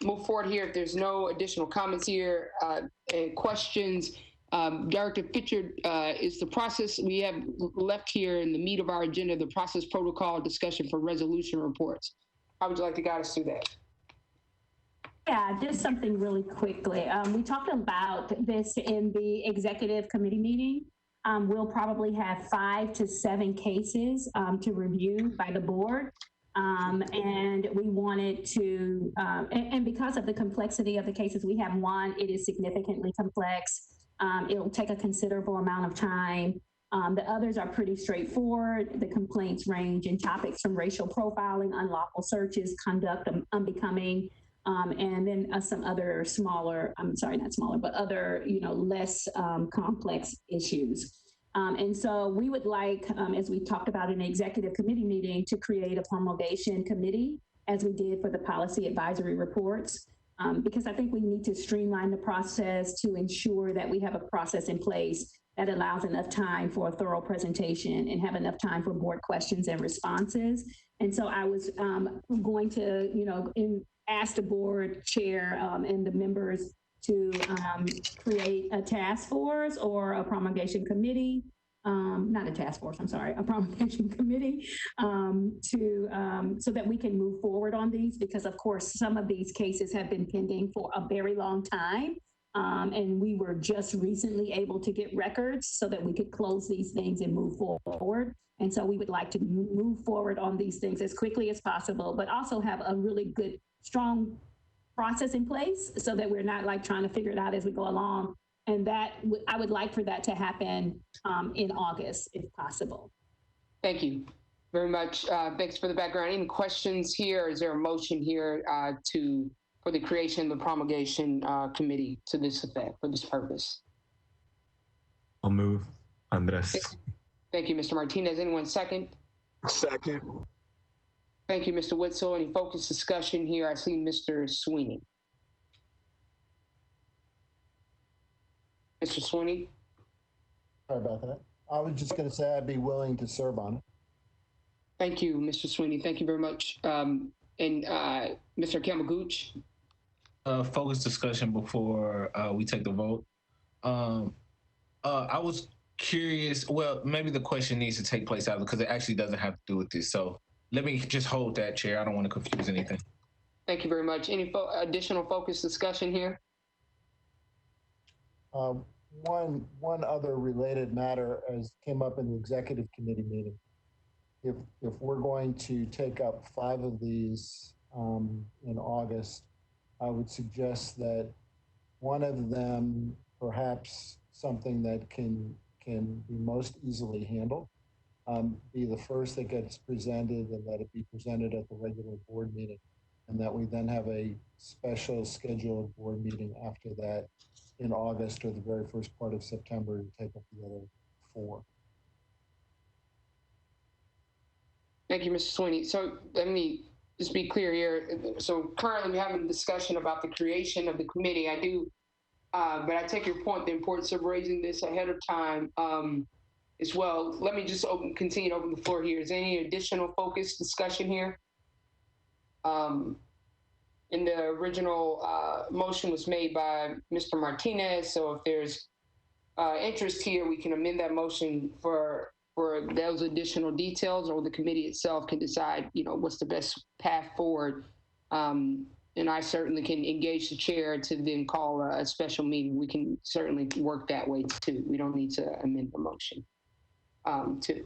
move forward here. If there's no additional comments here and questions, Director Fitchard, is the process we have left here in the meat of our agenda, the process protocol discussion for resolution reports. How would you like to guide us through that? Yeah, just something really quickly. We talked about this in the executive committee meeting. We'll probably have 5 to 7 cases to review by the board. And we wanted to, and because of the complexity of the cases we have, one, it is significantly complex. It'll take a considerable amount of time. The others are pretty straightforward. The complaints range in topics from racial profiling, unlawful searches, conduct unbecoming, and then some other smaller, I'm sorry, not smaller, but other, less complex issues. And so we would like, as we talked about in the executive committee meeting, to create a promulgation committee, as we did for the policy advisory reports, because I think we need to streamline the process to ensure that we have a process in place that allows enough time for a thorough presentation and have enough time for board questions and responses. And so I was going to, ask the board chair and the members to create a task force or a promulgation committee, not a task force, I'm sorry, a promulgation committee so that we can move forward on these, because of course, some of these cases have been pending for a very long time. And we were just recently able to get records so that we could close these things and move forward. And so we would like to move forward on these things as quickly as possible, but also have a really good, strong process in place so that we're not like trying to figure it out as we go along. And that I would like for that to happen in August, if possible. Thank you very much. Thanks for the background. Any questions here? Is there a motion here for the creation of the promulgation committee to this effect, for this purpose? I'll move. Andres. Thank you, Mr. Martinez. Anyone second? Second. Thank you, Mr. Witzel. Any focused discussion here? I see Mr. Sweeney. Mr. Sweeney? Sorry about that. I was just going to say I'd be willing to serve on it. Thank you, Mr. Sweeney. Thank you very much. And Mr. Campbell-Gooch? Focused discussion before we take the vote. I was curious, well, maybe the question needs to take place after because it actually doesn't have to do with this. So let me just hold that, Chair. I don't want to confuse anything. Thank you very much. Any additional focused discussion here? One other related matter as came up in the executive committee meeting. If we're going to take up 5 of these in August, I would suggest that one of them, perhaps something that can be most easily handled, be the first that gets presented, and that it be presented at the regular board meeting, and that we then have a special scheduled board meeting after that in August or the very first part of September to take up the other 4. Thank you, Mr. Sweeney. So let me just be clear here. So currently we're having a discussion about the creation of the committee. I do, but I take your point, the importance of raising this ahead of time as well. Let me just continue to open the floor here. Is there any additional focused discussion here? In the original motion was made by Mr. Martinez. So if there's interest here, we can amend that motion for for those additional details, or the committee itself can decide, what's the best path forward. And I certainly can engage the chair to then call a special meeting. We can certainly work that way too. We don't need to amend the motion. To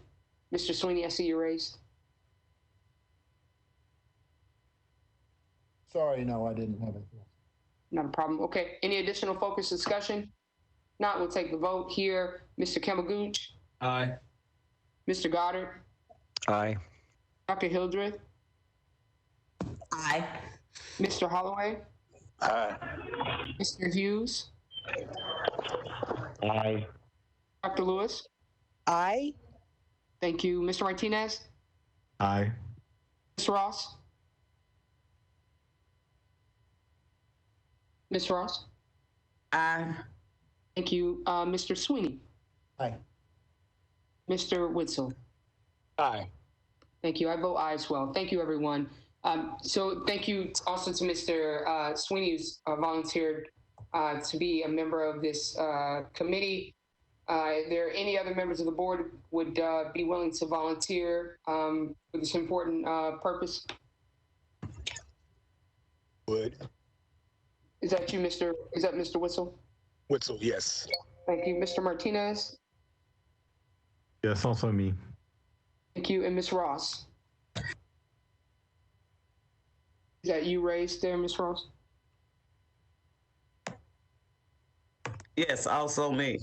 Mr. Sweeney, I see you raised. Sorry, no, I didn't have anything. Not a problem. Okay. Any additional focused discussion? Not, we'll take the vote here. Mr. Kemagooch? Aye. Mr. Goddard? Aye. Dr. Hildreth? Aye. Mr. Holloway? Aye. Mr. Hughes? Aye. Dr. Lewis? Aye. Thank you. Mr. Martinez? Aye. Ms. Ross? Ms. Ross? Aye. Thank you. Mr. Sweeney? Aye. Mr. Witzel? Aye. Thank you. I vote aye as well. Thank you, everyone. So thank you also to Mr. Sweeney, who's volunteered to be a member of this committee. If there are any other members of the board would be willing to volunteer for this important purpose? Would. Is that you, Mr. Is that Mr. Witzel? Witzel, yes. Thank you. Mr. Martinez? Yes, also me. Thank you. And Ms. Ross? Is that you raised there, Ms. Ross? Yes, also me.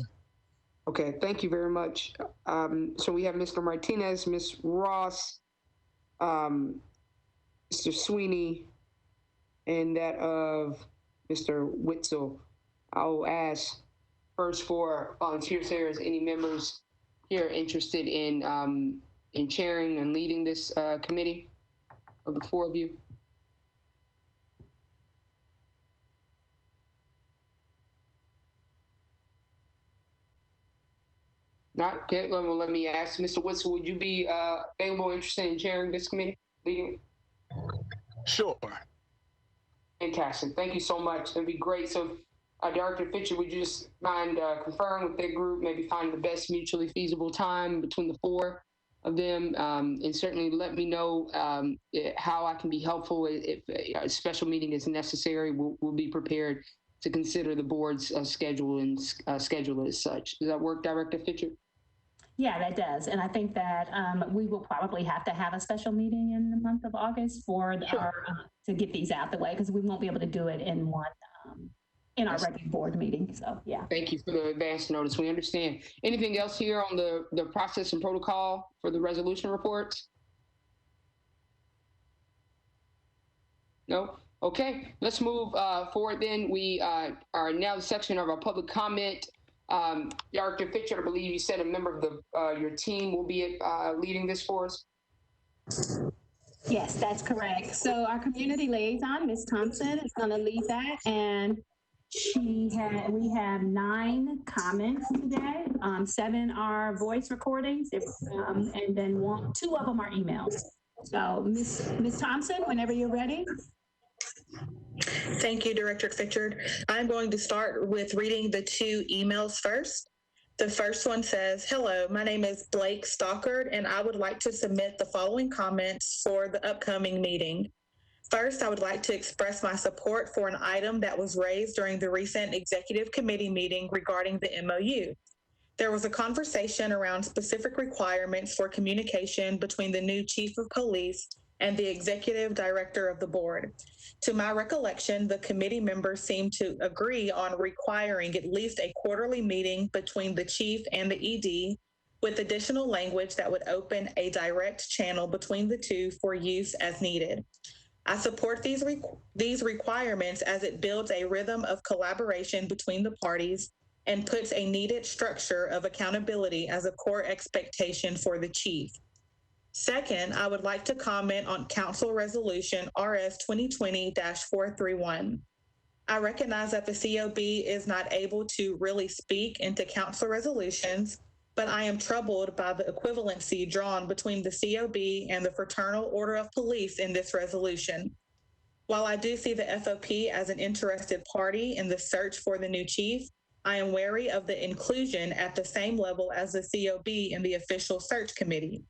Okay, thank you very much. So we have Mr. Martinez, Ms. Ross, Mr. Sweeney, and that of Mr. Witzel. I'll ask first for volunteers here. Is any members here interested in chairing and leading this committee of the four of you? Not okay. Well, let me ask Mr. Witzel, would you be available, interested in chairing this committee, leading? Sure. Fantastic. Thank you so much. That'd be great. So, Director Fisher, would you just mind conferring with their group, maybe find the best mutually feasible time between the four of them, and certainly let me know how I can be helpful. If a special meeting is necessary, we'll be prepared to consider the board's schedule and schedule it as such. Does that work, Director Fisher? Yeah, that does. And I think that we will probably have to have a special meeting in the month of August for to get these out the way, because we won't be able to do it in one in our regular board meeting. So, yeah. Thank you for the advance notice. We understand. Anything else here on the process and protocol for the resolution reports? No? Okay, let's move forward then. We are now the section of our public comment. Director Fisher, I believe you said a member of your team will be leading this for us. Yes, that's correct. So our community liaison, Ms. Thompson, is going to lead that, and we have 9 comments today. 7 are voice recordings, and then 2 of them are emails. So Ms. Thompson, whenever you're ready. Thank you, Director Fitchard. I'm going to start with reading the 2 emails first. The first one says, "Hello, my name is Blake Stockard, and I would like to submit the following comments for the upcoming meeting. First, I would like to express my support for an item that was raised during the recent executive committee meeting regarding the MOU. There was a conversation around specific requirements for communication between the new chief of police and the executive director of the board. To my recollection, the committee members seemed to agree on requiring at least a quarterly meeting between the chief and the ED, with additional language that would open a direct channel between the two for use as needed. I support these requirements as it builds a rhythm of collaboration between the parties and puts a needed structure of accountability as a core expectation for the chief. Second, I would like to comment on Council Resolution RS 2020-431. I recognize that the COB is not able to really speak into council resolutions, but I am troubled by the equivalency drawn between the COB and the Fraternal Order of Police in this resolution. While I do see the FOP as an interested party in the search for the new chief, I am wary of the inclusion at the same level as the COB in the official search committee.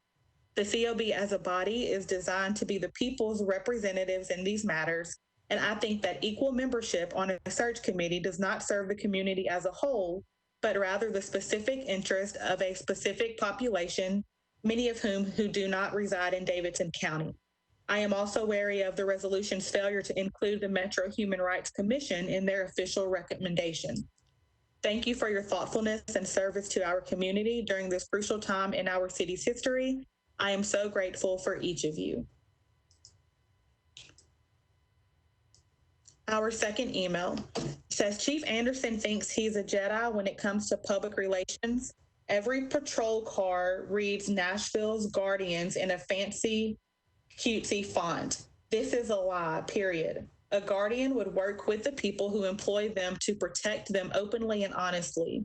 The COB as a body is designed to be the people's representatives in these matters, and I think that equal membership on a search committee does not serve the community as a whole, but rather the specific interest of a specific population, many of whom who do not reside in Davidson County. I am also wary of the resolution's failure to include the Metro Human Rights Commission in their official recommendation. Thank you for your thoughtfulness and service to our community during this crucial time in our city's history. I am so grateful for each of you. Our second email says, Chief Anderson thinks he's a Jedi when it comes to public relations. Every patrol car reads Nashville's Guardians in a fancy, cutesy font. This is a lie, period. A guardian would work with the people who employ them to protect them openly and honestly.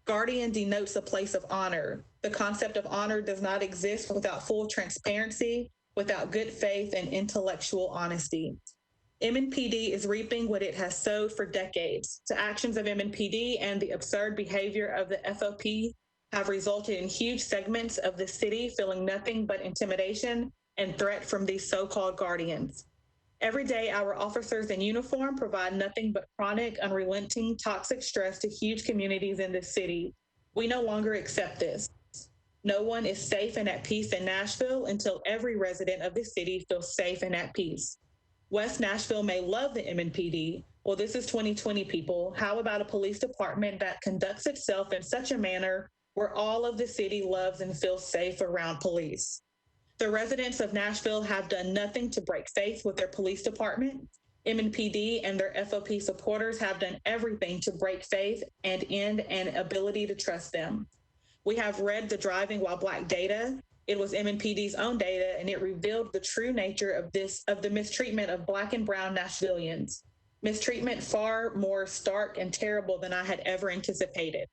Guardian denotes a place of honor. The concept of honor does not exist without full transparency, without good faith and intellectual honesty. MNPD is reaping what it has sowed for decades. The actions of MNPD and the absurd behavior of the FOP have resulted in huge segments of the city feeling nothing but intimidation and threat from these so-called guardians. Every day, our officers in uniform provide nothing but chronic, unrelenting, toxic stress to huge communities in this city. We no longer accept this. No one is safe and at peace in Nashville until every resident of the city feels safe and at peace. West Nashville may love the MNPD. Well, this is 2020, people. How about a police department that conducts itself in such a manner where all of the city loves and feels safe around police? The residents of Nashville have done nothing to break faith with their police department. MNPD and their FOP supporters have done everything to break faith and end an ability to trust them. We have read the driving while Black data. It was MNPD's own data, and it revealed the true nature of the mistreatment of Black and brown Nashvillians. Mistreatment far more stark and terrible than I had ever anticipated.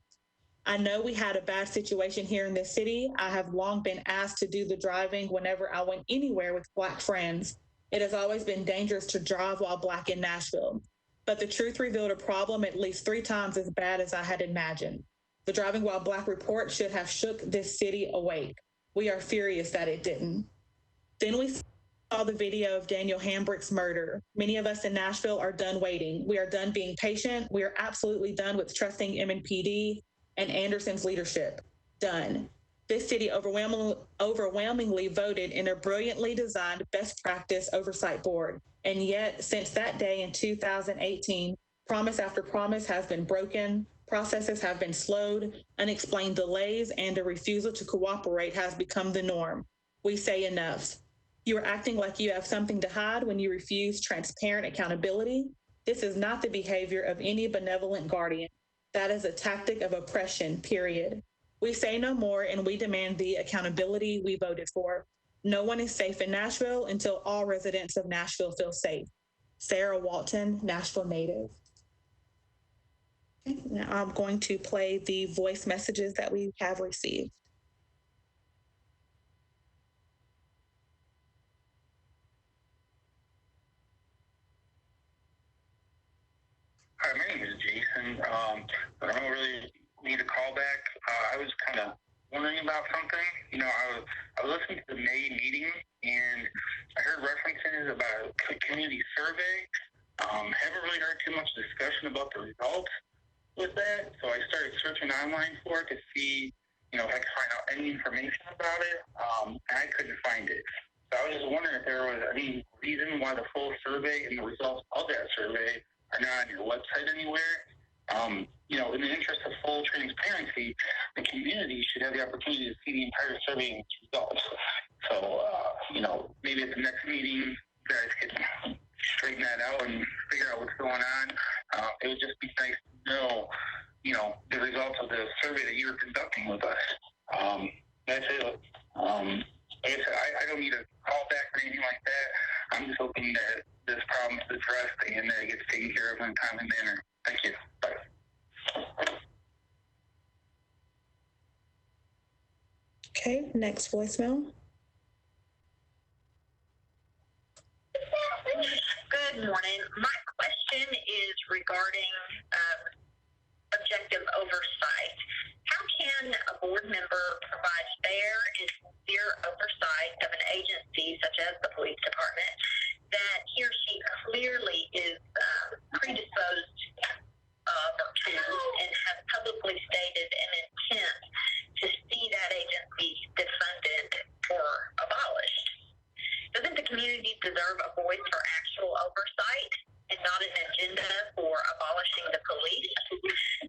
I know we had a bad situation here in this city. I have long been asked to do the driving whenever I went anywhere with Black friends. It has always been dangerous to drive while Black in Nashville. But the truth revealed a problem at least 3 times as bad as I had imagined. The driving while Black report should have shook this city awake. We are furious that it didn't. Then we saw the video of Daniel Hambrick's murder. Many of us in Nashville are done waiting. We are done being patient. We are absolutely done with trusting MNPD and Anderson's leadership. Done. This city overwhelmingly voted in a brilliantly designed best practice oversight board. And yet, since that day in 2018, promise after promise has been broken, processes have been slowed, unexplained delays, and a refusal to cooperate has become the norm. We say enough. You are acting like you have something to hide when you refuse transparent accountability. This is not the behavior of any benevolent guardian. That is a tactic of oppression, period. We say no more, and we demand the accountability we voted for. No one is safe in Nashville until all residents of Nashville feel safe. Sarah Walton, Nashville native. Okay, now I'm going to play the voice messages that we have received. Hi, my name is Jason. I don't really need a call back. I was kind of wondering about something. You know, I was listening to the May meeting, and I heard references about a community survey. Haven't really heard too much discussion about the results with that, so I started searching online for it to see, you know, if I could find out any information about it, and I couldn't find it. So I was just wondering if there was any reason why the full survey and the results of that survey are not on your website anywhere. You know, in the interest of full transparency, the community should have the opportunity to see the entire survey and its results. So, you know, maybe at the next meeting, you guys could straighten that out and figure out what's going on. It would just be nice to know, you know, the results of the survey that you were conducting with us. That's it. Like I said, I don't need a call back or anything like that. I'm just hoping that this problem is addressed and that it gets taken care of in a timely manner. Thank you. Bye. Okay, next voicemail. Good morning. My question is regarding objective member provides fair and sincere oversight of an agency such as the police department, that he or she clearly is predisposed to and has publicly stated an intent to see that agency defunded or abolished. Doesn't the community deserve a voice for actual oversight and not an agenda for abolishing the police?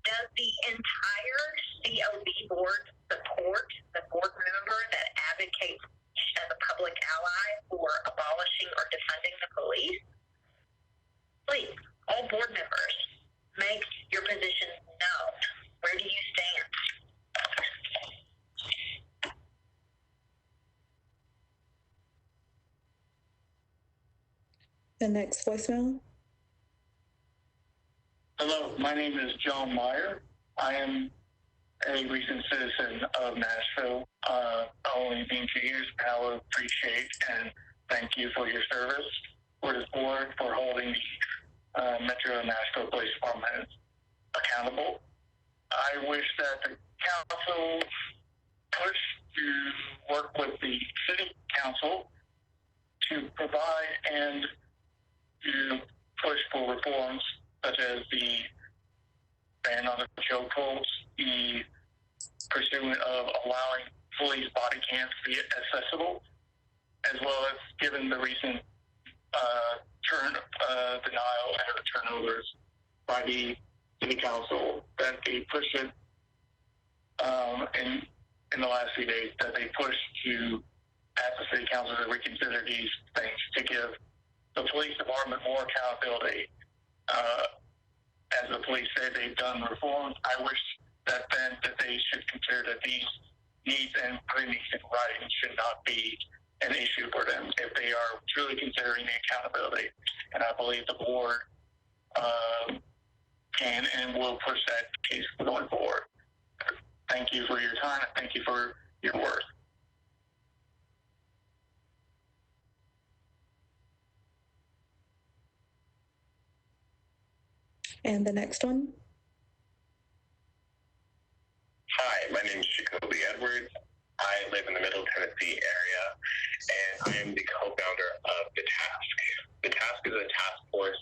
Does the entire COB board support the board member that advocates as a public ally for abolishing or defunding the police? Please, all board members, make your position known. Where do you stand? The next voicemail. Hello, my name is John Meyer. I am a recent citizen of Nashville. Only being 2 years, I will appreciate and thank you for your service for this board, for holding the Metro Nashville Police Department accountable. I wish that the council push to work with the city council to provide and to push for reforms such as the ban on the chokeholds, the pursuit of allowing police body cams to be accessible, as well as given the recent denial and turnovers by the city council, that they push it in the last few days, that they push to ask the city council to reconsider these things to give the police department more accountability. As the police say they've done reforms, I wish that then that they should consider that these needs and putting these in writing should not be an issue for them if they are truly considering the accountability. And I believe the board can and will push that case going forward. Thank you for your time. Thank you for your work. And the next one. Hi, my name is Jacoby Edwards. I live in the Middle Tennessee area, and I am the co-founder of The Task. The Task is a task force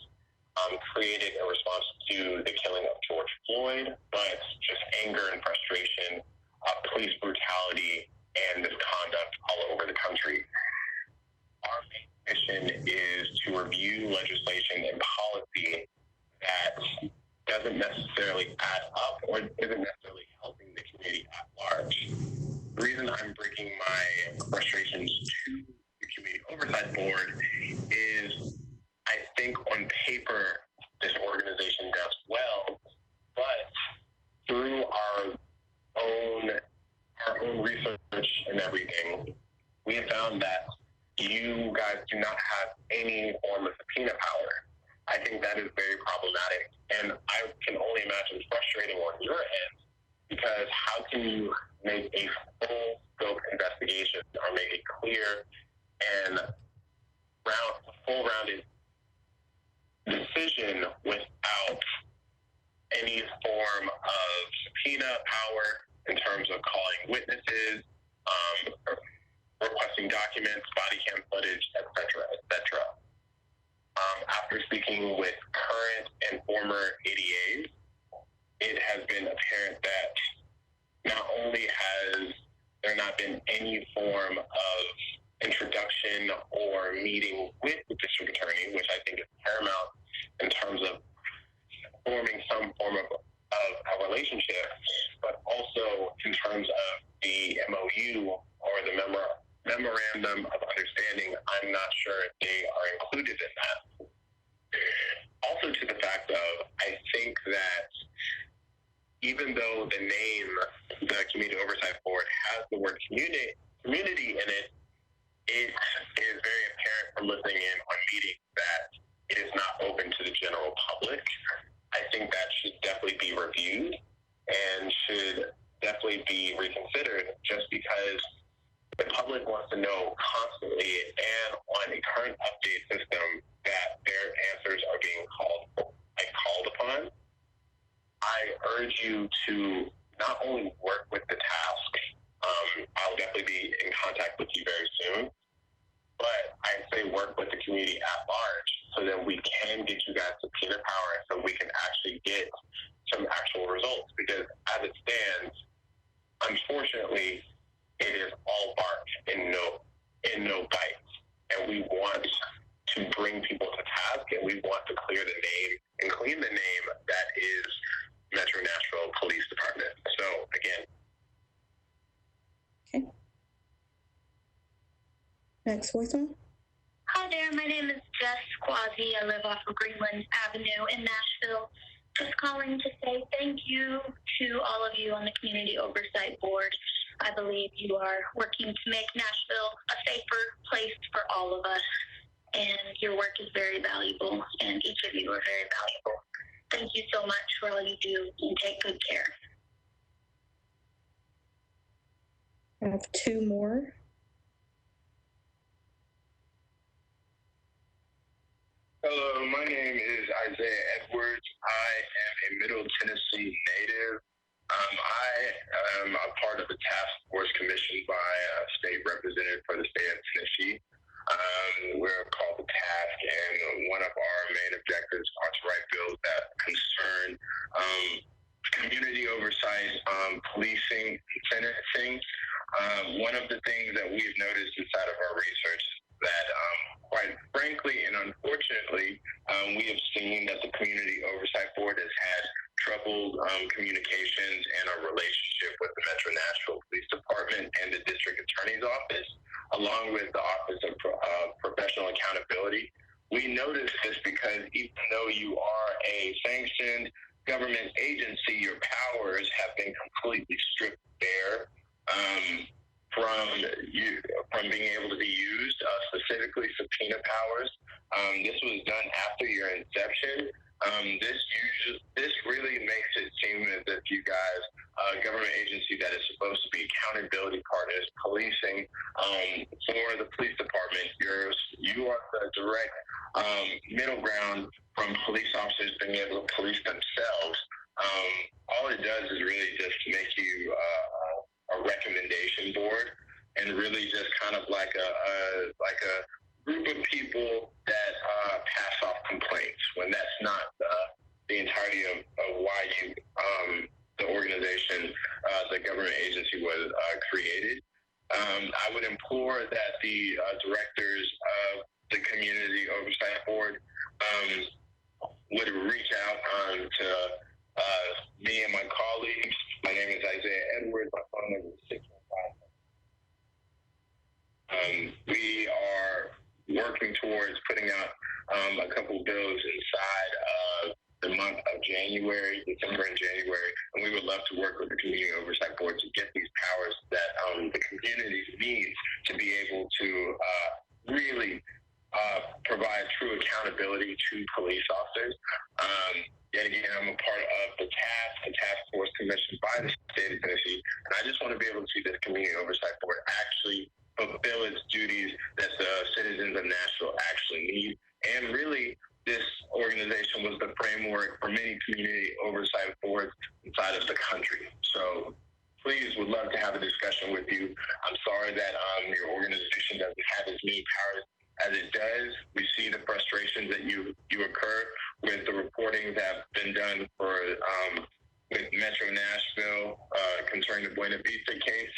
created in response to the killing of George Floyd, but just anger and frustration, police brutality, and misconduct all over the country. Our main mission is to review legislation and policy that doesn't necessarily add up or isn't necessarily helping the community at large. The reason I'm bringing my frustrations to the Community Oversight Board is I think on paper this organization does well, but through our own research and everything, we have found that you guys do not have any form of subpoena power. I think that is very problematic, and I can only imagine frustrating on your end, because how can you make a full scope investigation or make a clear and full-rounded decision without any form of subpoena power in terms of calling witnesses, requesting documents, body cam footage, et cetera, et cetera. After speaking with current and former ADAs, it has been apparent that not only has there not been any form of introduction or meeting with the district attorney, which I think is paramount in terms of forming some form of a relationship, but also in terms of the MOU or the memorandum of understanding, I'm not sure if they are included in that. Also to the fact of, I think that even though the name, the Community Oversight Board, has the word community in it, it is very apparent from listening in on meetings that it is not open to the general public. I think that should definitely be reviewed and should definitely be reconsidered, just because the public wants to know constantly and on a current update system that their answers are being called upon. I urge you to not only work with the task, I'll definitely be in contact with you very soon. But I say work with the community at large so that we can get you guys subpoena power so we can actually get some actual results. Because as it stands, unfortunately, it is all bark and no bites. And we want to bring people to task, and we want to clear the name and clean the name that is Metro Nashville Police Department. So again. Okay. Next voicemail. Hi there, my name is Jess Quasi. I live off of Greenland Avenue in Nashville. Just calling to say thank you to all of you on the Community Oversight Board. I believe you are working to make Nashville a safer place for all of us, and your work is very valuable, and each of you are very valuable. Thank you so much for all you do, and take good care. I have two more. Hello, my name is Isaiah Edwards. I am a Middle Tennessee native. I am a part of the task force commissioned by a state representative for the state of Tennessee. We're called the task, and one of our main objectives are to write bills that concern community oversight, policing, and sentencing. One of the things that we've noticed inside of our research that quite frankly and unfortunately, we have seen that the Community Oversight Board has had troubled communications and our relationship with the Metro Nashville Police Department and the District Attorney's Office, along with the Office of Professional Accountability. We notice this because even though you are a sanctioned government agency, your powers have been completely stripped bare from being able to be used, specifically subpoena powers. This was done after your inception. This really makes it seem as if you guys, a government agency that is supposed to be accountability partners, policing for the police department, you are the direct middle ground from police officers being able to police themselves. All it does is really just make you a recommendation board, and really just kind of like a group of people that pass off complaints, when that's not the entirety of why the organization, the government agency was created. I would implore that the directors of the Community Oversight Board would reach out to me and my colleagues. My name is Isaiah Edwards. My phone number is 615. We are working towards putting out a couple bills inside of the month of January, December and January, and we would love to work with the Community Oversight Board to get these powers that the community needs to be able to really provide true accountability to police officers. Yet again, I'm a part of the task force commissioned by the state of Tennessee, and I just want to be able to see this Community Oversight Board actually fulfill its duties that the citizens of Nashville actually need. And really, this organization was the framework for many community oversight boards inside of the country. So please, would love to have a discussion with you. I'm sorry that your organization doesn't have as many powers as it does. We see the frustrations that you occur with the reporting that have been done for with Metro Nashville concerning the Buena Vista case.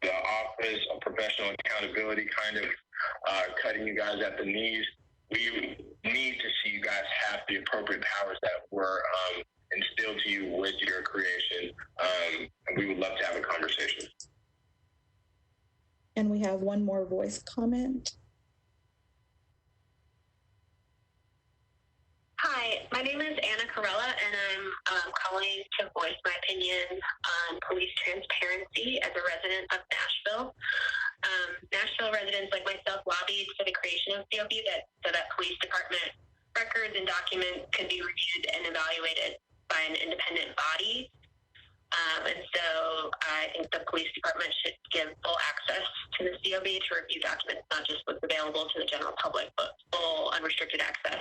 The Office of Professional Accountability kind of cutting you guys at the knees. We need to see you guys have the appropriate powers that were instilled to you with your creation. And we would love to have a conversation. And we have one more voice comment. Hi, my name is Anna Corella, and I'm calling to voice my opinion on police transparency as a resident of Nashville. Nashville residents like myself lobbied for the creation of COB so that police department records and documents could be reviewed and evaluated by an independent body. And so I think the police department should give full access to the COB to review documents, not just what's available to the general public, but full unrestricted access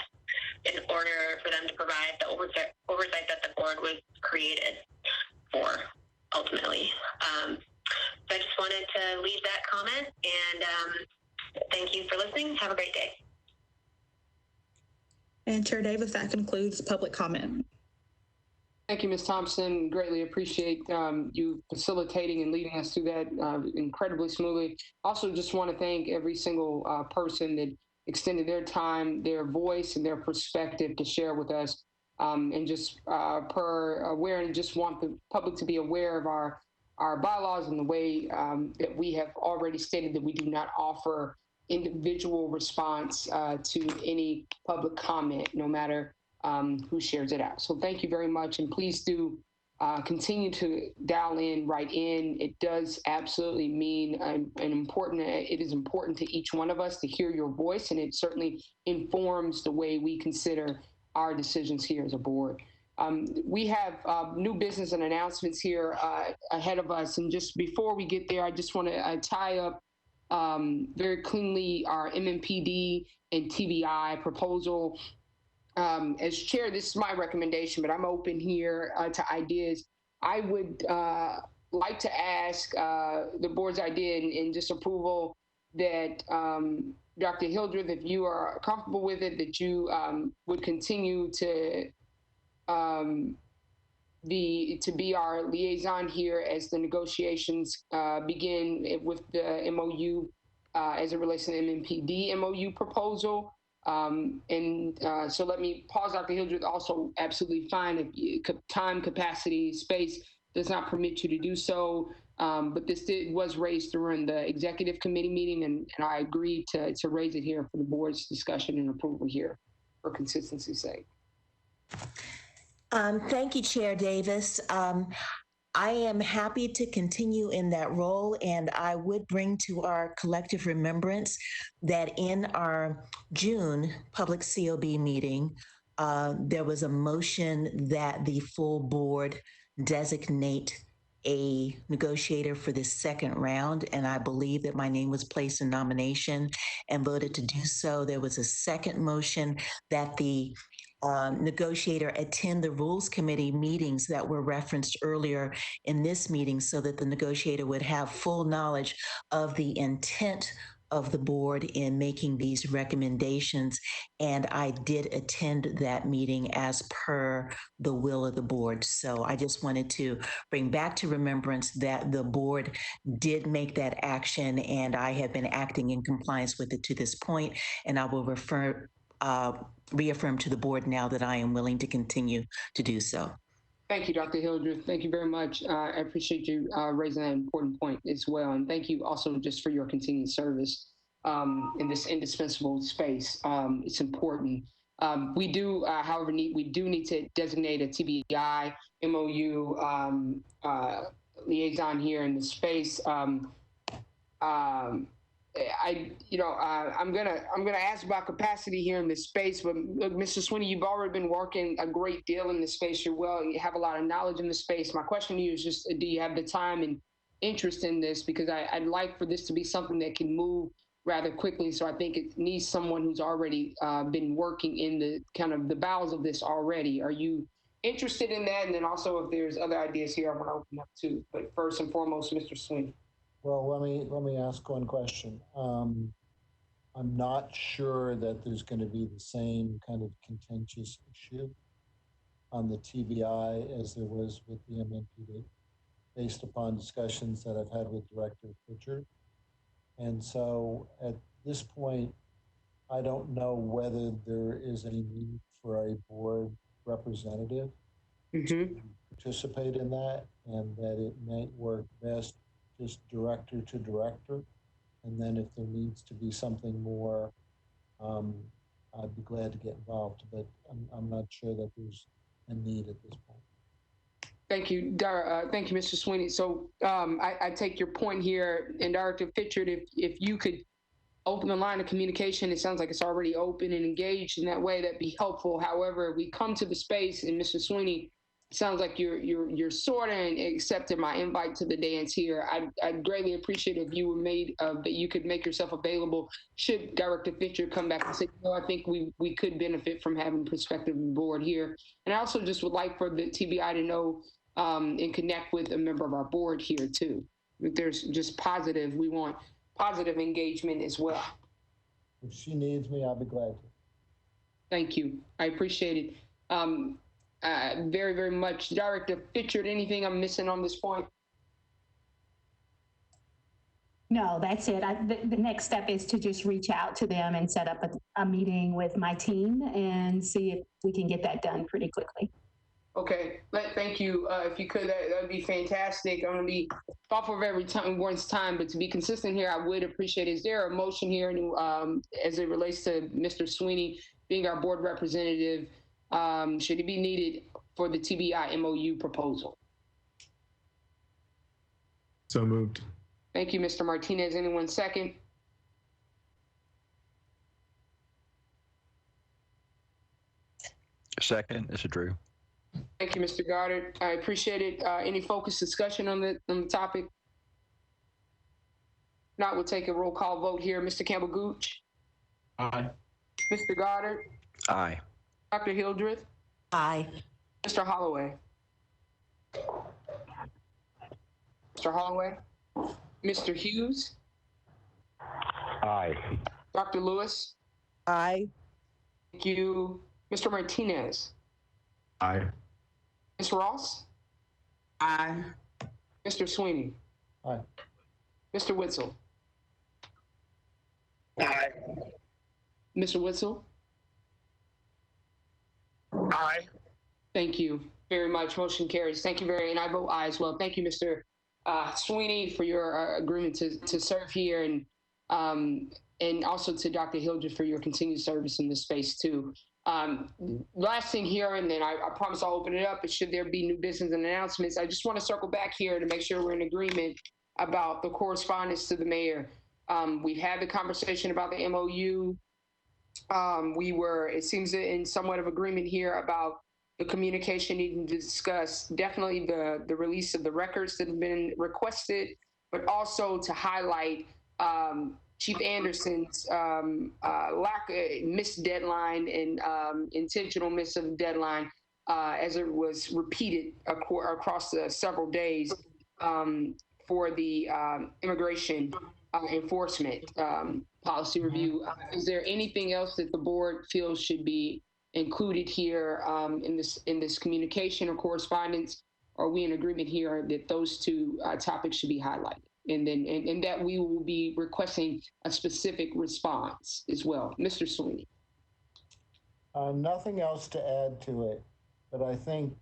in order for them to provide the oversight that the board was created for, ultimately. So I Davis, that concludes public comment. Thank you, Ms. Thompson. Greatly appreciate you facilitating and leading us through that incredibly smoothly. Also, just want to thank every single person that extended their time, their voice, and their perspective to share with us. And just just want the public to be aware of our bylaws and the way that we have already stated that we do not offer individual response to any public comment, no matter who shares it out. So thank you very much. And please do continue to dial in, write in. It does absolutely mean it is important to each one of us to hear your voice, and it certainly informs the way we consider our decisions here as a board. We have new business and announcements here ahead of us. And just before we get there, I just want to tie up very cleanly our MMPD and TBI proposal. As chair, this is my recommendation, but I'm open here to ideas. I would like to ask the board's idea and just approval that Dr. Hildreth, if you are comfortable with it, that you would continue to be our liaison here as the negotiations begin with the MOU as it relates to the MMPD MOU proposal. So let me pause, Dr. Hildreth. Also absolutely fine if time, capacity, space does not permit you to do so. But this was raised during the executive committee meeting, and I agreed to raise it here for the board's discussion and approval here for consistency's sake. Thank you, Chair Davis. I am happy to continue in that role, and I would bring to our collective remembrance that in our June public COB meeting, there was a motion that the full board designate a negotiator for this second round, and I believe that my name was placed in nomination and voted to do so. There was a second motion that the negotiator attend the Rules Committee meetings that were referenced earlier in this meeting so that the negotiator would have full knowledge of the intent of the board in making these recommendations. And I did attend that meeting as per the will of the board. So I just wanted to bring back to remembrance that the board did make that action, and I have been acting in compliance with it to this point, and I will reaffirm to the board now that I am willing to continue to do so. Thank you, Dr. Hildreth. Thank you very much. I appreciate you raising that important point as well. And thank you also just for your continued service in this indispensable space. It's important. We do, however, need to designate a TBI MOU liaison here in the space. I'm gonna ask about capacity here in this space, but look, Mr. Sweeney, you've already been working a great deal in this space. You have a lot of knowledge in the space. My question to you is just, do you have the time and interest in this? Because I'd like for this to be something that can move rather quickly. So I think it needs someone who's already been working in the kind of the bowels of this already. Are you interested in that? And then also, if there's other ideas here, I want to open up too. But first and foremost, Mr. Sweeney. Well, let me ask one question. I'm not sure that there's going to be the same kind of contentious issue on the TBI as there was with the MMPD, based upon discussions that I've had with Director Pritchard. And so at this point, I don't know whether there is any need for a board representative to participate in that, and that it might work best just director to director. And then if there needs to be something more, I'd be glad to get involved, but I'm not sure that there's a need at this point. Thank you, thank you, Mr. Sweeney. So I take your point here, and Director Pritchard, if you could open the line of communication, it sounds like it's already open and engaged in that way, that'd be helpful. However, we come to the space, and Mr. Sweeney, sounds like you're sort of accepted my invite to the dance here. I'd greatly appreciate if you were that you could make yourself available should Director Fisher come back and say, I think we could benefit from having perspective on board here. And I also just would like for the TBI to know and connect with a member of our board here too. If there's just positive, we want positive engagement as well. If she needs me, I'll be glad to. Thank you. I appreciate it. Very, very much. Director Fitchard, anything I'm missing on this point? No, that's it. The next step is to just reach out to them and set up a meeting with my team and see if we can get that done pretty quickly. Okay, thank you. If you could, that would be fantastic. I'm going to be thoughtful of everyone's time, but to be consistent here, I would appreciate it. Is there a motion here as it relates to Mr. Sweeney being our board representative? Should it be needed for the TBI MOU proposal? So moved. Thank you, Mr. Martinez. Anyone second? Second, this is Drew. Thank you, Mr. Goddard. I appreciate it. Any focused discussion on the topic? Not, we'll take a roll call vote here. Mr. Campbell Gooch? Aye. Mr. Goddard? Aye. Dr. Hildreth? Aye. Mr. Holloway? Mr. Holloway? Mr. Hughes? Aye. Dr. Lewis? Aye. Thank you. Mr. Martinez? Aye. Ms. Ross? Aye. Mr. Sweeney? Aye. Mr. Witzel? Aye. Mr. Witzel? Aye. Thank you very much. Motion carries. Thank you and I vote aye as well. Thank you, Mr. Sweeney, for your agreement to serve here, and also to Dr. Hildreth for your continued service in this space too. Last thing here, and then I promise I'll open it up, but should there be new business and announcements, I just want to circle back here to make sure we're in agreement about the correspondence to the mayor. We've had the conversation about the MOU. It seems in somewhat of agreement here about the communication needing to discuss definitely the release of the records that have been requested, but also to highlight Chief Anderson's missed deadline and intentional miss of deadline as it was repeated across the several days for the immigration enforcement policy review. Is there anything else that the board feels should be included here in this communication or correspondence? Are we in agreement here that those two topics should be highlighted? And that we will be requesting a specific response as well. Mr. Sweeney. Nothing else to add to it, but I think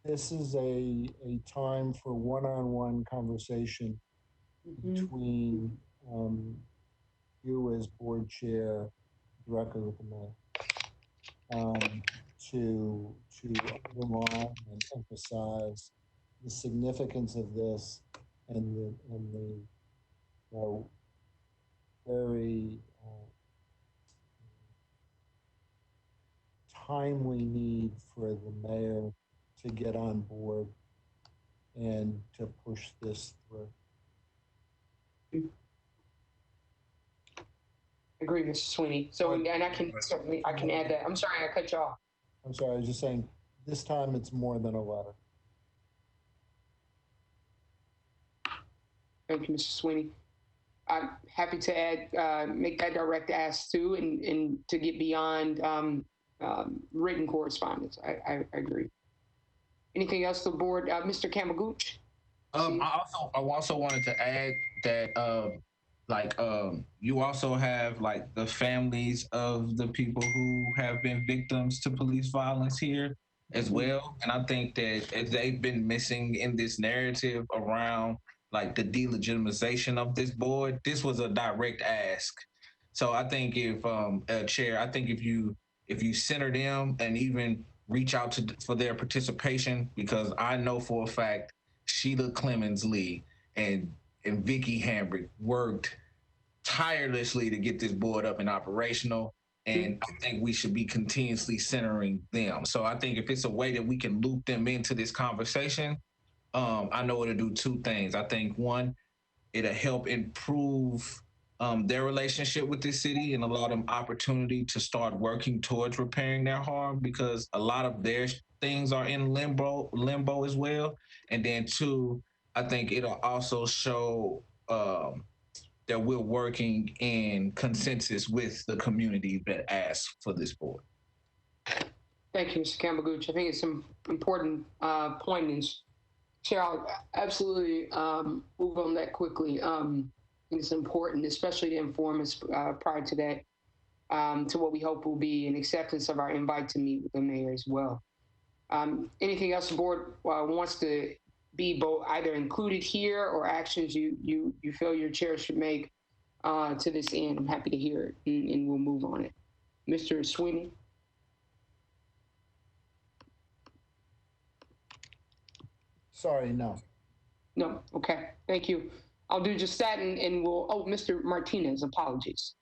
this is a time for one-on-one conversation between you as board chair, directly with the mayor, to underline and emphasize the significance of this and the very timely need for the mayor to get on board and to push this through. Agree, Mr. Sweeney. So, and I can add that. I'm sorry, I cut you off. I'm sorry, I was just saying, this time it's more than a letter. Thank you, Mr. Sweeney. I'm happy to add, make that direct ask too, and to get beyond written correspondence. I agree. Anything else to the board? Mr. Kamagooch? I also wanted to add that you also have like the families of the people who have been victims to police violence here as well. And I think that they've been missing in this narrative around like the delegitimization of this board. This was a direct ask. So I think if Chair, I think if you center them and even reach out for their participation, because I know for a fact Sheila Clemens Lee and Vicky Hambrick worked tirelessly to get this board up and operational. And I think we should be continuously centering them. So I think if it's a way that we can loop them into this conversation, I know it'll do two things. I think one, it'll help improve their relationship with the city and allow them opportunity to start working towards repairing their harm, because a lot of their things are in limbo as well. And then two, I think it'll also show that we're working in consensus with the community that asks for this board. Thank you, Mr. Campbell-Gooch. I think it's some important point, and Chair, I'll absolutely move on that quickly. I think it's important, especially to inform us prior to that, to what we hope will be an acceptance of our invite to meet with the mayor as well. Anything else the board wants to be both either included here or actions you feel your chair should make to this end? I'm happy to hear it, and we'll move on it. Mr. Sweeney. Sorry, no. No, okay, thank you. I'll do just that, and we'll, oh, Mr. Martinez, apologies.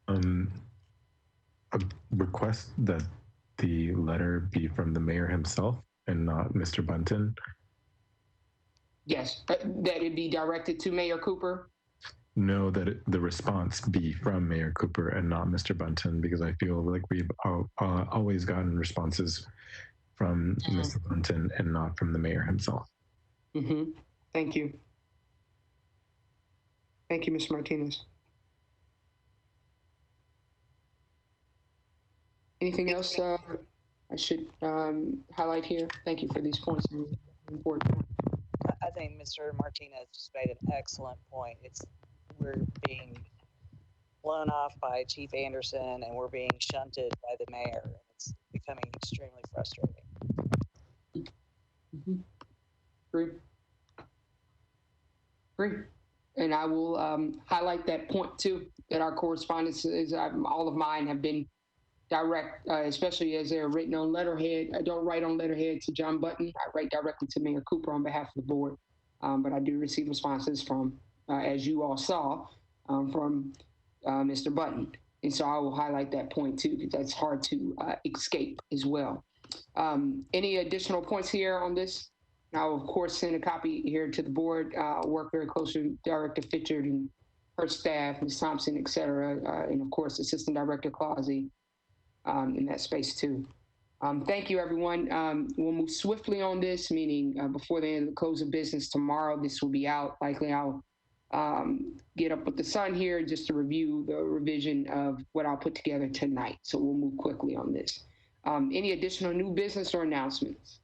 A request that the letter be from the mayor himself and not Mr. Bunton. Yes, that it be directed to Mayor Cooper. No, that the response be from Mayor Cooper and not Mr. Bunton, because I feel like we've always gotten responses from Mr. Bunton and not from the mayor himself. Thank you. Thank you, Mr. Martinez. Anything else I should highlight here? Thank you for these points. Important. I think Mr. Martinez just made an excellent point. We're being blown off by Chief Anderson and we're being shunted by the mayor. It's becoming extremely frustrating. Agree. And I will highlight that point too, that our correspondence is, all of mine have been direct, especially as they're written on letterhead. I don't write on letterhead to John Button. I write directly to Mayor Cooper on behalf of the board. But I do receive responses from, as you all saw, from Mr. Button. And so I will highlight that point too, because that's hard to escape as well. Any additional points here on this? I'll of course send a copy here to the board, work very closely with Director Fitchard and her staff, Ms. Thompson, et cetera, and of course, Assistant Director Clausey in that space too. Thank you, everyone. We'll move swiftly on this, meaning before the end of the close of business tomorrow, this will be out. Likely I'll get up with the sun here just to review the revision of what I'll put together tonight. So we'll move quickly on this. Any additional new business or announcements?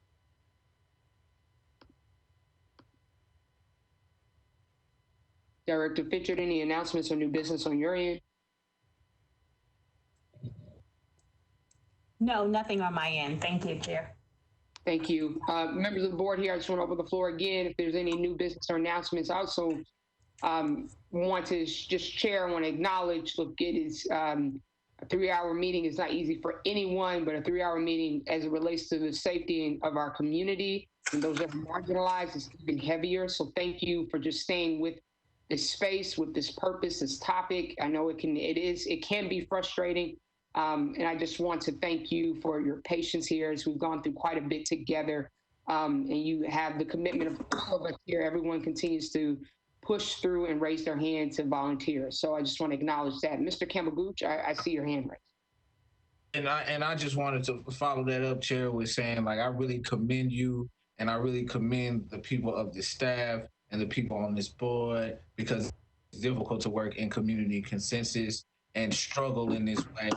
Director Fitchard, any announcements or new business on your end? No, nothing on my end. Thank you, Chair. Thank you. Members of the board here, I just want to open the floor again. If there's any new business or announcements, I also want to just share, I want to acknowledge, look, it is a 3-hour meeting. It's not easy for anyone, but a 3-hour meeting as it relates to the safety of our community and those that are marginalized is even heavier. So thank you for just staying with this space, with this purpose, this topic. I know it can be frustrating. And I just want to thank you for your patience here as we've gone through quite a bit together. And you have the commitment of all of us here. Everyone continues to push through and raise their hand to volunteer. So I just want to acknowledge that. Mr. Campbell-Gooch, I see your hand raised. And I just wanted to follow that up, Chair, with saying, like, I really commend you and I really commend the people of the staff and the people on this board, because it's difficult to work in community consensus and struggle in this way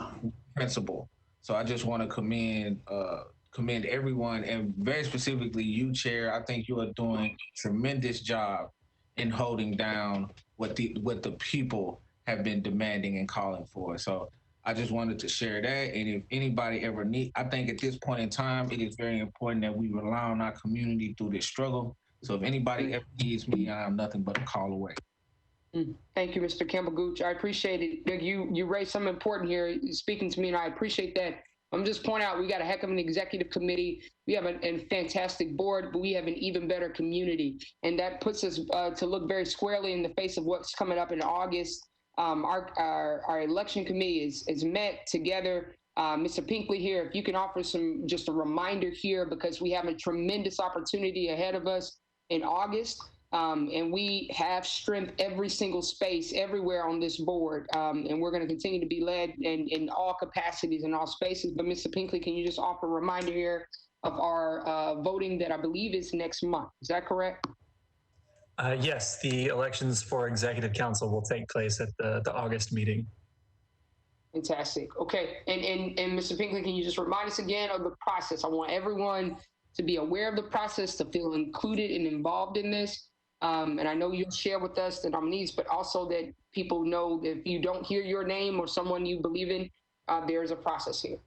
principle. So I just want to commend everyone, and very specifically you, Chair. I think you are doing a tremendous job in holding down what the people have been demanding and calling for. So I just wanted to share that. And if anybody ever I think at this point in time, it is very important that we rely on our community through this struggle. So if anybody ever needs me, I'm nothing but a call away. Thank you, Mr. Campbell-Gooch. I appreciate it. You raised something important here, speaking to me, and I appreciate that. I'm just pointing out we got a heck of an executive committee. We have a fantastic board, but we have an even better community. And that puts us to look very squarely in the face of what's coming up in August. Our election committee is met together. Mr. Pinkley here, if you can offer just a reminder here, because we have a tremendous opportunity ahead of us in August. And we have strength every single space, everywhere on this board. And we're going to continue to be led in all capacities and all spaces. But Mr. Pinkley, can you just offer a reminder here of our voting that I believe is next month? Is that correct? Yes, the elections for Executive Council will take place at the August meeting. Fantastic. Okay. And Mr. Pinkley, can you just remind us again of the process? I want everyone to be aware of the process, to feel included and involved in this. And I know you'll share with us the nominees, but also that people know that if you don't hear your name or someone you believe in, there's a process here.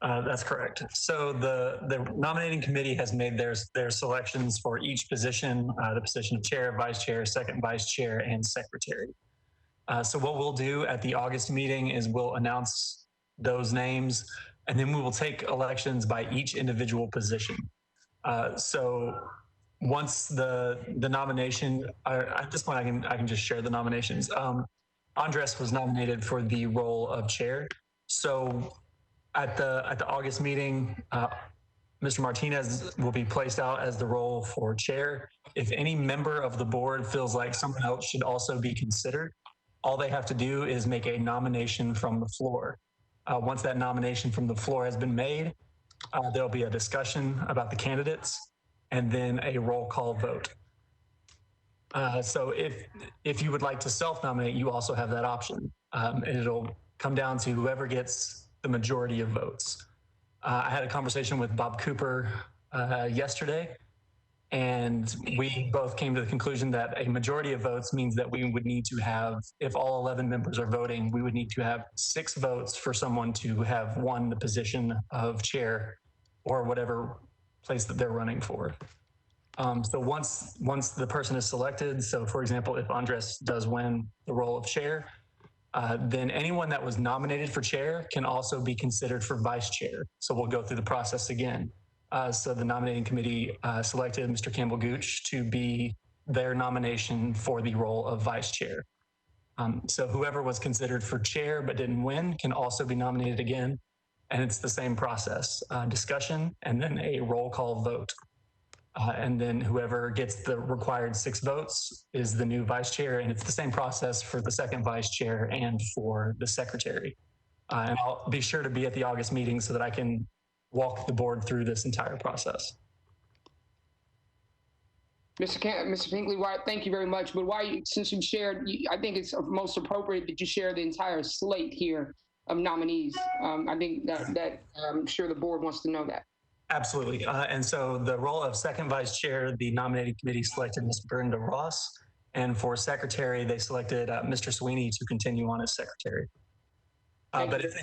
That's correct. So the nominating committee has made their selections for each position, the position of chair, vice chair, second vice chair, and secretary. So what we'll do at the August meeting is we'll announce those names, and then we will take elections by each individual position. So once the nomination, at this point I can just share the nominations. Andres was nominated for the role of chair. So at the August meeting, Mr. Martinez will be placed out as the role for chair. If any member of the board feels like someone else should also be considered, all they have to do is make a nomination from the floor. Once that nomination from the floor has been made, there'll be a discussion about the candidates and then a roll call vote. So if you would like to self-nominate, you also have that option. And it'll come down to whoever gets the majority of votes. I had a conversation with Bob Cooper yesterday, and we both came to the conclusion that a majority of votes means that we would need to have, if all 11 members are voting, we would need to have 6 votes for someone to have won the position of chair or whatever place that they're running for. So once the person is selected, so for example, if Andres does win the role of chair, then anyone that was nominated for chair can also be considered for vice chair. So we'll go through the process again. So the nominating committee selected Mr. Campbell Gooch to be their nomination for the role of vice chair. So whoever was considered for chair but didn't win can also be nominated again. And it's the same process, discussion and then a roll call vote. And then whoever gets the required 6 votes is the new vice chair. And it's the same process for the second vice chair and for the secretary. And I'll be sure to be at the August meeting so that I can walk the board through this entire process. Mr. Pinkley, thank you very much. But since you shared, I think it's most appropriate that you share the entire slate here of nominees. I think that I'm sure the board wants to know that. Absolutely. And so the role of second vice chair, the nominating committee selected Ms. Brenda Ross. And for secretary, they selected Mr. Sweeney to continue on as secretary. But if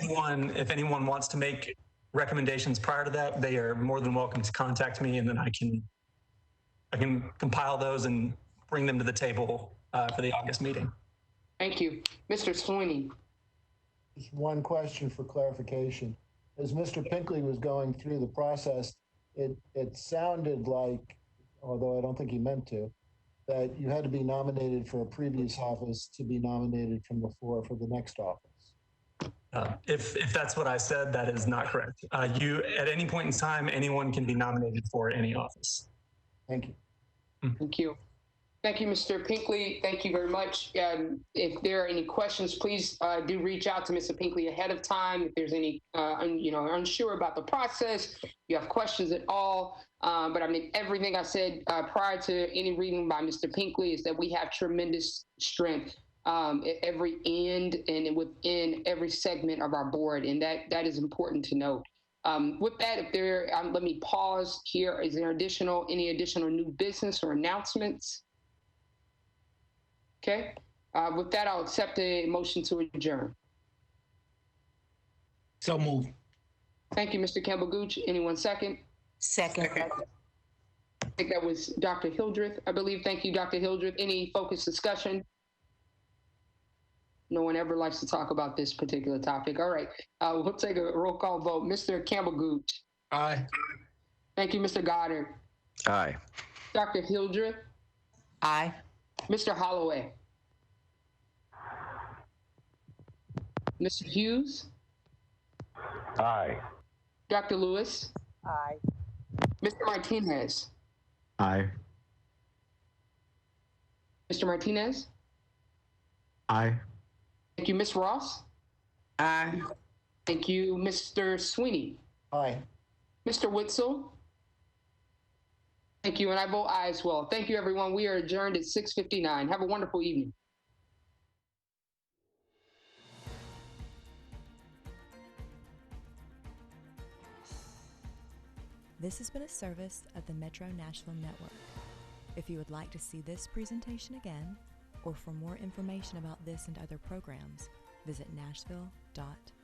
anyone wants to make recommendations prior to that, they are more than welcome to contact me, and then I can compile those and bring them to the table for the August meeting. Thank you. Mr. Sweeney. Just one question for clarification. As Mr. Pinkley was going through the process, it sounded like, although I don't think he meant to, that you had to be nominated for a previous office to be nominated from the floor for the next office. If that's what I said, that is not correct. You, at any point in time, anyone can be nominated for any office. Thank you. Thank you. Thank you, Mr. Pinkley. Thank you very much. If there are any questions, please do reach out to Mr. Pinkley ahead of time. If there's any, unsure about the process, you have questions at all. But I mean, everything I said prior to any reading by Mr. Pinkley is that we have tremendous strength at every end and within every segment of our board, and that is important to note. With that, if there, let me pause here. Is there any additional new business or announcements? Okay. With that, I'll accept a motion to adjourn. So moved. Thank you, Mr. Campbell Gooch. Anyone second? Second. I think that was Dr. Hildreth, I believe. Thank you, Dr. Hildreth. Any focused discussion? No one ever likes to talk about this particular topic. All right. We'll take a roll call vote. Mr. Campbell Gooch. Aye. Thank you, Mr. Goddard. Aye. Dr. Hildreth. Aye. Mr. Holloway. Mr. Hughes. Aye. Dr. Lewis. Aye. Mr. Martinez. Aye. Mr. Martinez. Aye. Thank you, Ms. Ross. Aye. Thank you, Mr. Sweeney. Aye. Mr. Witzel. Thank you, and I vote aye as well. Thank you, everyone. We are adjourned at 6:59. Have a wonderful evening. This has been a service of the Metro Nashville Network. If you would like to see this presentation again, or for more information about this and other programs, visit nashville.org.